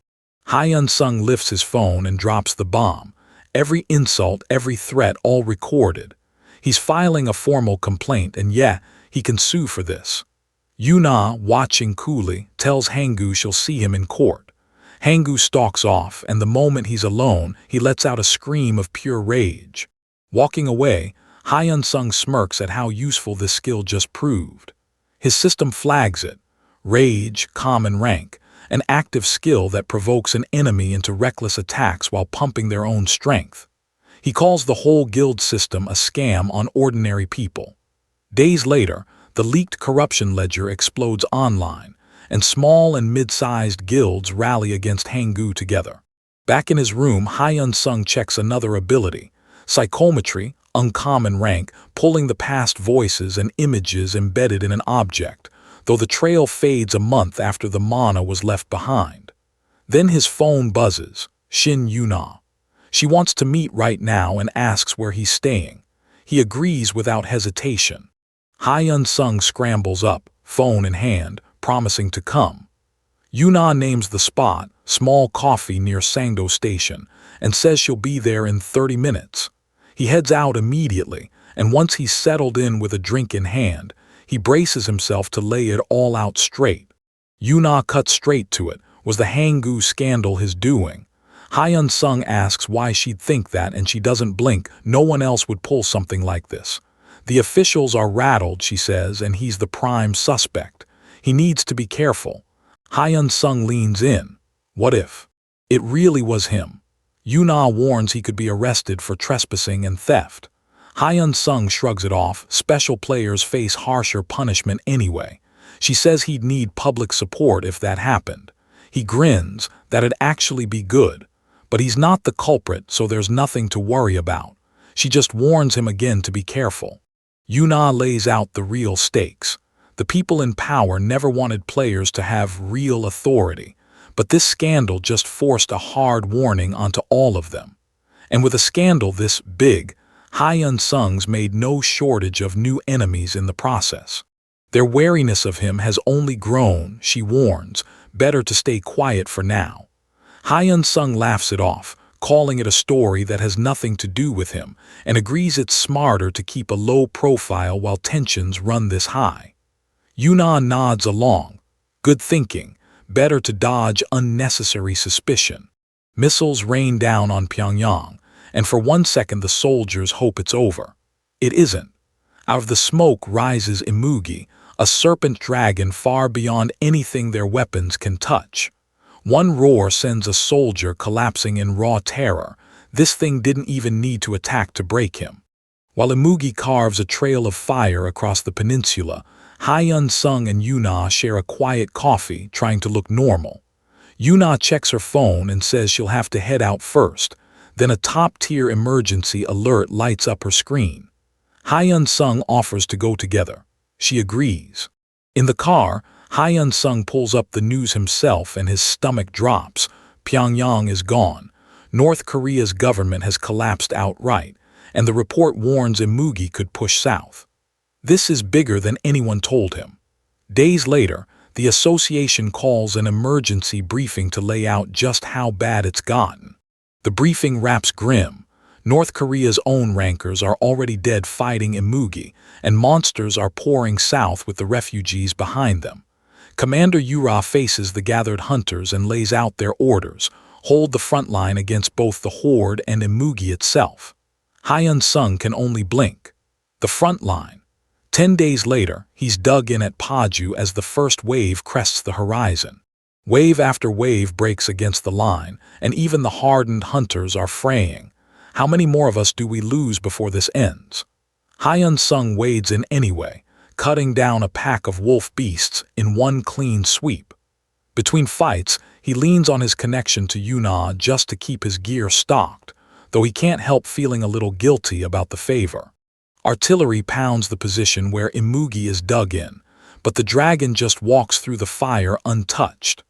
Hyun-sung lifts his phone and drops the bomb. Every insult, every threat, all recorded. He's filing a formal complaint, and yeah, he can sue for this. Yuna, watching coolly, tells Hang-gu she'll see him in court. Hang-gu stalks off, and the moment he's alone, he lets out a scream of pure rage. Walking away, Hyun-sung smirks at how useful this skill just proved. His system flags it. Rage, common rank, an active skill that provokes an enemy into reckless attacks while pumping their own strength. He calls the whole guild system a scam on ordinary people. Days later, the leaked corruption ledger explodes online, and small and mid-sized guilds rally against Hanggu together. Back in his room, Choi Hyun-sung checks another ability, psychometry, uncommon rank, pulling the past voices and images embedded in an object, though the trail fades a month after the mana was left behind. Then his phone buzzes, Shin Yuna. She wants to meet right now and asks where he's staying. He agrees without hesitation. Choi Hyun-sung scrambles up, phone in hand, promising to come. Yuna names the spot, small coffee near Sangdo Station, and says she'll be there in 30 minutes. He heads out immediately, and once he's settled in with a drink in hand, he braces himself to lay it all out straight. Yuna cuts straight to it. Was the Hanggu scandal his doing? Choi Hyun-sung asks why she'd think that, and she doesn't blink. No one else would pull something like this. The officials are rattled, she says, and he's the prime suspect. He needs to be careful. Choi Hyun-sung leans in. What if it really was him? Yuna warns he could be arrested for trespassing and theft. Choi Hyun-sung shrugs it off. Special players face harsher punishment anyway. She says he'd need public support if that happened. He grins. That'd actually be good. But he's not the culprit, so there's nothing to worry about. She just warns him again to be careful. Yuna lays out the real stakes. The people in power never wanted players to have real authority, but this scandal just forced a hard warning onto all of them. And with a scandal this big, Choi Hyun-sung's made no shortage of new enemies in the process. Their wariness of him has only grown, she warns, better to stay quiet for now. Choi Hyun-sung laughs it off, calling it a story that has nothing to do with him, and agrees it's smarter to keep a low profile while tensions run this high. Yuna nods along. Good thinking. Better to dodge unnecessary suspicion. Missiles rain down on Pyongyang, and for 1 second the soldiers hope it's over. It isn't. Out of the smoke rises Imugi, a serpent dragon far beyond anything their weapons can touch. One roar sends a soldier collapsing in raw terror. This thing didn't even need to attack to break him. While Imugi carves a trail of fire across the peninsula, Choi Hyun-sung and Yuna share a quiet coffee, trying to look normal. Yuna checks her phone and says she'll have to head out first. Then a top-tier emergency alert lights up her screen. Choi Hyun-sung offers to go together. She agrees. In the car, Choi Hyun-sung pulls up the news himself and his stomach drops. Pyongyang is gone. North Korea's government has collapsed outright, and the report warns Imugi could push south. This is bigger than anyone told him. Days later, the association calls an emergency briefing to lay out just how bad it's gotten. The briefing raps grim. North Korea's own rankers are already dead fighting Imugi, and monsters are pouring south with the refugees behind them. Commander Yura faces the gathered hunters and lays out their orders: hold the front line against both the Horde and Imugi itself. Choi Hyun-sung can only blink. The front line. 10 days later, he's dug in at Paju as the first wave crests the horizon. Wave after wave breaks against the line, and even the hardened hunters are fraying. How many more of us do we lose before this ends? Choi Hyun-sung wades in anyway, cutting down a pack of wolf beasts in one clean sweep. Between fights, he leans on his connection to Yuna just to keep his gear stocked, though he can't help feeling a little guilty about the favor. Artillery pounds the position where Imugi is dug in, but the dragon just walks through the fire untouched.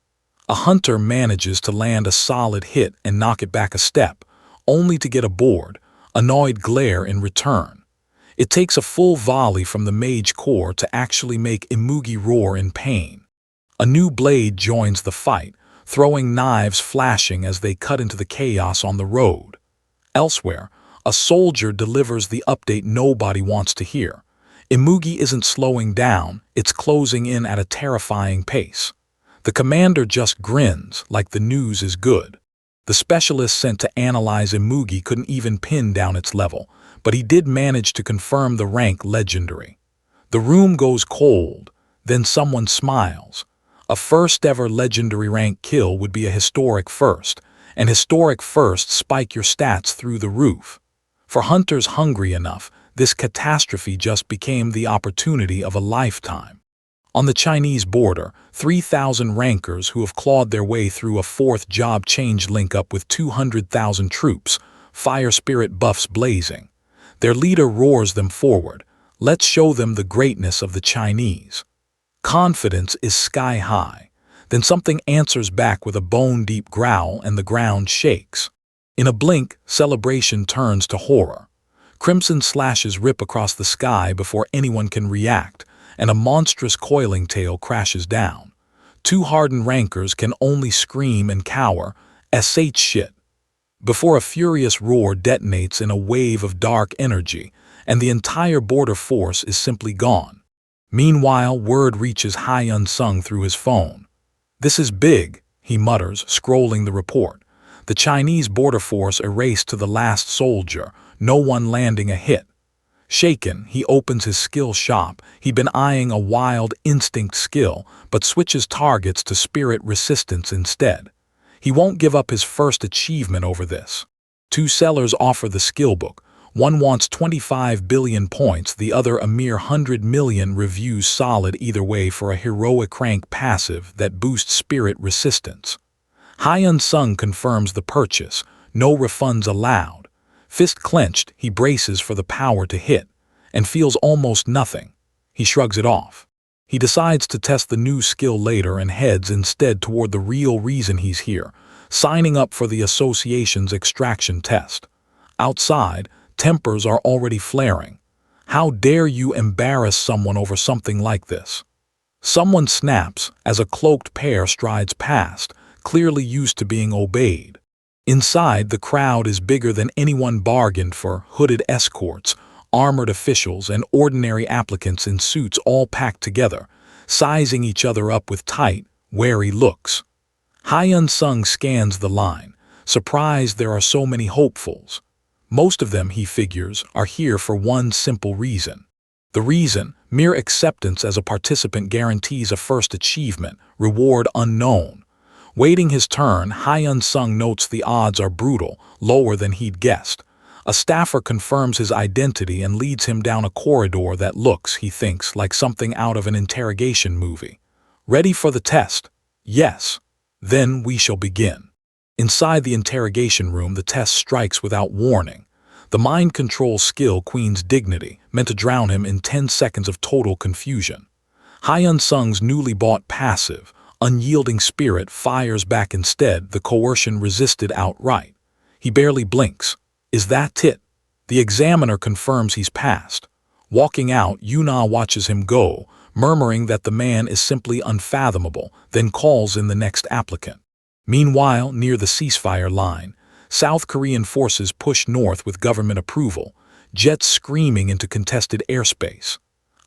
A hunter manages to land a solid hit and knock it back a step, only to get a bored, annoyed glare in return. It takes a full volley from the mage core to actually make Imugi roar in pain. A new blade joins the fight, throwing knives flashing as they cut into the chaos on the road. Elsewhere, a soldier delivers the update nobody wants to hear. Imugi isn't slowing down, it's closing in at a terrifying pace. The commander just grins, like the news is good. The specialist sent to analyze Imugi couldn't even pin down its level, but he did manage to confirm the rank legendary. The room goes cold, then someone smiles. A first-ever legendary rank kill would be a historic first, and historic firsts spike your stats through the roof. For hunters hungry enough, this catastrophe just became the opportunity of a lifetime. On the Chinese border, 3,000 rankers who have clawed their way through a fourth job change link up with 200,000 troops, fire spirit buffs blazing. Their leader roars them forward. Let's show them the greatness of the Chinese. Confidence is sky high. Then something answers back with a bone-deep growl and the ground shakes. In a blink, celebration turns to horror. Crimson slashes rip across the sky before anyone can react, and a monstrous coiling tail crashes down. Two hardened rankers can only scream and cower, "sh shit," before a furious roar detonates in a wave of dark energy, and the entire border force is simply gone. Meanwhile, word reaches Choi Hyun-sung through his phone. "This is big," he mutters, scrolling the report. The Chinese border force erased to the last soldier, no one landing a hit. Shaken, he opens his skill shop. He'd been eyeing a wild instinct skill, but switches targets to spirit resistance instead. He won't give up his first achievement over this. Two sellers offer the skill book. One wants 25 billion points, the other a mere 100 million. Reviews solid either way for a heroic rank passive that boosts spirit resistance. Choi Hyun-sung confirms the purchase, no refunds allowed. Fist clenched, he braces for the power to hit, and feels almost nothing. He shrugs it off. He decides to test the new skill later and heads instead toward the real reason he's here, signing up for the association's extraction test. Outside, tempers are already flaring. How dare you embarrass someone over something like this? Someone snaps as a cloaked pair strides past, clearly used to being obeyed. Inside, the crowd is bigger than anyone bargained for: hooded escorts, armored officials, and ordinary applicants in suits all packed together, sizing each other up with tight, wary looks. Choi Hyun-sung scans the line, surprised there are so many hopefuls. Most of them, he figures, are here for one simple reason. The reason, mere acceptance as a participant guarantees a first achievement, reward unknown. Waiting his turn, Choi Hyun-sung notes the odds are brutal, lower than he'd guessed. A staffer confirms his identity and leads him down a corridor that looks, he thinks, like something out of an interrogation movie. Ready for the test? Yes. Then we shall begin. Inside the interrogation room, the test strikes without warning. The mind control skill Queen's Dignity, meant to drown him in 10 seconds of total confusion. Choi Hyun-sung's newly bought passive, unyielding spirit, fires back instead, the coercion resisted outright. He barely blinks. Is that it? The examiner confirms he's passed. Walking out, Yuna watches him go, murmuring that the man is simply unfathomable, then calls in the next applicant. Meanwhile, near the ceasefire line, South Korean forces push north with government approval, jets screaming into contested airspace.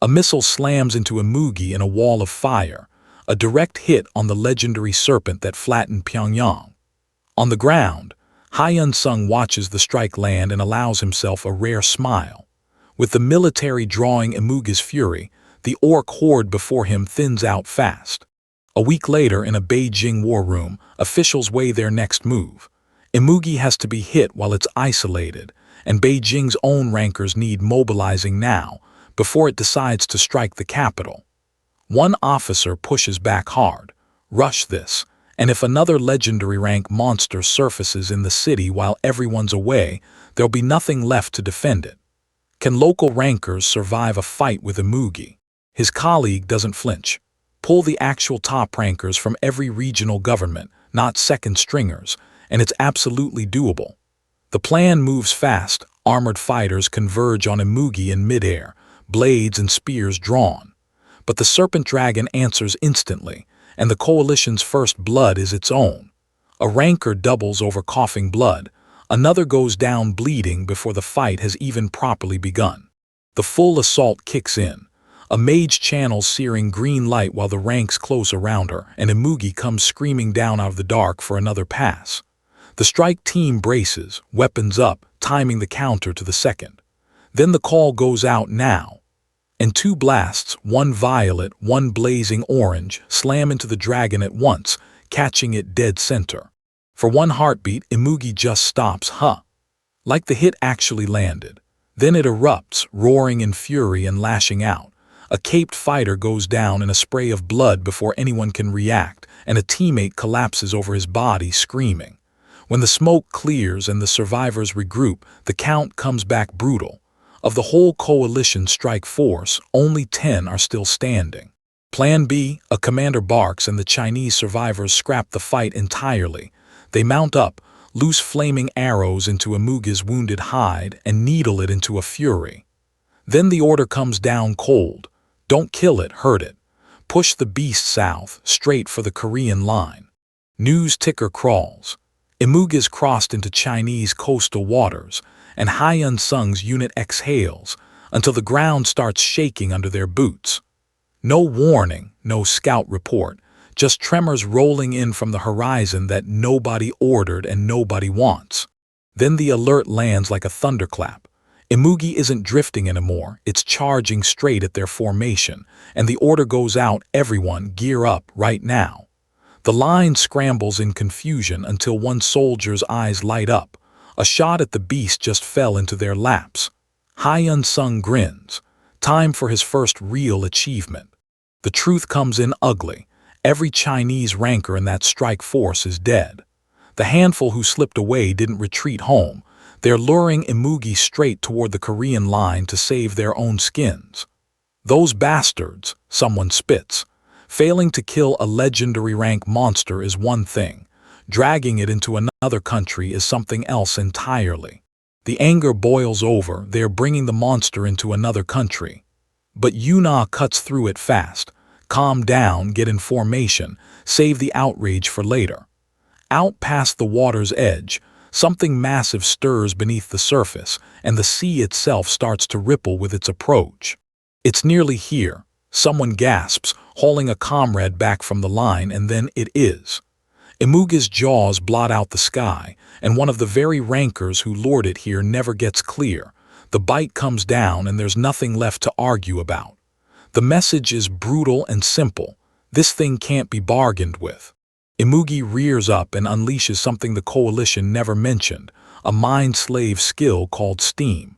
A missile slams into a Mugi in a wall of fire, a direct hit on the legendary serpent that flattened Pyongyang. On the ground, Choi Hyun-sung watches the strike land and allows himself a rare smile. With the military drawing Imugi's fury, the orc horde before him thins out fast. A week later, in a Beijing war room, officials weigh their next move. Imugi has to be hit while it's isolated, and Beijing's own rankers need mobilizing now, before it decides to strike the capital. One officer pushes back hard. Rush this. And if another legendary rank monster surfaces in the city while everyone's away, there'll be nothing left to defend it. Can local rankers survive a fight with Imugi? His colleague doesn't flinch. Pull the actual top rankers from every regional government, not second stringers, and it's absolutely doable. The plan moves fast. Armored fighters converge on Imugi in midair, blades and spears drawn. But the serpent dragon answers instantly, and the coalition's first blood is its own. A ranker doubles over coughing blood. Another goes down bleeding before the fight has even properly begun. The full assault kicks in. A mage channels searing green light while the ranks close around her, and Imugi comes screaming down out of the dark for another pass. The strike team braces, weapons up, timing the counter to the second. Then the call goes out now. and two blasts, one violet, one blazing orange, slam into the dragon at once, catching it dead center. For one heartbeat, Imugi just stops, like the hit actually landed. Then it erupts, roaring in fury and lashing out. A caped fighter goes down in a spray of blood before anyone can react, and a teammate collapses over his body, screaming. When the smoke clears and the survivors regroup, the count comes back brutal. Of the whole coalition strike force, only 10 are still standing. Plan B, a commander barks and the Chinese survivors scrap the fight entirely. They mount up, loose flaming arrows into Imugi's wounded hide, and needle it into a fury. Then the order comes down cold. Don't kill it, hurt it. Push the beast south, straight for the Korean line. News ticker crawls. Imugi's crossed into Chinese coastal waters, and Choi Hyun-sung's unit exhales until the ground starts shaking under their boots. No warning, no scout report, just tremors rolling in from the horizon that nobody ordered and nobody wants. Then the alert lands like a thunderclap. Imugi isn't drifting anymore, it's charging straight at their formation, and the order goes out, everyone gear up right now. The line scrambles in confusion until one soldier's eyes light up. A shot at the beast just fell into their laps. Choi Hyun-sung grins. Time for his first real achievement. The truth comes in ugly. Every Chinese ranker in that strike force is dead. The handful who slipped away didn't retreat home. They're luring Imugi straight toward the Korean line to save their own skins. Those bastards, someone spits. Failing to kill a legendary rank monster is one thing. Dragging it into another country is something else entirely. The anger boils over, they're bringing the monster into another country. But Yuna cuts through it fast. Calm down, get in formation, save the outrage for later. Out past the water's edge, something massive stirs beneath the surface, and the sea itself starts to ripple with its approach. It's nearly here. Someone gasps, hauling a comrade back from the line, and then it is. Imugi's jaws blot out the sky, and one of the very rankers who lured it here never gets clear. The bite comes down and there's nothing left to argue about. The message is brutal and simple. This thing can't be bargained with. Imugi rears up and unleashes something the coalition never mentioned, a mind-slave skill called steam.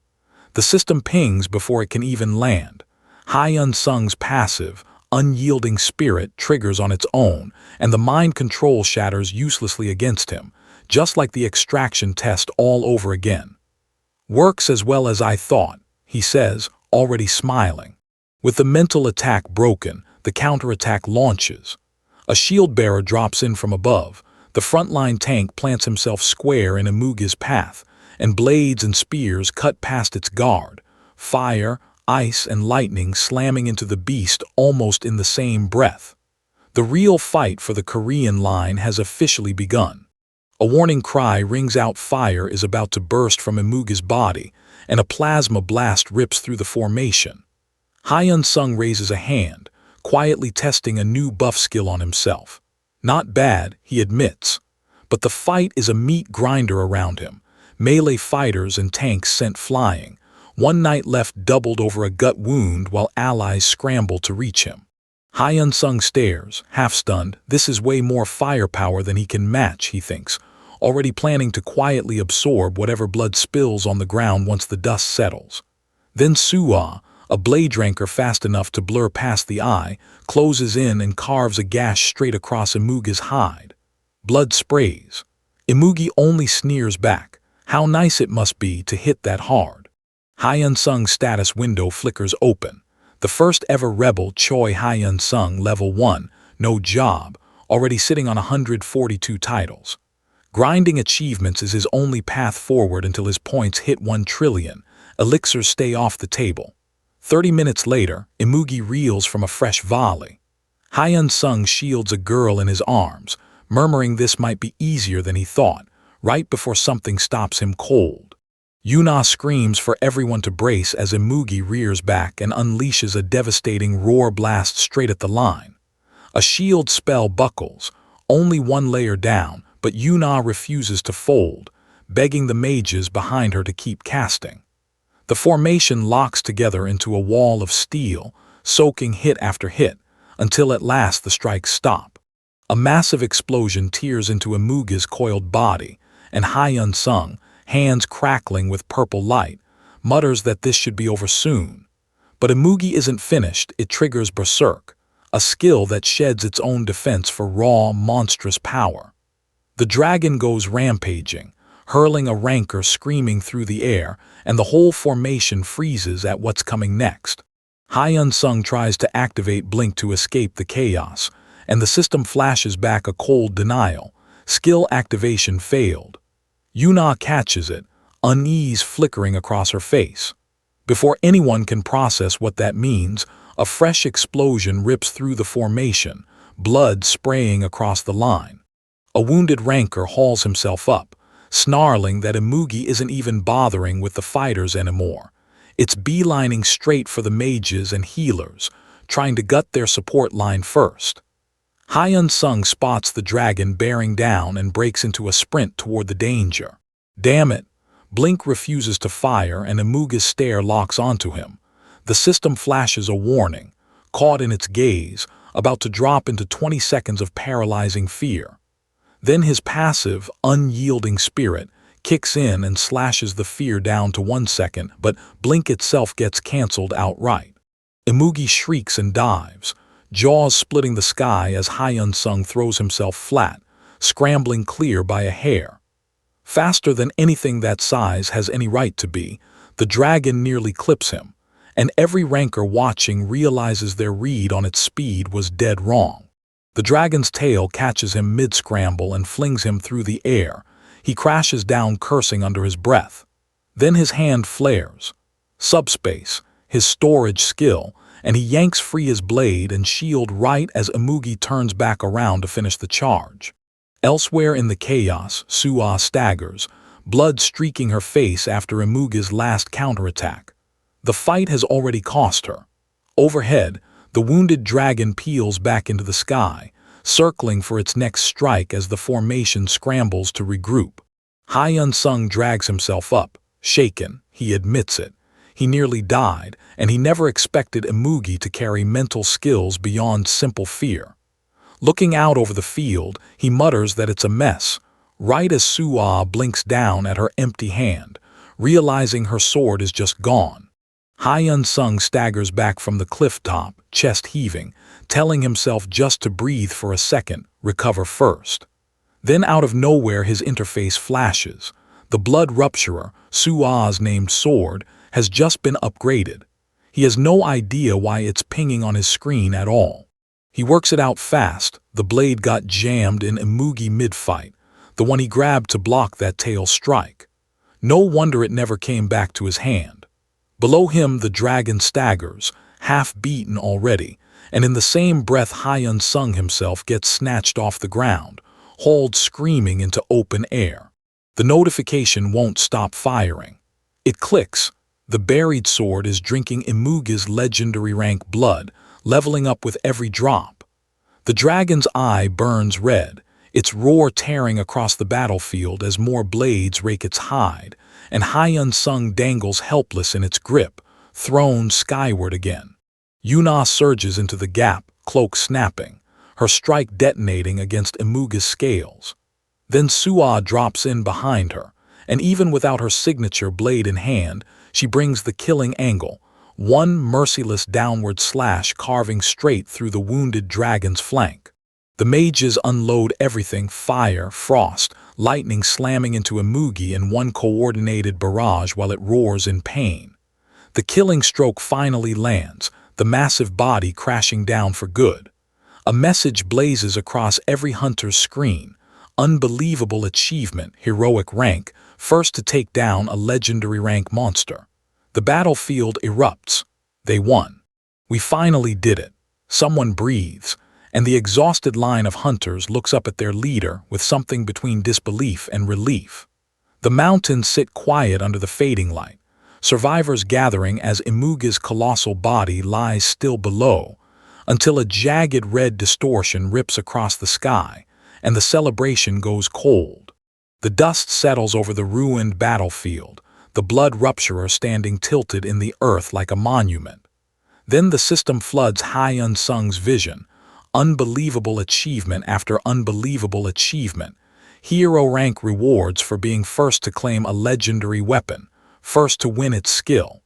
The system pings before it can even land. Choi Hyun-sung's passive, unyielding spirit triggers on its own, and the mind control shatters uselessly against him, just like the extraction test all over again. Works as well as I thought, he says, already smiling. With the mental attack broken, the counterattack launches. A shield bearer drops in from above. The frontline tank plants himself square in Imugi's path, and blades and spears cut past its guard. Fire, ice, and lightning slamming into the beast almost in the same breath. The real fight for the Korean line has officially begun. A warning cry rings out, fire is about to burst from Imugi's body, and a plasma blast rips through the formation. Choi Hyun-sung raises a hand, quietly testing a new buff skill on himself. Not bad, he admits. But the fight is a meat grinder around him. Melee fighters and tanks sent flying. One knight left doubled over a gut wound while allies scramble to reach him. Choi Hyun-sung stares, half-stunned. This is way more firepower than he can match, he thinks, already planning to quietly absorb whatever blood spills on the ground once the dust settles. Then Suwa, a blade ranker fast enough to blur past the eye, closes in and carves a gash straight across Imugi's hide. Blood sprays. Imugi only sneers back. How nice it must be to hit that hard. Choi Hyun-sung's status window flickers open. The first ever rebel, Choi Hyun-sung, level 1, no job, already sitting on 142 titles. Grinding achievements is his only path forward until his points hit 1 trillion. Elixirs stay off the table. 30 minutes later, Imugi reels from a fresh volley. Choi Hyun-sung shields a girl in his arms, murmuring this might be easier than he thought, right before something stops him cold. Yuna screams for everyone to brace as Imugi rears back and unleashes a devastating roar blast straight at the line. A shield spell buckles, only one layer down, but Yuna refuses to fold, begging the mages behind her to keep casting. The formation locks together into a wall of steel, soaking hit after hit, until at last the strikes stop. A massive explosion tears into Imugi's coiled body, and Choi Hyun-sung, hands crackling with purple light, mutters that this should be over soon. But Imugi isn't finished. It triggers Berserk, a skill that sheds its own defense for raw, monstrous power. The dragon goes rampaging, hurling a rancor screaming through the air, and the whole formation freezes at what's coming next. Choi Hyun-sung tries to activate Blink to escape the chaos, and the system flashes back a cold denial. Skill activation failed. Yuna catches it, unease flickering across her face. Before anyone can process what that means, a fresh explosion rips through the formation, blood spraying across the line. A wounded rancor hauls himself up, snarling that Imugi isn't even bothering with the fighters anymore. It's beelining straight for the mages and healers, trying to gut their support line first. Choi Hyun-sung spots the dragon bearing down and breaks into a sprint toward the danger. Damn it! Blink refuses to fire and Imugi's stare locks onto him. The system flashes a warning, caught in its gaze, about to drop into 20 seconds of paralyzing fear. Then his passive, unyielding spirit kicks in and slashes the fear down to 1 second, but Blink itself gets cancelled outright. Imugi shrieks and dives, jaws splitting the sky as Choi Hyun-sung throws himself flat, scrambling clear by a hair. Faster than anything that size has any right to be, the dragon nearly clips him, and every rancor watching realizes their read on its speed was dead wrong. The dragon's tail catches him mid-scramble and flings him through the air. He crashes down cursing under his breath. Then his hand flares. Subspace, his storage skill, and he yanks free his blade and shield right as Imugi turns back around to finish the charge. Elsewhere in the chaos, Suwa staggers, blood streaking her face after Imugi's last counterattack. The fight has already cost her. Overhead, the wounded dragon peels back into the sky, circling for its next strike as the formation scrambles to regroup. Choi Hyun-sung drags himself up, shaken. He admits it. He nearly died, and he never expected Imugi to carry mental skills beyond simple fear. Looking out over the field, he mutters that it's a mess, right as Suwa blinks down at her empty hand, realizing her sword is just gone. Choi Hyun-sung staggers back from the cliff top, chest heaving, telling himself just to breathe for a second, recover first. Then out of nowhere his interface flashes. The blood rupturer, Suwa's named sword, has just been upgraded. He has no idea why it's pinging on his screen at all. He works it out fast. The blade got jammed in Imugi mid-fight, the one he grabbed to block that tail strike. No wonder it never came back to his hand. Below him the dragon staggers, half-beaten already, and in the same breath Choi Hyun-sung himself gets snatched off the ground, hauled screaming into open air. The notification won't stop firing. It clicks. The buried sword is drinking Imugi's legendary rank blood, leveling up with every drop. The dragon's eye burns red, its roar tearing across the battlefield as more blades rake its hide, and Choi Hyun-sung dangles helpless in its grip, thrown skyward again. Yuna surges into the gap, cloak snapping, her strike detonating against Imugi's scales. Then Suwa drops in behind her, and even without her signature blade in hand, she brings the killing angle, one merciless downward slash carving straight through the wounded dragon's flank. The mages unload everything, fire, frost, lightning slamming into Imugi in one coordinated barrage while it roars in pain. The killing stroke finally lands, the massive body crashing down for good. A message blazes across every hunter's screen. Unbelievable achievement, heroic rank, first to take down a legendary rank monster. The battlefield erupts. They won. We finally did it. Someone breathes, and the exhausted line of hunters looks up at their leader with something between disbelief and relief. The mountains sit quiet under the fading light, survivors gathering as Imugi's colossal body lies still below, until a jagged red distortion rips across the sky, and the celebration goes cold. The dust settles over the ruined battlefield, the blood rupturer standing tilted in the earth like a monument. Then the system floods Choi Hyun-sung's vision. Unbelievable achievement after unbelievable achievement. Hero rank rewards for being first to claim a legendary weapon, first to win its skill.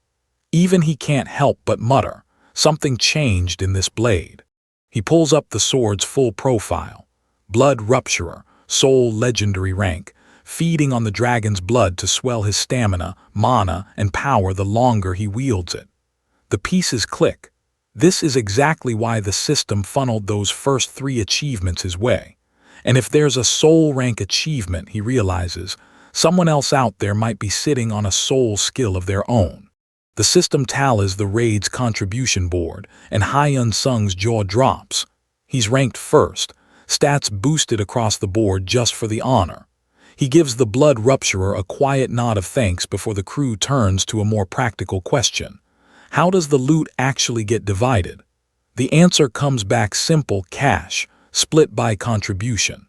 Even he can't help but mutter, something changed in this blade. He pulls up the sword's full profile. Blood rupturer, sole legendary rank, feeding on the dragon's blood to swell his stamina, mana, and power the longer he wields it. The pieces click. This is exactly why the system funneled those first 3 achievements his way. And if there's a soul rank achievement, he realizes, someone else out there might be sitting on a soul skill of their own. The system tallies the raid's contribution board, and Choi Hyun-sung's jaw drops. He's ranked first, stats boosted across the board just for the honor. He gives the blood rupturer a quiet nod of thanks before the crew turns to a more practical question. How does the loot actually get divided? The answer comes back simple: cash, split by contribution.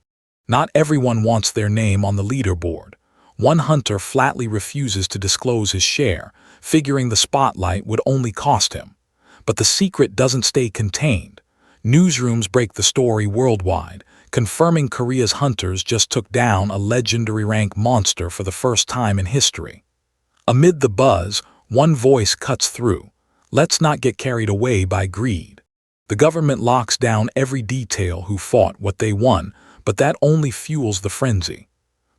Not everyone wants their name on the leaderboard. One hunter flatly refuses to disclose his share, figuring the spotlight would only cost him. But the secret doesn't stay contained. Newsrooms break the story worldwide, confirming Korea's hunters just took down a legendary rank monster for the first time in history. Amid the buzz, one voice cuts through. Let's not get carried away by greed. The government locks down every detail: who fought, what they won, but that only fuels the frenzy.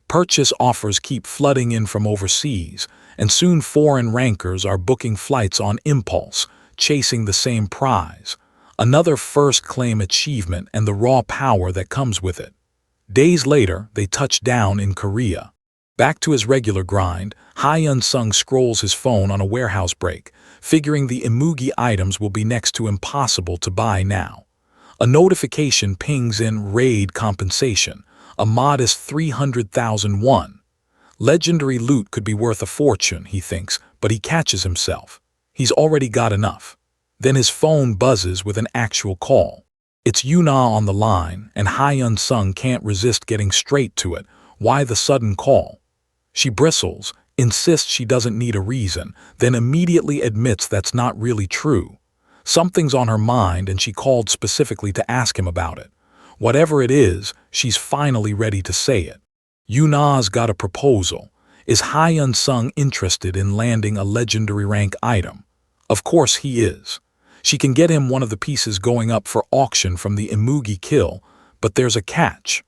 Purchase offers keep flooding in from overseas, and soon foreign rankers are booking flights on impulse, chasing the same prize. Another first claim achievement and the raw power that comes with it. Days later, they touch down in Korea. Back to his regular grind, Choi Hyun-sung scrolls his phone on a warehouse break, figuring the Imugi items will be next to impossible to buy now. A notification pings in: raid compensation, a modest 300,000 won. Legendary loot could be worth a fortune, he thinks, but he catches himself. He's already got enough. Then his phone buzzes with an actual call. It's Yuna on the line, and Choi Hyun-sung can't resist getting straight to it. Why the sudden call? She bristles, insists she doesn't need a reason, then immediately admits that's not really true. Something's on her mind, and she called specifically to ask him about it. Whatever it is, she's finally ready to say it. Yuna's got a proposal. Is Choi Hyun-sung interested in landing a legendary rank item? Of course he is. She can get him one of the pieces going up for auction from the Imugi kill, but there's a catch.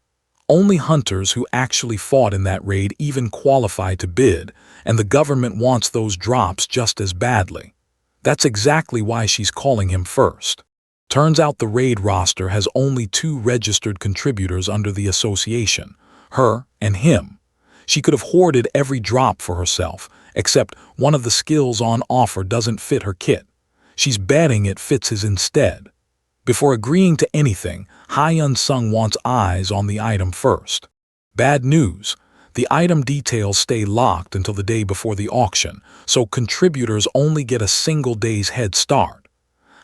Only hunters who actually fought in that raid even qualify to bid, and the government wants those drops just as badly. That's exactly why she's calling him first. Turns out the raid roster has only 2 registered contributors under the association, her and him. She could have hoarded every drop for herself, except one of the skills on offer doesn't fit her kit. She's betting it fits his instead. Before agreeing to anything, Choi Hyun-sung wants eyes on the item first. Bad news. The item details stay locked until the day before the auction, so contributors only get a single day's head start.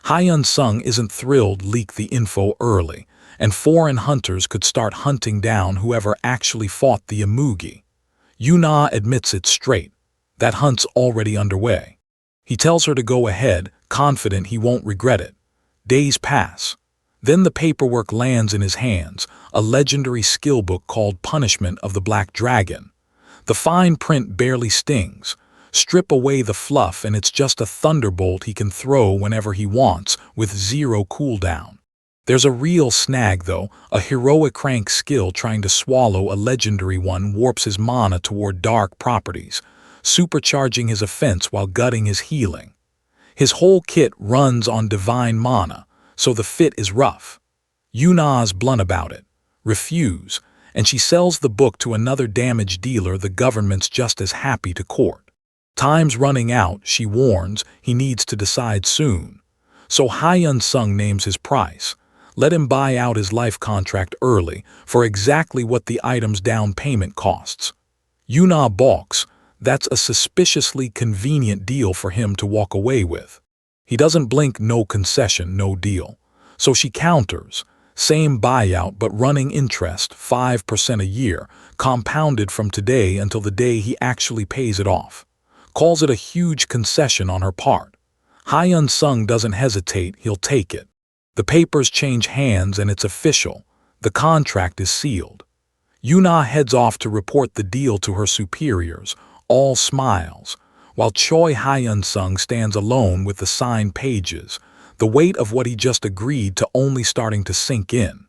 Choi Hyun-sung isn't thrilled to leak the info early, and foreign hunters could start hunting down whoever actually fought the Imugi. Yuna admits it straight. That hunt's already underway. He tells her to go ahead, confident he won't regret it. Days pass. Then the paperwork lands in his hands, a legendary skill book called Punishment of the Black Dragon. The fine print barely stings. Strip away the fluff and it's just a thunderbolt he can throw whenever he wants, with 0 cooldown. There's a real snag though. A heroic rank skill trying to swallow a legendary one warps his mana toward dark properties, supercharging his offense while gutting his healing. His whole kit runs on divine mana, so the fit is rough. Yuna's blunt about it. Refuse, and she sells the book to another damage dealer the government's just as happy to court. Time's running out, she warns, he needs to decide soon. So Choi Hyun-sung names his price. Let him buy out his life contract early for exactly what the item's down payment costs. Yuna balks. That's a suspiciously convenient deal for him to walk away with. He doesn't blink. No concession, no deal. So she counters. Same buyout but running interest, 5% a year, compounded from today until the day he actually pays it off. calls it a huge concession on her part. Choi Hyun-sung doesn't hesitate, he'll take it. The papers change hands and it's official. The contract is sealed. Yuna heads off to report the deal to her superiors, all smiles, while Choi Hyun-sung stands alone with the signed pages, the weight of what he just agreed to only starting to sink in.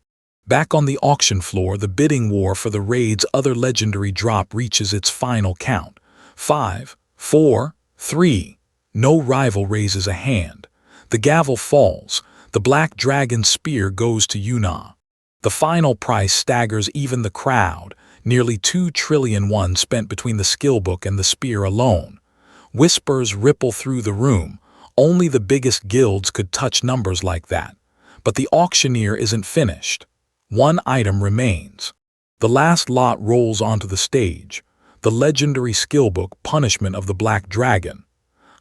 Back on the auction floor, the bidding war for the raid's other legendary drop reaches its final count. 5, 4, 3. No rival raises a hand. The gavel falls. The black dragon spear goes to Yuna. The final price staggers even the crowd, nearly 2 trillion won spent between the skill book and the spear alone. Whispers ripple through the room. Only the biggest guilds could touch numbers like that. But the auctioneer isn't finished. One item remains. The last lot rolls onto the stage. The legendary skill book, Punishment of the Black Dragon.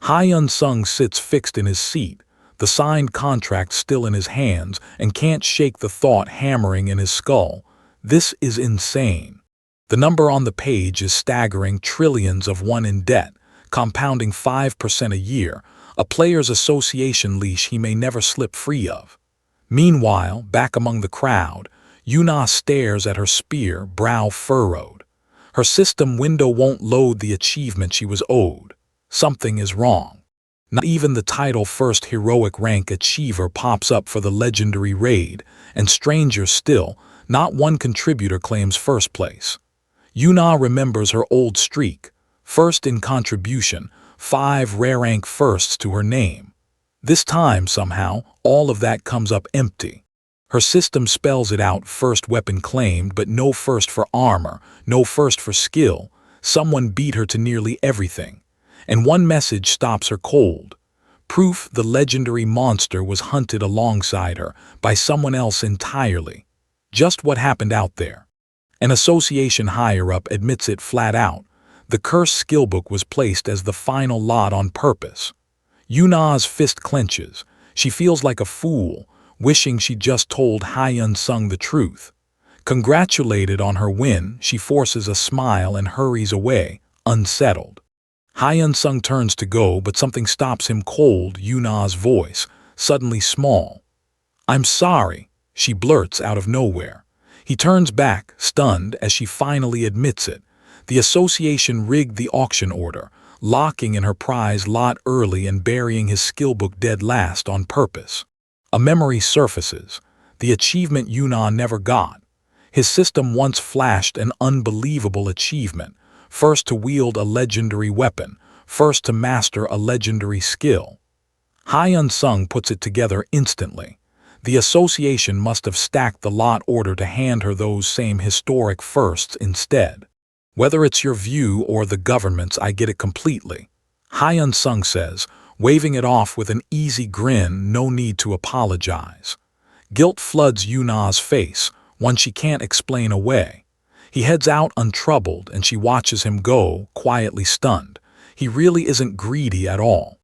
Choi Hyun-sung sits fixed in his seat, the signed contract still in his hands, and can't shake the thought hammering in his skull. This is insane. The number on the page is staggering, trillions of won in debt, compounding 5% a year, a player's association leash he may never slip free of. Meanwhile, back among the crowd, Yuna stares at her spear, brow furrowed. Her system window won't load the achievement she was owed. Something is wrong. Not even the title First Heroic Rank Achiever pops up for the legendary raid, and stranger still, not one contributor claims first place. Yuna remembers her old streak, first in contribution, 5 rare rank firsts to her name. This time, somehow, all of that comes up empty. Her system spells it out, first weapon claimed, but no first for armor, no first for skill. Someone beat her to nearly everything. And one message stops her cold. Proof the legendary monster was hunted alongside her by someone else entirely. Just what happened out there. An association higher-up admits it flat out. The cursed skillbook was placed as the final lot on purpose. Yuna's fist clenches. She feels like a fool, wishing she'd just told Choi Hyun-sung the truth. Congratulated on her win, she forces a smile and hurries away, unsettled. Choi Hyun-sung turns to go, but something stops him cold, Yuna's voice, suddenly small. "I'm sorry," she blurts out of nowhere. He turns back, stunned, as she finally admits it. The association rigged the auction order, locking in her prize lot early and burying his skillbook dead last on purpose. A memory surfaces, the achievement Yuna never got. His system once flashed an unbelievable achievement, first to wield a legendary weapon, first to master a legendary skill. Choi Hyun-sung puts it together instantly. The association must have stacked the lot order to hand her those same historic firsts instead. "Whether it's your view or the government's, I get it completely," Choi Hyun-sung says, waving it off with an easy grin, no need to apologize. Guilt floods Yuna's face, one she can't explain away. He heads out untroubled, and she watches him go, quietly stunned. He really isn't greedy at all.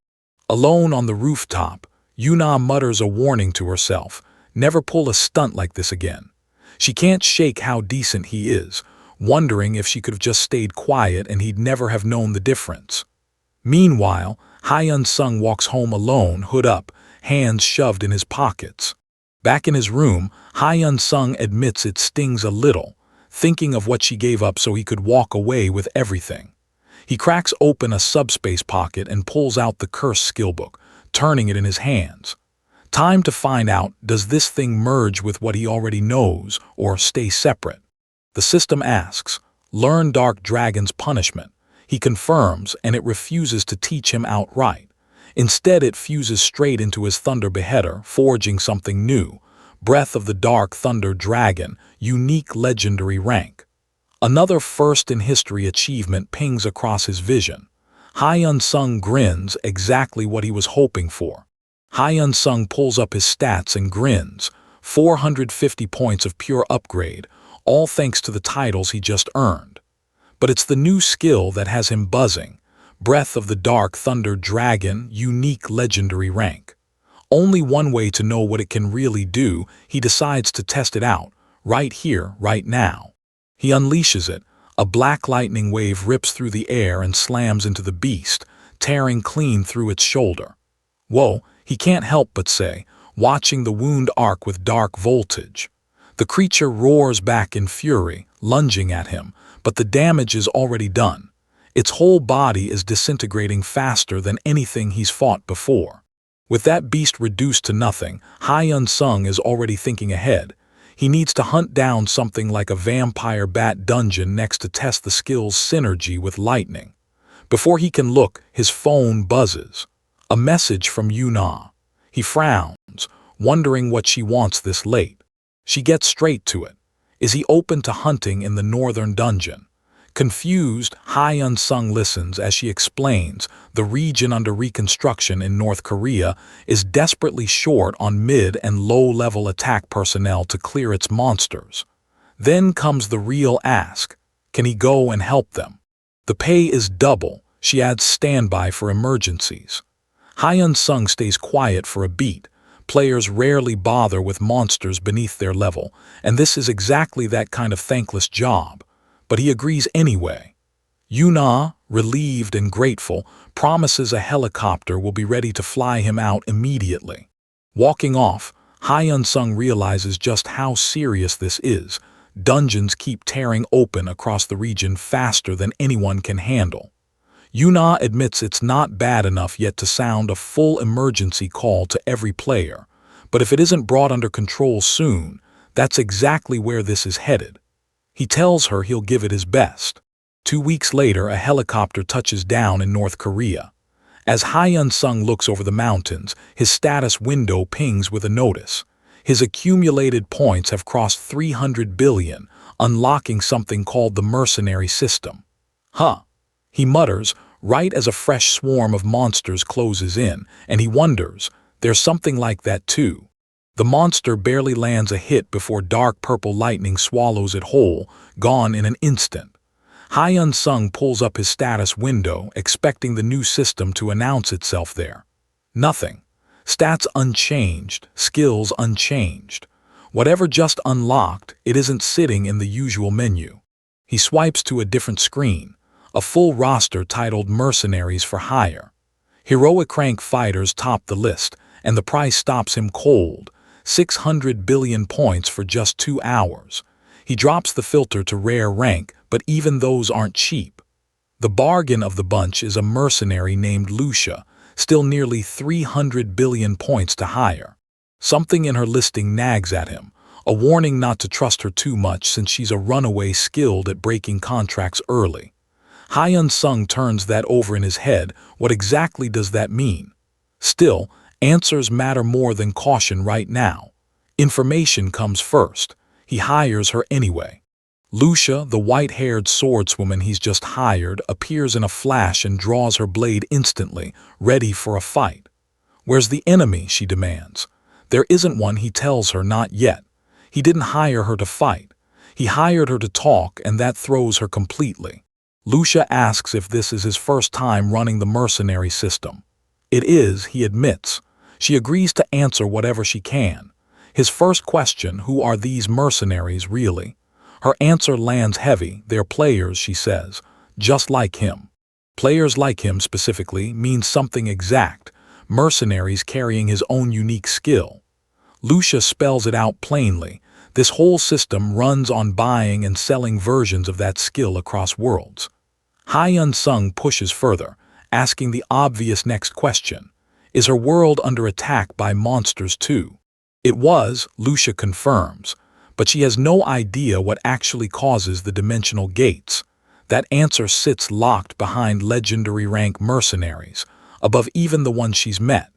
Alone on the rooftop, Yuna mutters a warning to herself, never pull a stunt like this again. She can't shake how decent he is, wondering if she could have just stayed quiet and he'd never have known the difference. Meanwhile, Choi Hyun-sung walks home alone, hood up, hands shoved in his pockets. Back in his room, Choi Hyun-sung admits it stings a little, thinking of what she gave up so he could walk away with everything. He cracks open a subspace pocket and pulls out the cursed skillbook, turning it in his hands. Time to find out, does this thing merge with what he already knows or stay separate? The system asks, "Learn Dark Dragon's punishment." He confirms, and it refuses to teach him outright. Instead, it fuses straight into his Thunder Beheader, forging something new. Breath of the Dark Thunder Dragon, unique legendary rank. Another first-in-history achievement pings across his vision. Choi Hyun-sung grins, exactly what he was hoping for. Choi Hyun-sung pulls up his stats and grins. 450 points of pure upgrade, all thanks to the titles he just earned. But it's the new skill that has him buzzing. Breath of the Dark Thunder Dragon, unique legendary rank. Only one way to know what it can really do. He decides to test it out, right here, right now. He unleashes it. A black lightning wave rips through the air and slams into the beast, tearing clean through its shoulder. Whoa, he can't help but say, watching the wound arc with dark voltage. The creature roars back in fury, lunging at him, but the damage is already done. Its whole body is disintegrating faster than anything he's fought before. With that beast reduced to nothing, Choi Hyun-sung is already thinking ahead. He needs to hunt down something like a vampire bat dungeon next to test the skill's synergy with lightning. Before he can look, his phone buzzes. A message from Yuna. He frowns, wondering what she wants this late. She gets straight to it. Is he open to hunting in the northern dungeon? Confused, Choi Hyun-sung listens as she explains the region under reconstruction in North Korea is desperately short on mid- and low-level attack personnel to clear its monsters. Then comes the real ask. Can he go and help them? The pay is double. She adds standby for emergencies. Choi Hyun-sung stays quiet for a beat. Players rarely bother with monsters beneath their level, and this is exactly that kind of thankless job. But he agrees anyway. Yuna, relieved and grateful, promises a helicopter will be ready to fly him out immediately. Walking off, Choi Hyun-sung realizes just how serious this is. Dungeons keep tearing open across the region faster than anyone can handle. Yuna admits it's not bad enough yet to sound a full emergency call to every player, but if it isn't brought under control soon, that's exactly where this is headed. He tells her he'll give it his best. 2 weeks later, a helicopter touches down in North Korea. As Choi Hyun-sung looks over the mountains, his status window pings with a notice. His accumulated points have crossed 300 billion, unlocking something called the Mercenary System. Huh, he mutters, right as a fresh swarm of monsters closes in, and he wonders, there's something like that too. The monster barely lands a hit before dark purple lightning swallows it whole, gone in an instant. Choi Hyun-sung pulls up his status window, expecting the new system to announce itself there. Nothing. Stats unchanged, skills unchanged. Whatever just unlocked, it isn't sitting in the usual menu. He swipes to a different screen, a full roster titled Mercenaries for Hire. Heroic rank fighters top the list, and the price stops him cold. 600 billion points for just 2 hours. He drops the filter to rare rank, but even those aren't cheap. The bargain of the bunch is a mercenary named Lucia, still nearly 300 billion points to hire. Something in her listing nags at him, a warning not to trust her too much since she's a runaway skilled at breaking contracts early. Choi Hyun-sung turns that over in his head. What exactly does that mean? Still, answers matter more than caution right now. Information comes first. He hires her anyway. Lucia, the white-haired swordswoman he's just hired, appears in a flash and draws her blade instantly, ready for a fight. Where's the enemy, she demands. There isn't one, he tells her, not yet. He didn't hire her to fight. He hired her to talk, and that throws her completely. Lucia asks if this is his first time running the mercenary system. It is, he admits. She agrees to answer whatever she can. His first question, who are these mercenaries really? Her answer lands heavy. They're players, she says, just like him. Players like him specifically means something exact, mercenaries carrying his own unique skill. Lucia spells it out plainly. This whole system runs on buying and selling versions of that skill across worlds. Choi Hyun-sung pushes further, asking the obvious next question. Is her world under attack by monsters too? It was, Lucia confirms, but she has no idea what actually causes the dimensional gates. That answer sits locked behind legendary rank mercenaries, above even the ones she's met.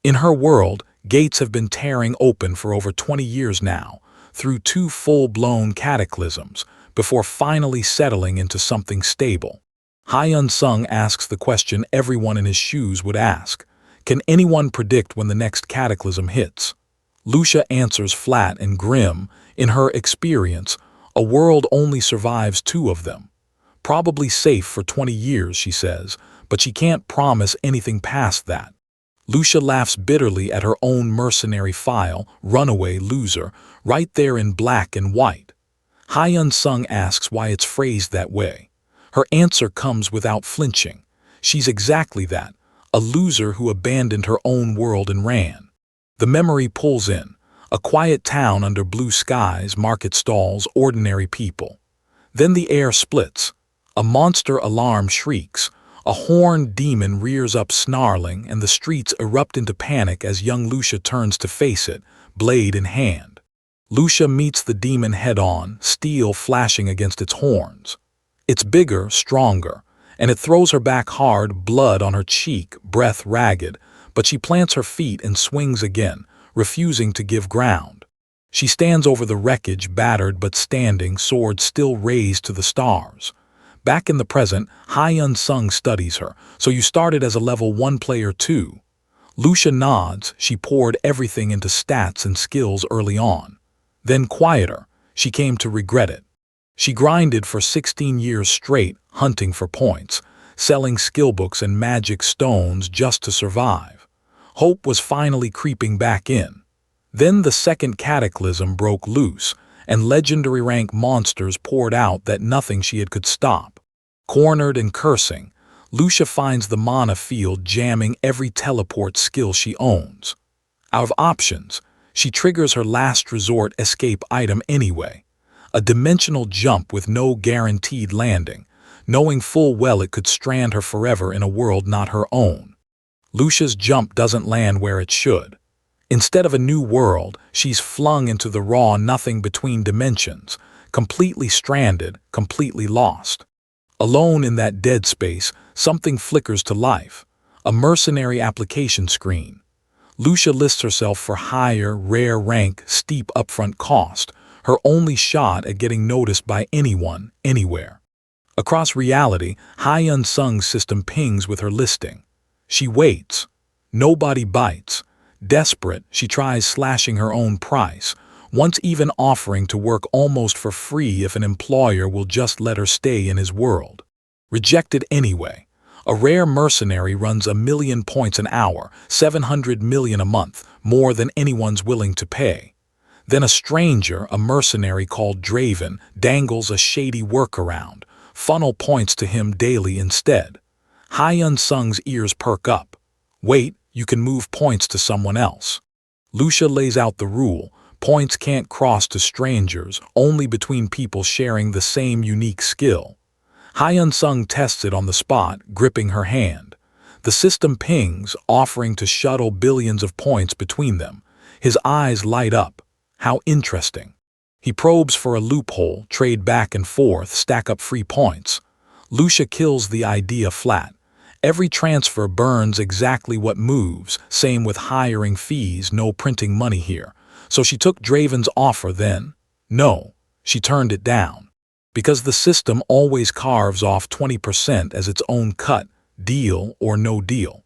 In her world, gates have been tearing open for over 20 years now, through 2 full-blown cataclysms, before finally settling into something stable. Choi Hyun-sung asks the question everyone in his shoes would ask. Can anyone predict when the next cataclysm hits? Lucia answers flat and grim. In her experience, a world only survives 2 of them. Probably safe for 20 years, she says, but she can't promise anything past that. Lucia laughs bitterly at her own mercenary file, runaway loser, right there in black and white. Choi Hyun-sung asks why it's phrased that way. Her answer comes without flinching. She's exactly that, a loser who abandoned her own world and ran. The memory pulls in, a quiet town under blue skies, market stalls, ordinary people. Then the air splits. A monster alarm shrieks. A horned demon rears up snarling, and the streets erupt into panic as young Lucia turns to face it, blade in hand. Lucia meets the demon head-on, steel flashing against its horns. It's bigger, stronger, and it throws her back hard, blood on her cheek, breath ragged, but she plants her feet and swings again, refusing to give ground. She stands over the wreckage, battered but standing, sword still raised to the stars. Back in the present, Choi Hyun-sung studies her. So you started as a level 1 player too. Lucia nods. She poured everything into stats and skills early on. Then quieter, she came to regret it. She grinded for 16 years straight, hunting for points, selling skillbooks and magic stones just to survive. Hope was finally creeping back in. Then the second cataclysm broke loose, and legendary rank monsters poured out that nothing she had could stop. Cornered and cursing, Lucia finds the mana field jamming every teleport skill she owns. Out of options, she triggers her last resort escape item anyway, a dimensional jump with no guaranteed landing, knowing full well it could strand her forever in a world not her own. Lucia's jump doesn't land where it should. Instead of a new world, she's flung into the raw nothing between dimensions, completely stranded, completely lost. Alone in that dead space, something flickers to life, a mercenary application screen. Lucia lists herself for higher, rare rank, steep upfront cost, her only shot at getting noticed by anyone, anywhere. Across reality, Choi Hyun-sung's system pings with her listing. She waits. Nobody bites. Desperate, she tries slashing her own price, once even offering to work almost for free if an employer will just let her stay in his world. Rejected anyway. A rare mercenary runs 1,000,000 points an hour, 700 million a month, more than anyone's willing to pay. Then a stranger, a mercenary called Draven, dangles a shady workaround, funnel points to him daily instead. Choi Hyun-sung's ears perk up. Wait, you can move points to someone else. Lucia lays out the rule. Points can't cross to strangers, only between people sharing the same unique skill. Choi Hyun-sung tests it on the spot, gripping her hand. The system pings, offering to shuttle billions of points between them. His eyes light up. How interesting. He probes for a loophole, trade back and forth, stack up free points. Lucia kills the idea flat. Every transfer burns exactly what moves, same with hiring fees, no printing money here. So she took Draven's offer then? No, she turned it down. Because the system always carves off 20% as its own cut, deal or no deal.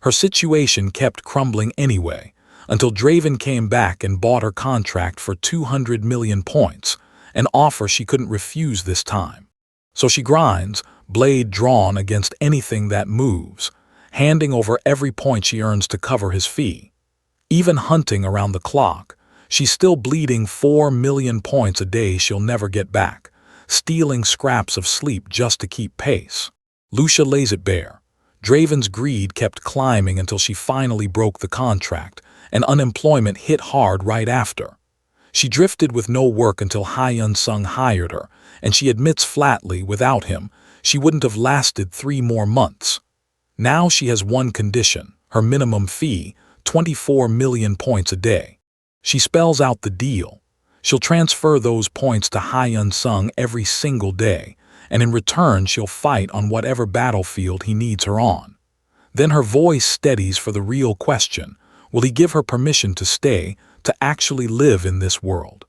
Her situation kept crumbling anyway, until Draven came back and bought her contract for 200 million points, an offer she couldn't refuse this time. So she grinds, blade drawn against anything that moves, handing over every point she earns to cover his fee. Even hunting around the clock, she's still bleeding 4 million points a day she'll never get back, stealing scraps of sleep just to keep pace. Lucia lays it bare. Draven's greed kept climbing until she finally broke the contract, and unemployment hit hard right after. She drifted with no work until Choi Hyun-sung hired her, and she admits flatly, without him, she wouldn't have lasted 3 more months. Now she has one condition, her minimum fee, 24 million points a day. She spells out the deal. She'll transfer those points to Choi Hyun-sung every single day, and in return she'll fight on whatever battlefield he needs her on. Then her voice steadies for the real question. Will he give her permission to stay, to actually live in this world?